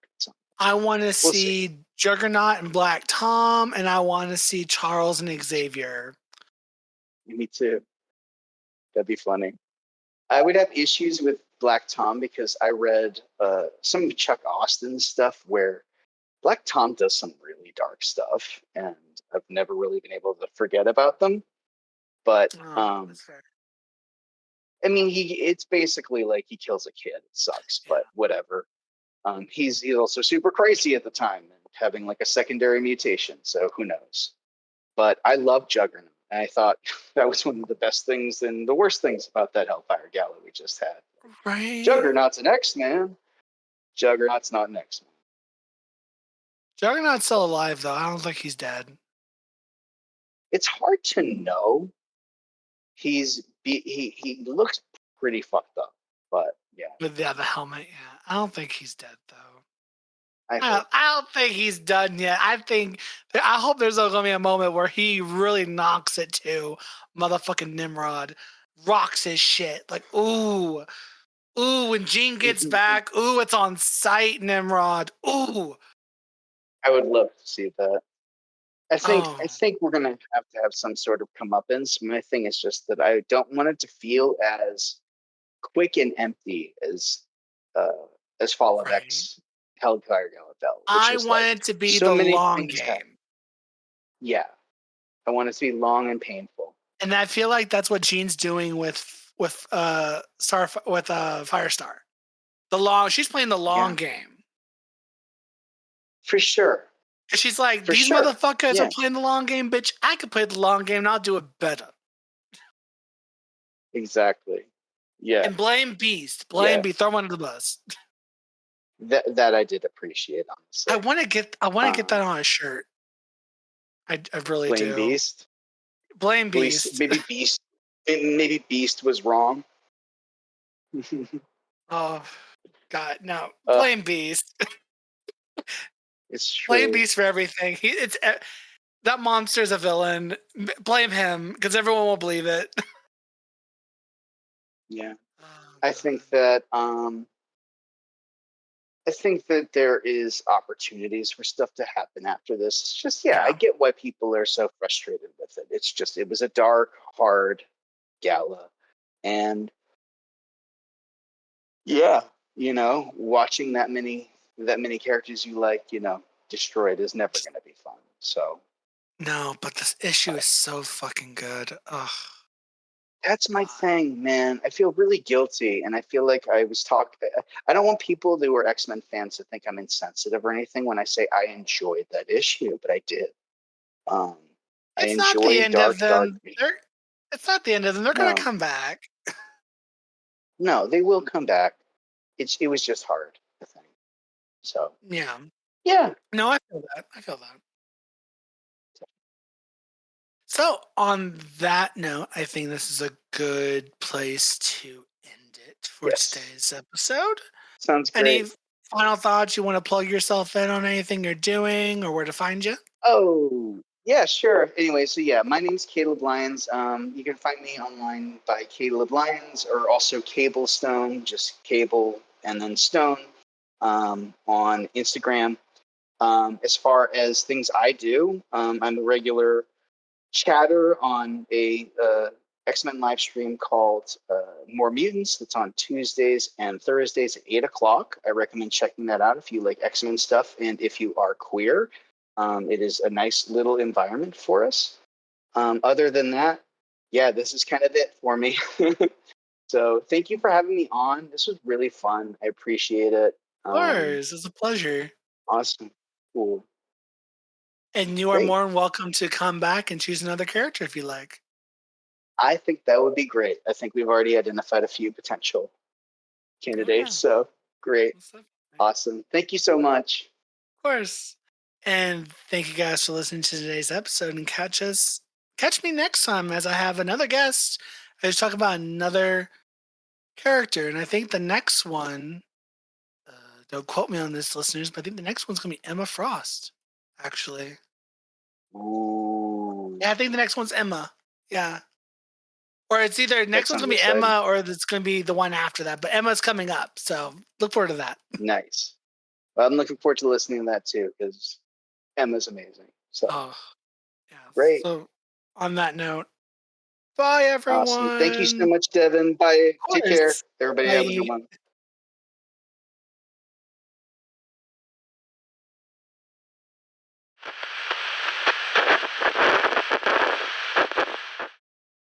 I want to see Juggernaut and Black Tom, and I want to see Charles and Xavier. Me too. That'd be funny. I would have issues with Black Tom because I read some of Chuck Austin's stuff where Black Tom does some really dark stuff, and I've never really been able to forget about them. But That's fair. I mean, it's basically like he kills a kid. It sucks, but whatever. He's also super crazy at the time and having like a secondary mutation, so who knows? But I love Juggernaut. And I thought that was one of the best things and the worst things about that Hellfire Gala we just had. Right. Juggernaut's an X-Man. Juggernaut's not an X-Man. Juggernaut's still alive, though. I don't think he's dead. It's hard to know. He looks pretty fucked up, but yeah. With the helmet, yeah. I don't think he's dead, though. I don't think he's done yet. I hope there's going to be a moment where he really knocks it to motherfucking Nimrod, rocks his shit. Like, ooh, when Jean gets back, ooh, it's on site, Nimrod. Ooh. I would love to see that. I think we're gonna have to have some sort of comeuppance. My thing is just that I don't want it to feel as quick and empty as Fall of X Hellfire Gala felt. I want it to be so the many long things game. happen. Yeah, I want it to be long and painful. And I feel like that's what Jean's doing with Firestar. She's playing the long game. For sure. And she's like, these motherfuckers are playing the long game, bitch. I could play the long game and I'll do it better. Exactly. Yeah. And blame Beast. Beast. Throw him under the bus. That I did appreciate, honestly. I want to get that on a shirt. I really blame do. Beast. Blame Beast. Maybe Beast was wrong. Oh God, no. Blame Beast. It's true. Blame Beast for everything. That monster's a villain. Blame him because everyone will believe it. Yeah. I think that there is opportunities for stuff to happen after this. It's just I get why people are so frustrated with it. It's just it was a dark, hard gala. And watching that many characters you like, destroyed is never going to be fun. So no, but this issue is so fucking good. Ugh. That's my thing, man. I feel really guilty, and I feel like I don't want people who are X-Men fans to think I'm insensitive or anything when I say I enjoyed that issue, but I did. I enjoyed Dark. It's not the end of them. They're going to come back. No, they will come back. It was just hard, I think. So yeah. No, I feel that. So on that note, I think this is a good place to end it for today's episode. Sounds great. Any final thoughts? You want to plug yourself in on anything you're doing or where to find you? Oh, yeah, sure. Anyway, so my name's CalebLyons. You can find me online by CalebLyons or also Cablestone, just Cable and then Stone on Instagram. As far as things I do, I'm a regular chatter on a X-Men live stream called More Mutants. That's on Tuesdays and Thursdays at 8:00. I recommend checking that out if you like X-Men stuff and if you are queer. It is a nice little environment for us. Other than that, this is kind of it for me. So thank you for having me on. This was really fun. I appreciate it. Of course, it's a pleasure. Awesome. Cool. And you are more than welcome to come back and choose another character if you like. I think that would be great. I think we've already identified a few potential candidates. So great. Awesome. Thank you so much. Of course. And thank you guys for listening to today's episode, and catch me next time as I have another guest. I just talk about another character. And I think the next one, don't quote me on this, listeners, but I think the next one's going to be Emma Frost, actually. Ooh. Yeah, I think the next one's Emma. Yeah. Or it's either next one's going to be Emma or it's going to be the one after that. But Emma's coming up. So look forward to that. Nice. Well, I'm looking forward to listening to that too because Emma's amazing. So great. So on that note, bye, everyone. Awesome. Thank you so much, Devin. Bye. Take care. Everybody have a good one.